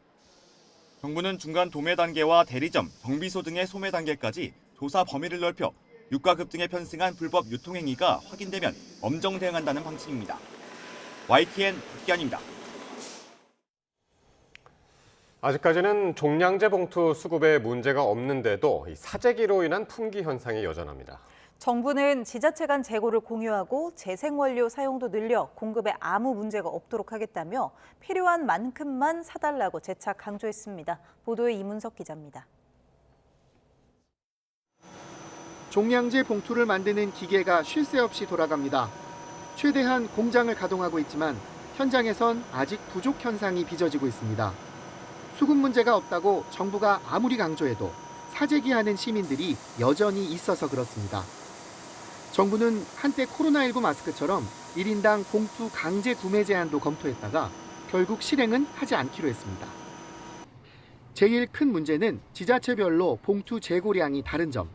정부는 중간 도매 단계와 대리점, 정비소 등의 소매 단계까지 조사 범위를 넓혀 유가 급등에 편승한 불법 유통행위가 확인되면 엄정 대응한다는 방침입니다. YTN 박기환입니다. 아직까지는 종량제 봉투 수급에 문제가 없는데도 이 사재기로 인한 품귀 현상이 여전합니다. 정부는 지자체 간 재고를 공유하고 재생원료 사용도 늘려 공급에 아무 문제가 없도록 하겠다며 필요한 만큼만 사달라고 재차 강조했습니다. 보도에 이문석 기자입니다. 종량제 봉투를 만드는 기계가 쉴 새 없이 돌아갑니다. 최대한 공장을 가동하고 있지만 현장에선 아직 부족 현상이 빚어지고 있습니다. 수급 문제가 없다고 정부가 아무리 강조해도 사재기하는 시민들이 여전히 있어서 그렇습니다. 정부는 한때 코로나19 마스크처럼 1인당 봉투 강제 구매 제한도 검토했다가 결국 실행은 하지 않기로 했습니다. 제일 큰 문제는 지자체별로 봉투 재고량이 다른 점.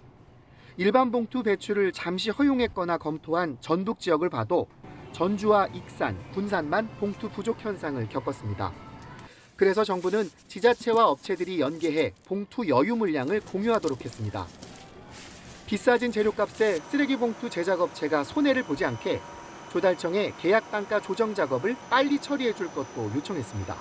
일반 봉투 배출을 잠시 허용했거나 검토한 전북 지역을 봐도 전주와 익산, 군산만 봉투 부족 현상을 겪었습니다. 그래서 정부는 지자체와 업체들이 연계해 봉투 여유 물량을 공유하도록 했습니다. 비싸진 재료값에 쓰레기 봉투 제작업체가 손해를 보지 않게 조달청에 계약 단가 조정 작업을 빨리 처리해 줄 것도 요청했습니다.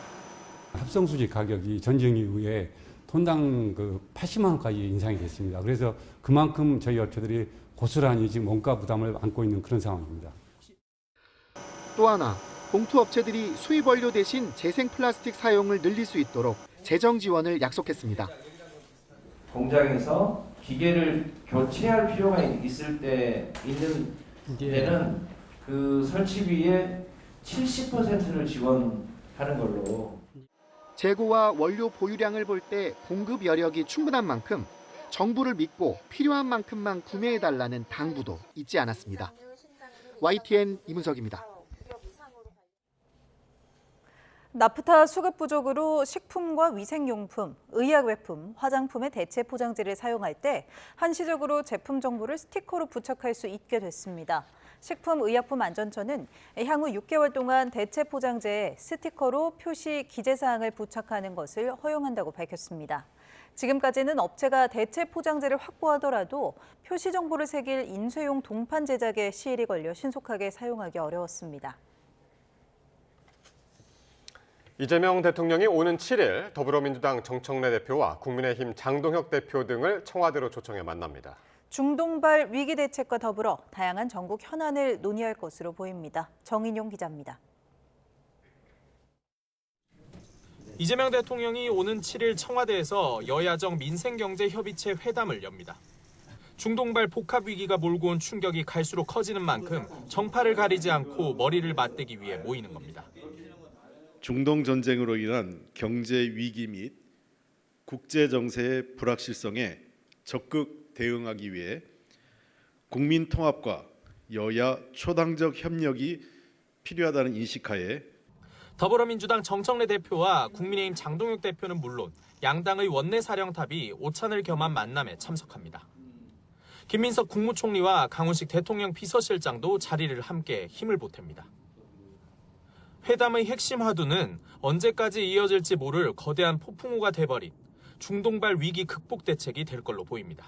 합성수지 가격이 전쟁 이후에 톤당 80만 원까지 인상이 됐습니다. 그래서 그만큼 저희 업체들이 고스란히 지금 원가 부담을 안고 있는 그런 상황입니다. 또 하나, 봉투 업체들이 수입 원료 대신 재생 플라스틱 사용을 늘릴 수 있도록 재정 지원을 약속했습니다. 공장에서 기계를 교체할 필요가 있을 때 있는 데는 그 설치비의 70%를 지원하는 걸로. 재고와 원료 보유량을 볼 때 공급 여력이 충분한 만큼 정부를 믿고 필요한 만큼만 구매해달라는 당부도 잊지 않았습니다. YTN 이문석입니다. 나프타 수급 부족으로 식품과 위생용품, 의약외품, 화장품의 대체 포장재를 사용할 때 한시적으로 제품 정보를 스티커로 부착할 수 있게 됐습니다. 식품의약품안전처는 향후 6개월 동안 대체 포장재에 스티커로 표시 기재사항을 부착하는 것을 허용한다고 밝혔습니다. 지금까지는 업체가 대체 포장재를 확보하더라도 표시 정보를 새길 인쇄용 동판 제작에 시일이 걸려 신속하게 사용하기 어려웠습니다. 이재명 대통령이 오는 7일 더불어민주당 정청래 대표와 국민의힘 장동혁 대표 등을 청와대로 초청해 만납니다. 중동발 위기 대책과 더불어 다양한 전국 현안을 논의할 것으로 보입니다. 정인용 기자입니다. 이재명 대통령이 오는 7일 청와대에서 여야정 민생경제협의체 회담을 엽니다. 중동발 복합 위기가 몰고 온 충격이 갈수록 커지는 만큼 정파를 가리지 않고 머리를 맞대기 위해 모이는 겁니다. 중동 전쟁으로 인한 경제 위기 및 국제 정세의 불확실성에 적극 대응하기 위해 국민 통합과 여야 초당적 협력이 필요하다는 인식하에 더불어민주당 정청래 대표와 국민의힘 장동혁 대표는 물론 양당의 원내사령탑이 오찬을 겸한 만남에 참석합니다. 김민석 국무총리와 강훈식 대통령 비서실장도 자리를 함께 힘을 보탭니다. 회담의 핵심 화두는 언제까지 이어질지 모를 거대한 폭풍우가 돼버린 중동발 위기 극복 대책이 될 걸로 보입니다.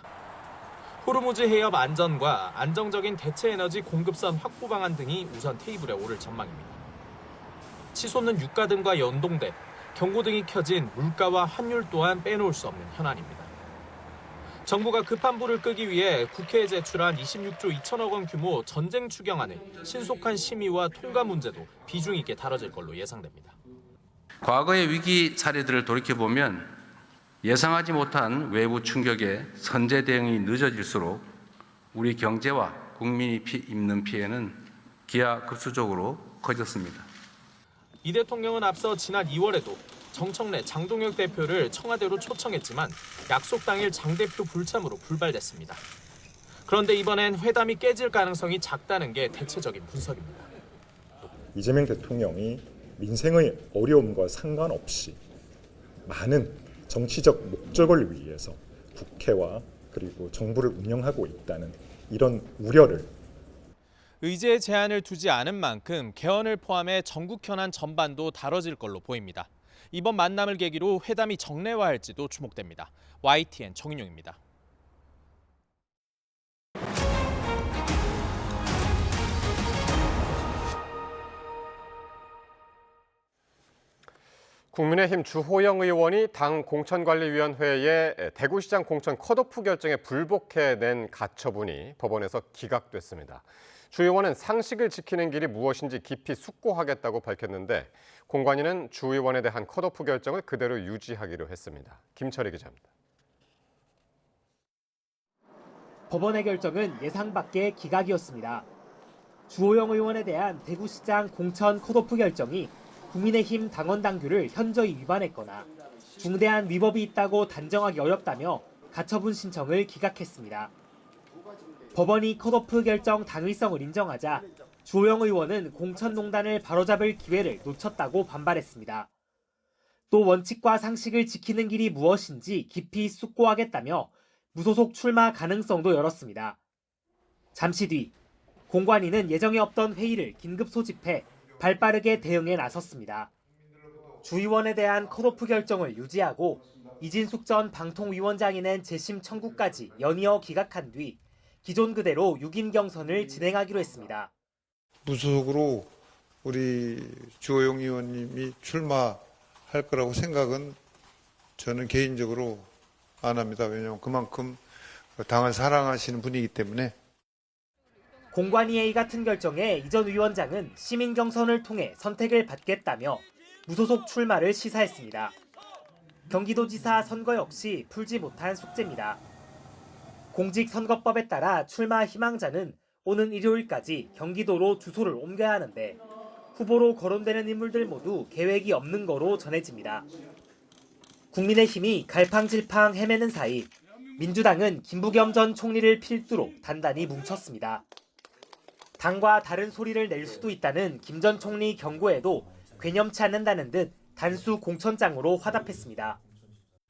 호르무즈 해협 안전과 안정적인 대체 에너지 공급선 확보 방안 등이 우선 테이블에 오를 전망입니다. 치솟는 유가 등과 연동돼 경고등이 켜진 물가와 환율 또한 빼놓을 수 없는 현안입니다. 정부가 급한 불을 끄기 위해 국회에 제출한 26조 2천억 원 규모 전쟁 추경안의 신속한 심의와 통과 문제도 비중 있게 다뤄질 걸로 예상됩니다. 과거의 위기 사례들을 돌이켜보면 예상하지 못한 외부 충격에 선제 대응이 늦어질수록 우리 경제와 국민이 입는 피해는 기하급수적으로 커졌습니다. 이 대통령은 앞서 지난 2월에도 정청래 장동혁 대표를 청와대로 초청했지만 약속 당일 장 대표 불참으로 불발됐습니다. 그런데 이번엔 회담이 깨질 가능성이 작다는 게 대체적인 분석입니다. 이재명 대통령이 민생의 어려움과 상관없이 많은 정치적 목적을 위해서 국회와 그리고 정부를 운영하고 있다는 이런 우려를 의제에 제한을 두지 않은 만큼 개헌을 포함해 전국 현안 전반도 다뤄질 걸로 보입니다. 이번 만남을 계기로 회담이 정례화할지도 주목됩니다. YTN 정인용입니다. 국민의힘 주호영 의원이 당 공천관리위원회에 대구시장 공천 컷오프 결정에 불복해낸 가처분이 법원에서 기각됐습니다. 주 의원은 상식을 지키는 길이 무엇인지 깊이 숙고하겠다고 밝혔는데 공관위는 주 의원에 대한 컷오프 결정을 그대로 유지하기로 했습니다. 김철희 기자입니다. 법원의 결정은 예상 밖의 기각이었습니다. 주호영 의원에 대한 대구시장 공천 컷오프 결정이 국민의힘 당원 당규를 현저히 위반했거나 중대한 위법이 있다고 단정하기 어렵다며 가처분 신청을 기각했습니다. 법원이 컷오프 결정 당위성을 인정하자 주호영 의원은 공천농단을 바로잡을 기회를 놓쳤다고 반발했습니다. 또 원칙과 상식을 지키는 길이 무엇인지 깊이 숙고하겠다며 무소속 출마 가능성도 열었습니다. 잠시 뒤 공관위는 예정에 없던 회의를 긴급 소집해 발빠르게 대응에 나섰습니다. 주 의원에 대한 컷오프 결정을 유지하고 이진숙 전 방통위원장이 낸 재심 청구까지 연이어 기각한 뒤 기존 그대로 6인 경선을 진행하기로 했습니다. 무소속으로 우리 주호영 의원님이 출마할 거라고 생각은 저는 개인적으로 안 합니다. 왜냐하면 그만큼 당을 사랑하시는 분이기 때문에. 공관위회의 같은 결정에 이 전 위원장은 시민 경선을 통해 선택을 받겠다며 무소속 출마를 시사했습니다. 경기도지사 선거 역시 풀지 못한 숙제입니다. 공직선거법에 따라 출마 희망자는 오는 일요일까지 경기도로 주소를 옮겨야 하는데 후보로 거론되는 인물들 모두 계획이 없는 거로 전해집니다. 국민의힘이 갈팡질팡 헤매는 사이 민주당은 김부겸 전 총리를 필두로 단단히 뭉쳤습니다. 당과 다른 소리를 낼 수도 있다는 김 전 총리 경고에도 괴념치 않는다는 듯 단수 공천장으로 화답했습니다.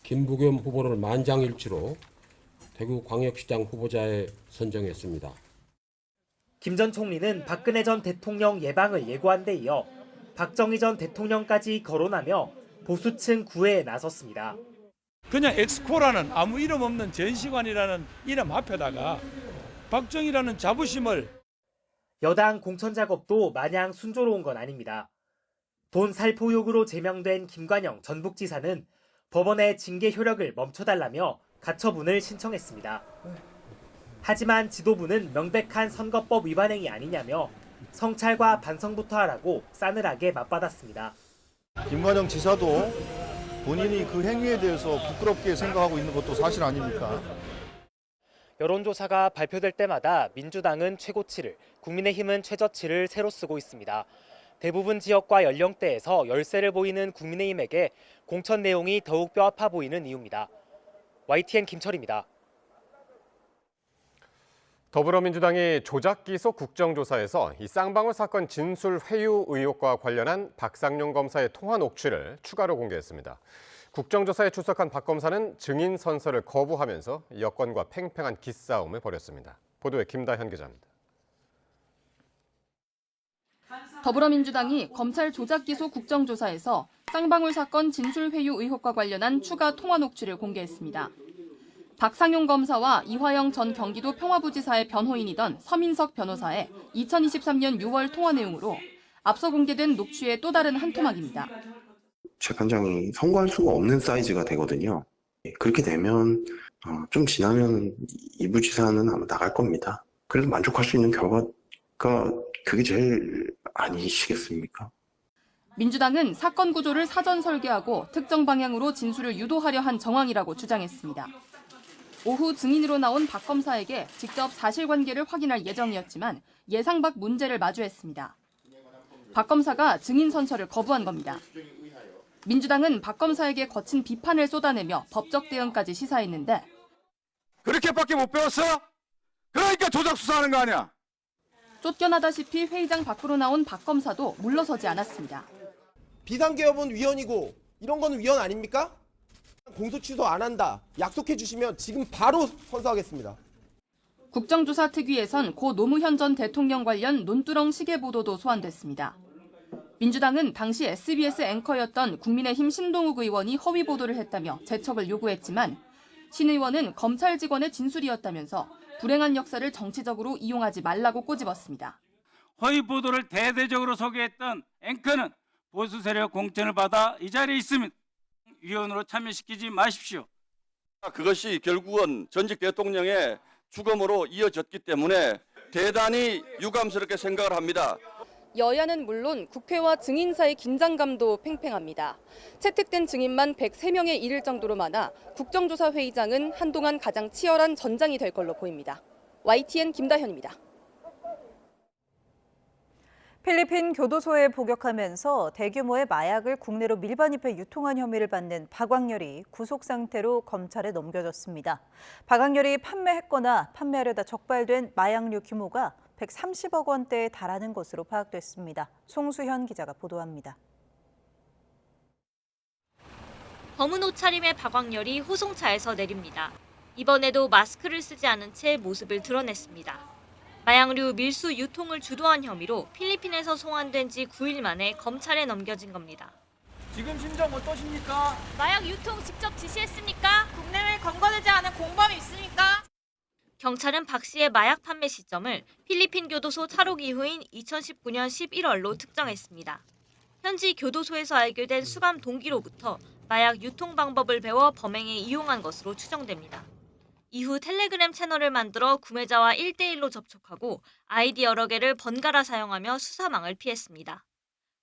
김부겸 후보를 만장일치로 대구광역시장 후보자에 선정했습니다. 김 전 총리는 박근혜 전 대통령 예방을 예고한 데 이어 박정희 전 대통령까지 거론하며 보수층 구애에 나섰습니다. 그냥 엑스코라는 아무 이름 없는 전시관이라는 이름 앞에다가 박정희라는 자부심을. 여당 공천 작업도 마냥 순조로운 건 아닙니다. 돈 살포 의혹으로 제명된 김관영 전북지사는 법원의 징계 효력을 멈춰달라며 가처분을 신청했습니다. 하지만 지도부는 명백한 선거법 위반 행위 아니냐며 성찰과 반성부터 하라고 싸늘하게 맞받았습니다. 김관영 지사도 본인이 그 행위에 대해서 부끄럽게 생각하고 있는 것도 사실 아닙니까? 여론조사가 발표될 때마다 민주당은 최고치를, 국민의힘은 최저치를 새로 쓰고 있습니다. 대부분 지역과 연령대에서 열세를 보이는 국민의힘에게 공천 내용이 더욱 뼈아파 보이는 이유입니다. YTN 김철입니다. 더불어민주당이 조작 기소 국정조사에서 이 쌍방울 사건 진술 회유 의혹과 관련한 박상용 검사의 통화 녹취를 추가로 공개했습니다. 국정조사에 출석한 박 검사는 증인 선서를 거부하면서 여권과 팽팽한 기싸움을 벌였습니다. 보도에 김다현 기자입니다. 더불어민주당이 검찰 조작기소 국정조사에서 쌍방울 사건 진술회유 의혹과 관련한 추가 통화 녹취를 공개했습니다. 박상용 검사와 이화영 전 경기도 평화부지사의 변호인이던 서민석 변호사의 2023년 6월 통화 내용으로 앞서 공개된 녹취의 또 다른 한 토막입니다. 재판장이 선고할 수가 없는 사이즈가 되거든요. 그렇게 되면 좀 지나면 이 부지사는 아마 나갈 겁니다. 그래도 만족할 수 있는 결과가 그게 제일 아니시겠습니까? 민주당은 사건 구조를 사전 설계하고 특정 방향으로 진술을 유도하려 한 정황이라고 주장했습니다. 오후 증인으로 나온 박 검사에게 직접 사실관계를 확인할 예정이었지만 예상 밖 문제를 마주했습니다. 박 검사가 증인 선서를 거부한 겁니다. 민주당은 박 검사에게 거친 비판을 쏟아내며 법적 대응까지 시사했는데 그렇게밖에 못 배웠어? 그러니까 조작 수사하는 거 아니야? 쫓겨나다시피 회의장 밖으로 나온 박 검사도 물러서지 않았습니다. 비상개업은 위헌이고 이런 거는 위헌 아닙니까? 공소 취소 안 한다. 약속해 주시면 지금 바로 선서하겠습니다. 국정조사 특위에선 고 노무현 전 대통령 관련 논두렁 시계 보도도 소환됐습니다. 민주당은 당시 SBS 앵커였던 국민의힘 신동욱 의원이 허위 보도를 했다며 재척을 요구했지만 신 의원은 검찰 직원의 진술이었다면서 불행한 역사를 정치적으로 이용하지 말라고 꼬집었습니다. 허위 보도를 대대적으로 소개했던 앵커는 보수 세력 공천을 받아 이 자리에 있습니다. 위원으로 참여시키지 마십시오. 그것이 결국은 전직 대통령의 죽음으로 이어졌기 때문에 대단히 유감스럽게 생각을 합니다. 여야는 물론 국회와 증인 사이 긴장감도 팽팽합니다. 채택된 증인만 103명에 이를 정도로 많아 국정조사 회의장은 한동안 가장 치열한 전장이 될 걸로 보입니다. YTN 김다현입니다. 필리핀 교도소에 복역하면서 대규모의 마약을 국내로 밀반입해 유통한 혐의를 받는 박광렬이 구속 상태로 검찰에 넘겨졌습니다. 박광렬이 판매했거나 판매하려다 적발된 마약류 규모가 130억 원대에 달하는 것으로 파악됐습니다. 송수현 기자가 보도합니다. 검은 옷차림의 박광렬이 호송차에서 내립니다. 이번에도 마스크를 쓰지 않은 채 모습을 드러냈습니다. 마약류 밀수 유통을 주도한 혐의로 필리핀에서 송환된 지 9일 만에 검찰에 넘겨진 겁니다. 지금 심정 어떠십니까? 마약 유통 직접 지시했습니까? 국내외 검거되지 않은 공범이 있습니까? 경찰은 박 씨의 마약 판매 시점을 필리핀 교도소 탈옥 이후인 2019년 11월로 특정했습니다. 현지 교도소에서 알게 된 수감 동기로부터 마약 유통 방법을 배워 범행에 이용한 것으로 추정됩니다. 이후 텔레그램 채널을 만들어 구매자와 1대1로 접촉하고 아이디 여러 개를 번갈아 사용하며 수사망을 피했습니다.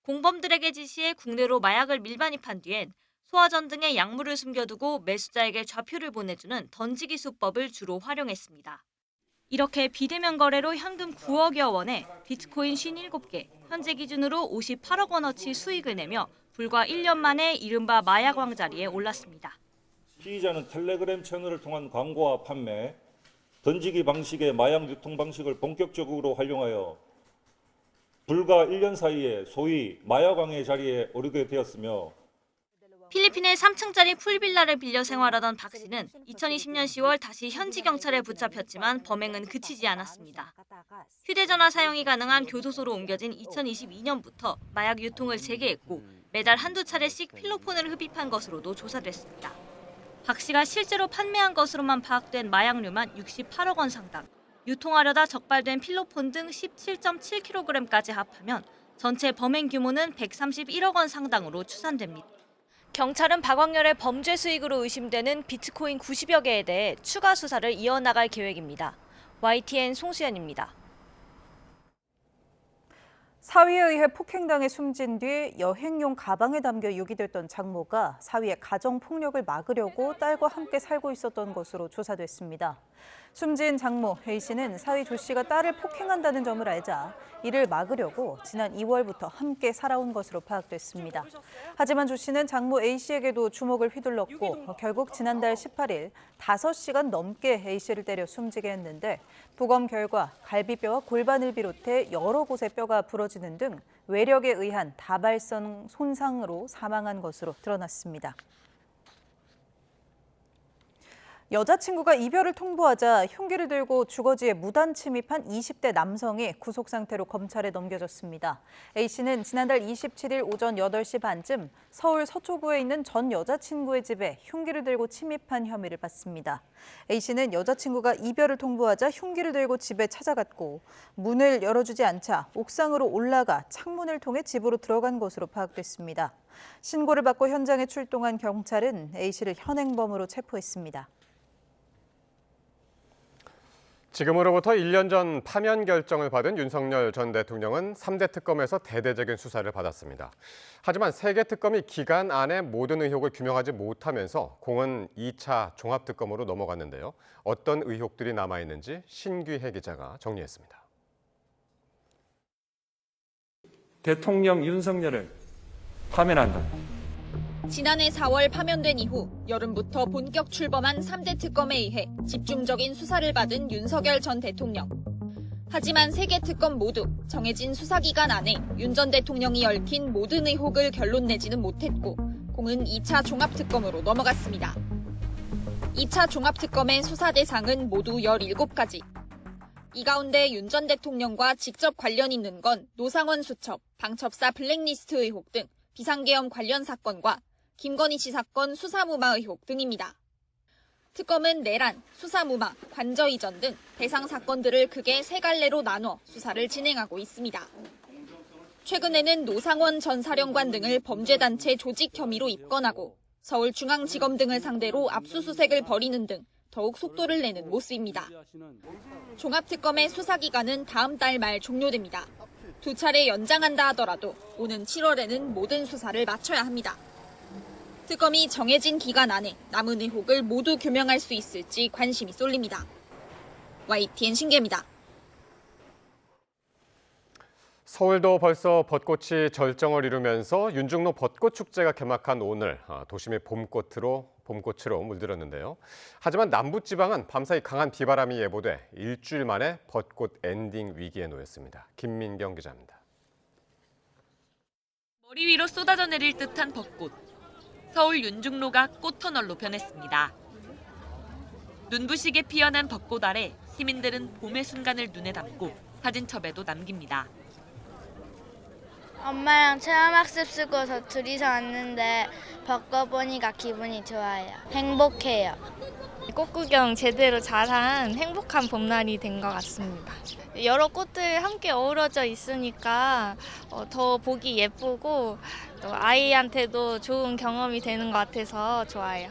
공범들에게 지시해 국내로 마약을 밀반입한 뒤엔 소화전 등의 약물을 숨겨두고 매수자에게 좌표를 보내주는 던지기 수법을 주로 활용했습니다. 이렇게 비대면 거래로 현금 9억여 원에 비트코인 57개, 현재 기준으로 58억 원어치 수익을 내며 불과 1년 만에 이른바 마약 왕자리에 올랐습니다. 피의자는 텔레그램 채널을 통한 광고와 판매, 던지기 방식의 마약 유통 방식을 본격적으로 활용하여 불과 1년 사이에 소위 마약왕의 자리에 오르게 되었으며 필리핀의 3층짜리 풀빌라를 빌려 생활하던 박 씨는 2020년 10월 다시 현지 경찰에 붙잡혔지만 범행은 그치지 않았습니다. 휴대전화 사용이 가능한 교도소로 옮겨진 2022년부터 마약 유통을 재개했고 매달 한두 차례씩 필로폰을 흡입한 것으로도 조사됐습니다. 박 씨가 실제로 판매한 것으로만 파악된 마약류만 68억 원 상당, 유통하려다 적발된 필로폰 등 17.7kg까지 합하면 전체 범행 규모는 131억 원 상당으로 추산됩니다. 경찰은 박광렬의 범죄 수익으로 의심되는 비트코인 90여 개에 대해 추가 수사를 이어나갈 계획입니다. YTN 송수연입니다. 사위에 의해 폭행당해 숨진 뒤 여행용 가방에 담겨 유기됐던 장모가 사위의 가정폭력을 막으려고 딸과 함께 살고 있었던 것으로 조사됐습니다. 숨진 장모 A 씨는 사위 조 씨가 딸을 폭행한다는 점을 알자 이를 막으려고 지난 2월부터 함께 살아온 것으로 파악됐습니다. 하지만 조 씨는 장모 A 씨에게도 주먹을 휘둘렀고 결국 지난달 18일 5시간 넘게 A 씨를 때려 숨지게 했는데 부검 결과 갈비뼈와 골반을 비롯해 여러 곳에 뼈가 부러지는 등 외력에 의한 다발성 손상으로 사망한 것으로 드러났습니다. 여자친구가 이별을 통보하자 흉기를 들고 주거지에 무단 침입한 20대 남성이 구속 상태로 검찰에 넘겨졌습니다. A씨는 지난달 27일 오전 8시 반쯤 서울 서초구에 있는 전 여자친구의 집에 흉기를 들고 침입한 혐의를 받습니다. A씨는 여자친구가 이별을 통보하자 흉기를 들고 집에 찾아갔고 문을 열어주지 않자 옥상으로 올라가 창문을 통해 집으로 들어간 것으로 파악됐습니다. 신고를 받고 현장에 출동한 경찰은 A씨를 현행범으로 체포했습니다. 지금으로부터 1년 전 파면 결정을 받은 윤석열 전 대통령은 3대 특검에서 대대적인 수사를 받았습니다. 하지만 3개 특검이 기간 안에 모든 의혹을 규명하지 못하면서 공은 2차 종합특검으로 넘어갔는데요. 어떤 의혹들이 남아있는지 신규혜 기자가 정리했습니다. 대통령 윤석열을 파면한다. 지난해 4월 파면된 이후 여름부터 본격 출범한 3대 특검에 의해 집중적인 수사를 받은 윤석열 전 대통령. 하지만 3개 특검 모두 정해진 수사기간 안에 윤 전 대통령이 얽힌 모든 의혹을 결론 내지는 못했고 공은 2차 종합특검으로 넘어갔습니다. 2차 종합특검의 수사 대상은 모두 17가지. 이 가운데 윤 전 대통령과 직접 관련 있는 건 노상원 수첩, 방첩사 블랙리스트 의혹 등 비상계엄 관련 사건과 김건희 씨 사건 수사무마 의혹 등입니다. 특검은 내란, 수사무마, 관저 이전 등 대상 사건들을 크게 3갈래로 나눠 수사를 진행하고 있습니다. 최근에는 노상원 전 사령관 등을 범죄단체 조직 혐의로 입건하고 서울중앙지검 등을 상대로 압수수색을 벌이는 등 더욱 속도를 내는 모습입니다. 종합특검의 수사기간은 다음 달 말 종료됩니다. 2차례 연장한다 하더라도 오는 7월에는 모든 수사를 마쳐야 합니다. 특검이 정해진 기간 안에 남은 의혹을 모두 규명할 수 있을지 관심이 쏠립니다. YTN 신계입니다. 서울도 벌써 벚꽃이 절정을 이루면서 윤중로 벚꽃축제가 개막한 오늘 도심이 봄꽃으로 물들었는데요. 하지만 남부지방은 밤사이 강한 비바람이 예보돼 일주일 만에 벚꽃 엔딩 위기에 놓였습니다. 김민경 기자입니다. 머리 위로 쏟아져 내릴 듯한 벚꽃. 서울 윤중로가 꽃터널로 변했습니다. 눈부시게 피어난 벚꽃 아래 시민들은 봄의 순간을 눈에 담고 사진첩에도 남깁니다. 엄마랑 체험학습 쓰고서 둘이서 왔는데 벚꽃 보니까 기분이 좋아요. 행복해요. 꽃 구경 제대로 잘한 행복한 봄날이 된 것 같습니다. 여러 꽃들 함께 어우러져 있으니까 더 보기 예쁘고 또 아이한테도 좋은 경험이 되는 것 같아서 좋아요.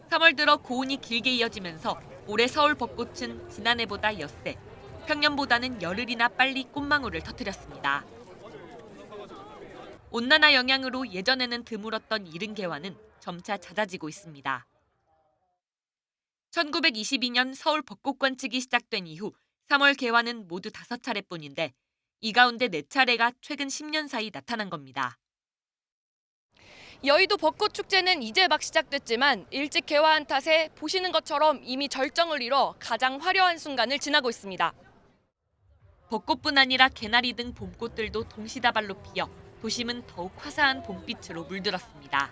3월 들어 고온이 길게 이어지면서 올해 서울 벚꽃은 지난해보다 엿새, 평년보다는 열흘이나 빨리 꽃망울을 터뜨렸습니다. 온난화 영향으로 예전에는 드물었던 이른 개화는 점차 잦아지고 있습니다. 1922년 서울 벚꽃 관측이 시작된 이후 3월 개화는 모두 5차례뿐인데 이 가운데 4차례가 최근 10년 사이 나타난 겁니다. 여의도 벚꽃 축제는 이제 막 시작됐지만 일찍 개화한 탓에 보시는 것처럼 이미 절정을 이뤄 가장 화려한 순간을 지나고 있습니다. 벚꽃뿐 아니라 개나리 등 봄꽃들도 동시다발로 피어 도심은 더욱 화사한 봄빛으로 물들었습니다.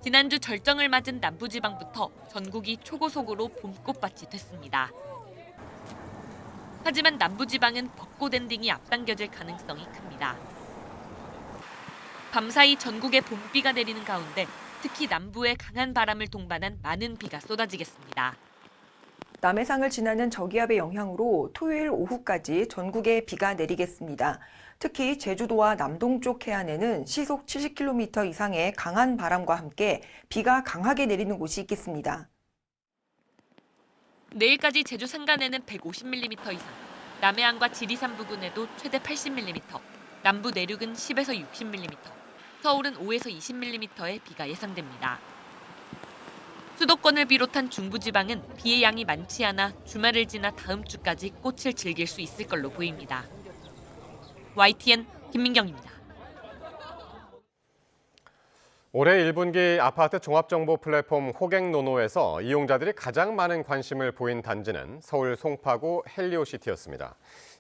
지난주 절정을 맞은 남부지방부터 전국이 초고속으로 봄꽃밭이 됐습니다. 하지만 남부지방은 벚꽃 엔딩이 앞당겨질 가능성이 큽니다. 밤사이 전국에 봄비가 내리는 가운데 특히 남부에 강한 바람을 동반한 많은 비가 쏟아지겠습니다. 남해상을 지나는 저기압의 영향으로 토요일 오후까지 전국에 비가 내리겠습니다. 특히 제주도와 남동쪽 해안에는 시속 70km 이상의 강한 바람과 함께 비가 강하게 내리는 곳이 있겠습니다. 내일까지 제주 산간에는 150mm 이상, 남해안과 지리산 부근에도 최대 80mm, 남부 내륙은 10에서 60mm, 서울은 5에서 20mm의 비가 예상됩니다. 수도권을 비롯한 중부지방은 비의 양이 많지 않아 주말을 지나 다음 주까지 꽃을 즐길 수 있을 걸로 보입니다. YTN 김민경입니다. 올해 1분기 아파트 종합정보 플랫폼 호갱노노에서 이용자들이 가장 많은 관심을 보인 단지는 서울 송파구 헬리오시티였습니다.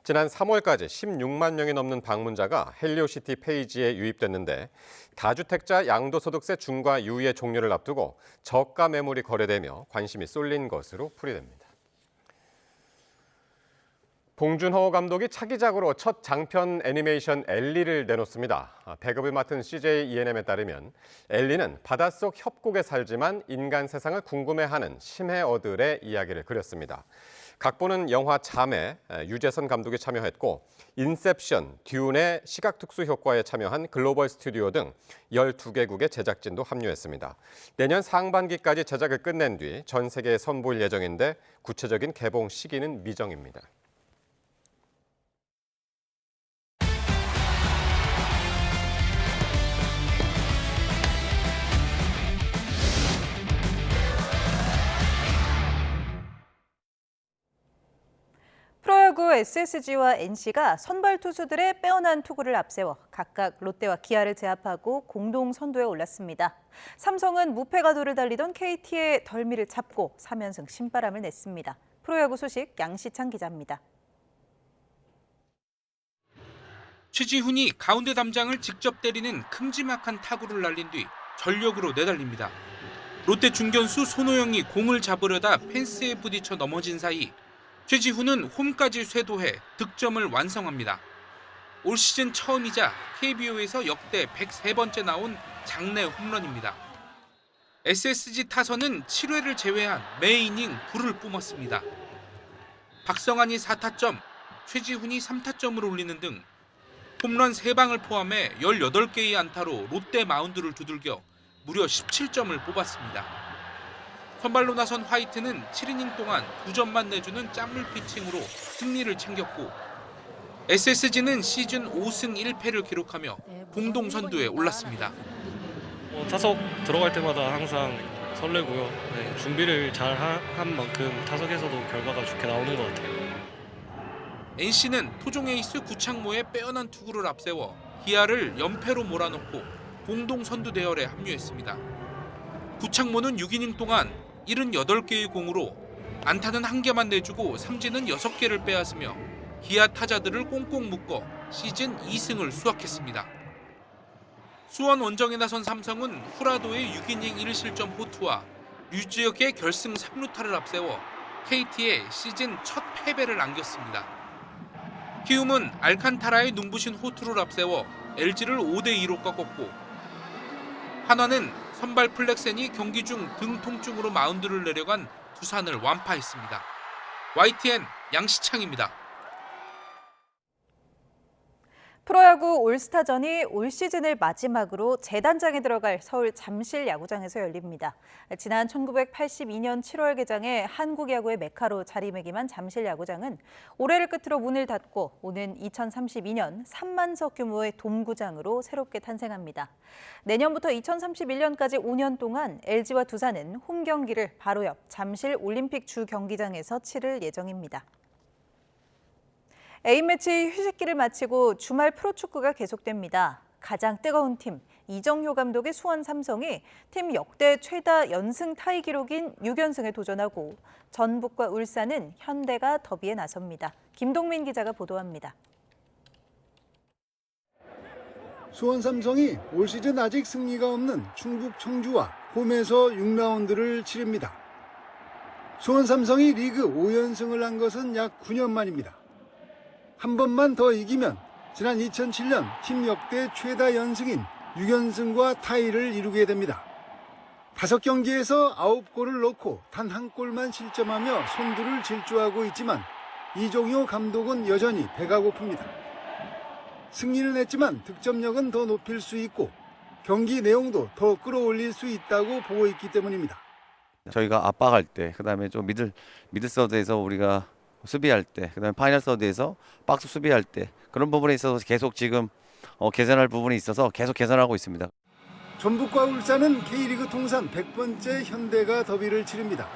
지난 3월까지 16만 명이 넘는 방문자가 헬리오시티 페이지에 유입됐는데 다주택자 양도소득세 중과 유예 종료를 앞두고 저가 매물이 거래되며 관심이 쏠린 것으로 풀이됩니다. 봉준호 감독이 차기작으로 첫 장편 애니메이션 엘리를 내놓습니다. 배급을 맡은 CJ E&M에 따르면 엘리는 바닷속 협곡에 살지만 인간 세상을 궁금해하는 심해어들의 이야기를 그렸습니다. 각본은 영화 자매, 유재선 감독이 참여했고 인셉션, 듄의 시각특수 효과에 참여한 글로벌 스튜디오 등 12개국의 제작진도 합류했습니다. 내년 상반기까지 제작을 끝낸 뒤 전 세계에 선보일 예정인데 구체적인 개봉 시기는 미정입니다. 프로야구 SSG와 NC가 선발 투수들의 빼어난 투구를 앞세워 각각 롯데와 기아를 제압하고 공동 선두에 올랐습니다. 삼성은 무패가 도를 달리던 KT의 덜미를 잡고 3연승 신바람을 냈습니다. 프로야구 소식 양시창 기자입니다. 최지훈이 가운데 담장을 직접 때리는 큼지막한 타구를 날린 뒤 전력으로 내달립니다. 롯데 중견수 손호영이 공을 잡으려다 펜스에 부딪혀 넘어진 사이 최지훈은 홈까지 쇄도해 득점을 완성합니다. 올 시즌 처음이자 KBO에서 역대 103번째 나온 장내 홈런입니다. SSG 타선은 7회를 제외한 매 이닝 불을 뿜었습니다. 박성환이 4타점, 최지훈이 3타점을 올리는 등 홈런 3방을 포함해 18개의 안타로 롯데 마운드를 두들겨 무려 17점을 뽑았습니다. 선발로 나선 화이트는 7이닝 동안 2점만 내주는 짠물 피칭으로 승리를 챙겼고 SSG는 시즌 5승 1패를 기록하며 공동 선두에 올랐습니다. 타석 들어갈 때마다 항상 설레고요. 준비를 잘 한 만큼 타석에서도 결과가 좋게 나오는 것 같아요. NC는 토종 에이스 구창모의 빼어난 투구를 앞세워 기아를 연패로 몰아넣고 공동 선두 대열에 합류했습니다. 구창모는 6이닝 동안 78개의 공으로 안타는 1개만 내주고 삼진은 6개를 빼앗으며 기아 타자들을 꽁꽁 묶어 시즌 2승을 수확했습니다. 수원 원정에 나선 삼성은 후라도의 6이닝 1실점 호투와 류지혁의 결승 3루타를 앞세워 KT에 시즌 첫 패배를 안겼습니다. 키움은 알칸타라의 눈부신 호투를 앞세워 LG를 5대2로 꺾었고 한화는 선발 플렉센이 경기 중 등 통증으로 마운드를 내려간 두산을 완파했습니다. YTN 양시창입니다. 프로야구 올스타전이 올 시즌을 마지막으로 재단장에 들어갈 서울 잠실 야구장에서 열립니다. 지난 1982년 7월 개장해 한국 야구의 메카로 자리매김한 잠실 야구장은 올해를 끝으로 문을 닫고 오는 2032년 3만석 규모의 돔구장으로 새롭게 탄생합니다. 내년부터 2031년까지 5년 동안 LG와 두산은 홈 경기를 바로 옆 잠실 올림픽 주 경기장에서 치를 예정입니다. A매치 휴식기를 마치고 주말 프로축구가 계속됩니다. 가장 뜨거운 팀, 이정효 감독의 수원 삼성이 팀 역대 최다 연승 타이 기록인 6연승에 도전하고 전북과 울산은 현대가 더비에 나섭니다. 김동민 기자가 보도합니다. 수원 삼성이 올 시즌 아직 승리가 없는 충북 청주와 홈에서 6라운드를 치릅니다. 수원 삼성이 리그 5연승을 한 것은 약 9년 만입니다. 한 번만 더 이기면 지난 2007년 팀 역대 최다 연승인 6연승과 타이를 이루게 됩니다. 5경기에서 9골을 넣고 단 1골만 실점하며 선두를 질주하고 있지만 이종효 감독은 여전히 배가 고픕니다. 승리는 했지만 득점력은 더 높일 수 있고 경기 내용도 더 끌어올릴 수 있다고 보고 있기 때문입니다. 저희가 압박할 때, 그다음에 좀 미들 서드에서 우리가 수비할 때, 그다음에 파이널 서드에서 박스 수비할 때 그런 부분에 있어서 계속 지금 개선할 부분이 있어서 계속 개선하고 있습니다. 전북과 울산은 K리그 통산 100번째 현대가 더비를 치릅니다.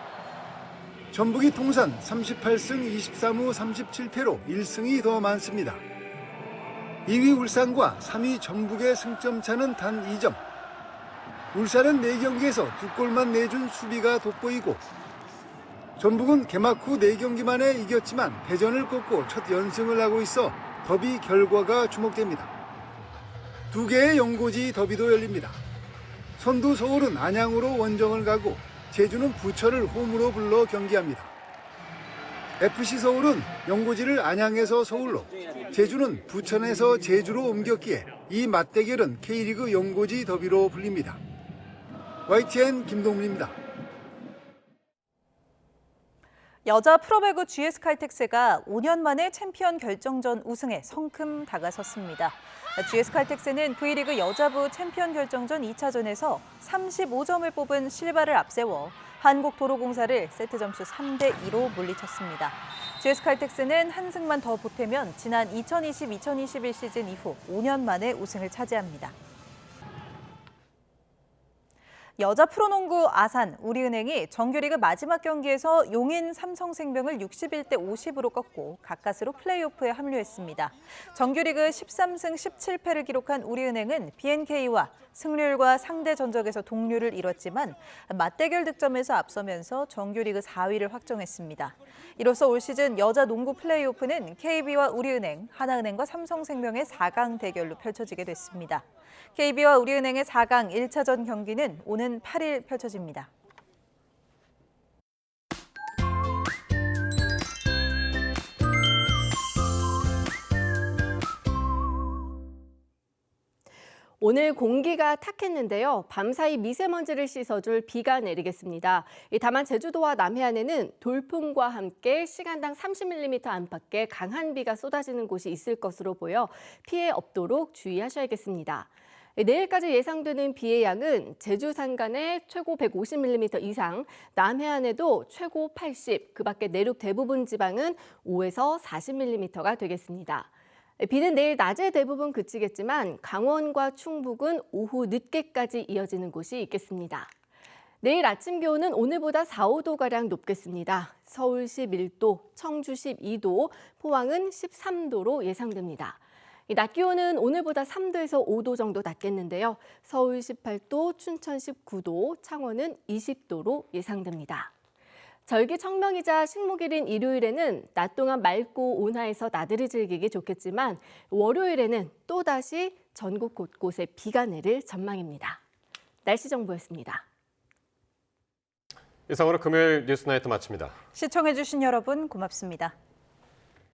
전북이 통산 38승 23무 37패로 1승이 더 많습니다. 2위 울산과 3위 전북의 승점 차는 단 2점. 울산은 4경기에서 2골만 내준 수비가 돋보이고 전북은 개막 후 4경기만에 이겼지만 대전을 꺾고 첫 연승을 하고 있어 더비 결과가 주목됩니다. 2개의 연고지 더비도 열립니다. 선두 서울은 안양으로 원정을 가고 제주는 부천을 홈으로 불러 경기합니다. FC 서울은 연고지를 안양에서 서울로, 제주는 부천에서 제주로 옮겼기에 이 맞대결은 K리그 연고지 더비로 불립니다. YTN 김동민입니다. 여자 프로배구 GS 칼텍스가 5년 만에 챔피언 결정전 우승에 성큼 다가섰습니다. GS 칼텍스는 V리그 여자부 챔피언 결정전 2차전에서 35점을 뽑은 실바를 앞세워 한국도로공사를 세트 점수 3대2로 물리쳤습니다. GS 칼텍스는 한 승만 더 보태면 지난 2020-2021 시즌 이후 5년 만에 우승을 차지합니다. 여자 프로농구 아산, 우리은행이 정규리그 마지막 경기에서 용인 삼성생명을 61대 50으로 꺾고 가까스로 플레이오프에 합류했습니다. 정규리그 13승 17패를 기록한 우리은행은 BNK와 승률과 상대 전적에서 동률을 이뤘지만 맞대결 득점에서 앞서면서 정규리그 4위를 확정했습니다. 이로써 올 시즌 여자 농구 플레이오프는 KB와 우리은행, 하나은행과 삼성생명의 4강 대결로 펼쳐지게 됐습니다. KB와 우리은행의 4강 1차전 경기는 오는 8일 펼쳐집니다. 오늘 공기가 탁했는데요. 밤사이 미세먼지를 씻어줄 비가 내리겠습니다. 다만 제주도와 남해안에는 돌풍과 함께 시간당 30mm 안팎의 강한 비가 쏟아지는 곳이 있을 것으로 보여 피해 없도록 주의하셔야겠습니다. 내일까지 예상되는 비의 양은 제주 산간에 최고 150mm 이상, 남해안에도 최고 80, 그 밖에 내륙 대부분 지방은 5에서 40mm가 되겠습니다. 비는 내일 낮에 대부분 그치겠지만 강원과 충북은 오후 늦게까지 이어지는 곳이 있겠습니다. 내일 아침 기온은 오늘보다 4, 5도가량 높겠습니다. 서울 11도, 청주 12도, 포항은 13도로 예상됩니다. 낮 기온은 오늘보다 3도에서 5도 정도 낮겠는데요. 서울 18도, 춘천 19도, 창원은 20도로 예상됩니다. 절기 청명이자 식목일인 일요일에는 낮 동안 맑고 온화해서 나들이 즐기기 좋겠지만 월요일에는 또다시 전국 곳곳에 비가 내릴 전망입니다. 날씨 정보였습니다. 이상으로 금요일 뉴스나이트 마칩니다. 시청해주신 여러분 고맙습니다.